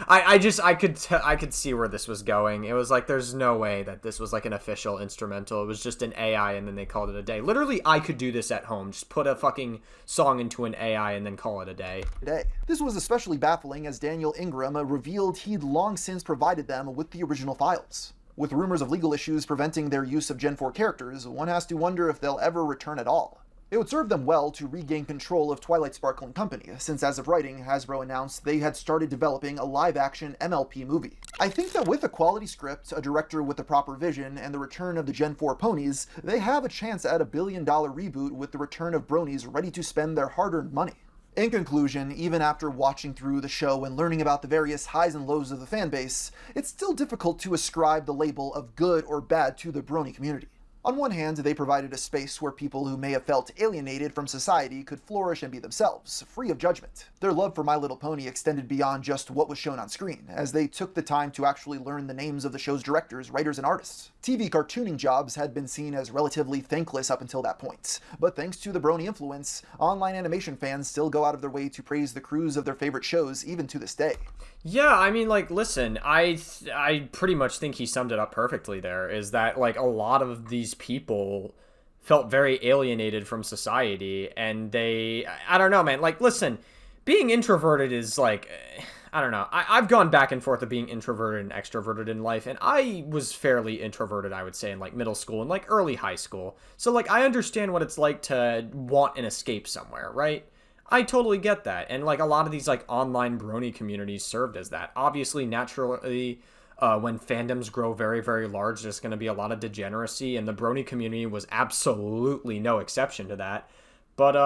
I could see where this was going. It was like, there's no way that this was like an official instrumental. It was just an AI and then they called it a day. Literally, I could do this at home. Just put a fucking song into an AI and then call it a day. This was especially baffling as Daniel Ingram revealed he'd long since provided them with the original files. With rumors of legal issues preventing their use of Gen 4 characters, one has to wonder if they'll ever return at all. It would serve them well to regain control of Twilight Sparkle & Company, since as of writing, Hasbro announced they had started developing a live-action MLP movie. I think that with a quality script, a director with the proper vision, and the return of the Gen 4 ponies, they have a chance at a billion-dollar reboot with the return of Bronies ready to spend their hard-earned money. In conclusion, even after watching through the show and learning about the various highs and lows of the fanbase, it's still difficult to ascribe the label of good or bad to the Brony community. On one hand, they provided a space where people who may have felt alienated from society could flourish and be themselves, free of judgment. Their love for My Little Pony extended beyond just what was shown on screen, as they took the time to actually learn the names of the show's directors, writers, and artists. TV cartooning jobs had been seen as relatively thankless up until that point, but thanks to the Brony influence, online animation fans still go out of their way to praise the crews of their favorite shows even to this day. Yeah, I mean, like, listen, I pretty much think he summed it up perfectly there, is that, like, a lot of these people felt very alienated from society, and I don't know, man, like, listen, being introverted is, like, I don't know, I've gone back and forth of being introverted and extroverted in life, and I was fairly introverted, I would say, in, like, middle school and, like, early high school, so, like, I understand what it's like to want an escape somewhere, right? I totally get that, and like a lot of these like online Brony communities served as that. Obviously, naturally, when fandoms grow very, very large, there's going to be a lot of degeneracy, and the Brony community was absolutely no exception to that. But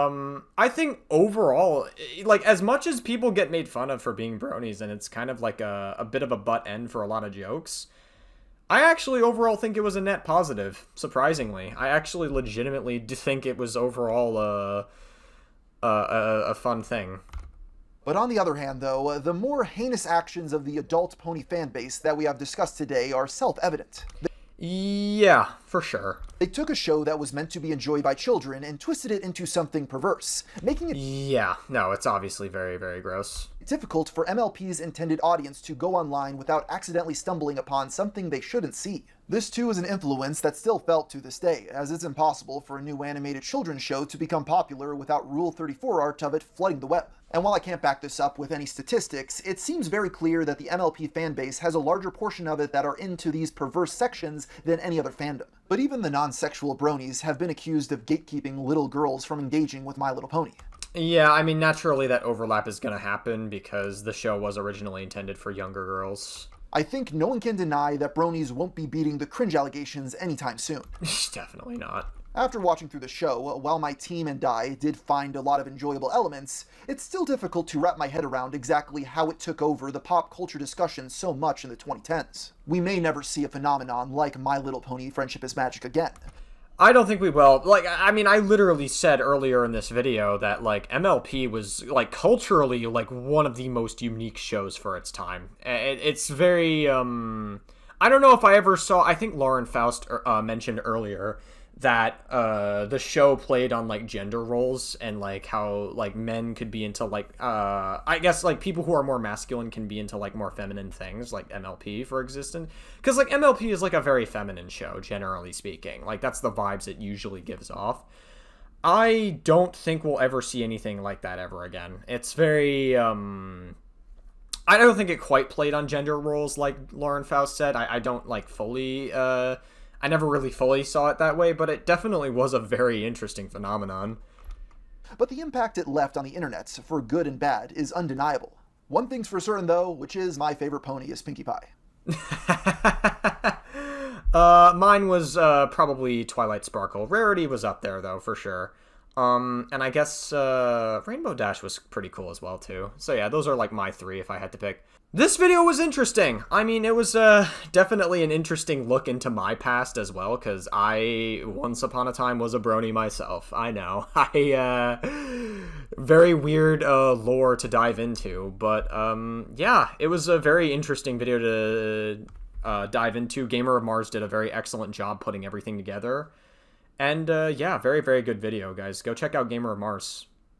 I think overall, like as much as people get made fun of for being Bronies, and it's kind of like a bit of a butt end for a lot of jokes, I actually overall think it was a net positive, surprisingly. I actually legitimately think it was overall a fun thing. But on the other hand, though, the more heinous actions of the adult pony fanbase that we have discussed today are self-evident. Yeah, for sure. They took a show that was meant to be enjoyed by children and twisted it into something perverse, making it... Yeah, no, it's obviously very, very gross. Difficult for MLP's intended audience to go online without accidentally stumbling upon something they shouldn't see. This too is an influence that's still felt to this day, as it's impossible for a new animated children's show to become popular without Rule 34 art of it flooding the web. And while I can't back this up with any statistics, it seems very clear that the MLP fanbase has a larger portion of it that are into these perverse sections than any other fandom. But even the non-sexual Bronies have been accused of gatekeeping little girls from engaging with My Little Pony. Yeah, I mean, naturally that overlap is going to happen because the show was originally intended for younger girls. I think no one can deny that Bronies won't be beating the cringe allegations anytime soon. Definitely not. After watching through the show, while my team and I did find a lot of enjoyable elements, it's still difficult to wrap my head around exactly how it took over the pop culture discussion so much in the 2010s. We may never see a phenomenon like My Little Pony Friendship is Magic again. I don't think we will. Like, I mean, I literally said earlier in this video that, like, MLP was, like, culturally, like, one of the most unique shows for its time. It's very, I don't know if I ever saw, I think Lauren Faust mentioned earlier that the show played on like gender roles and like how like men could be into like I guess like people who are more masculine can be into like more feminine things, like MLP for existence, because like MLP is like a very feminine show generally speaking. Like that's the vibes it usually gives off. I don't think we'll ever see anything like that ever again. It's very I don't think it quite played on gender roles like Lauren Faust said. I don't like fully I never really fully saw it that way, but it definitely was a very interesting phenomenon. But the impact it left on the internet, for good and bad, is undeniable. One thing's for certain, though, which is my favorite pony is Pinkie Pie. Mine was probably Twilight Sparkle. Rarity was up there, though, for sure. And I guess Rainbow Dash was pretty cool as well, too. So yeah, those are like my 3 if I had to pick. This video was interesting. I mean, it was definitely an interesting look into my past as well, because I, once upon a time, was a brony myself. I know. Very weird lore to dive into, but yeah, it was a very interesting video to dive into. Gamer of Mars did a very excellent job putting everything together. And yeah, very, very good video, guys. Go check out Gamer of Mars.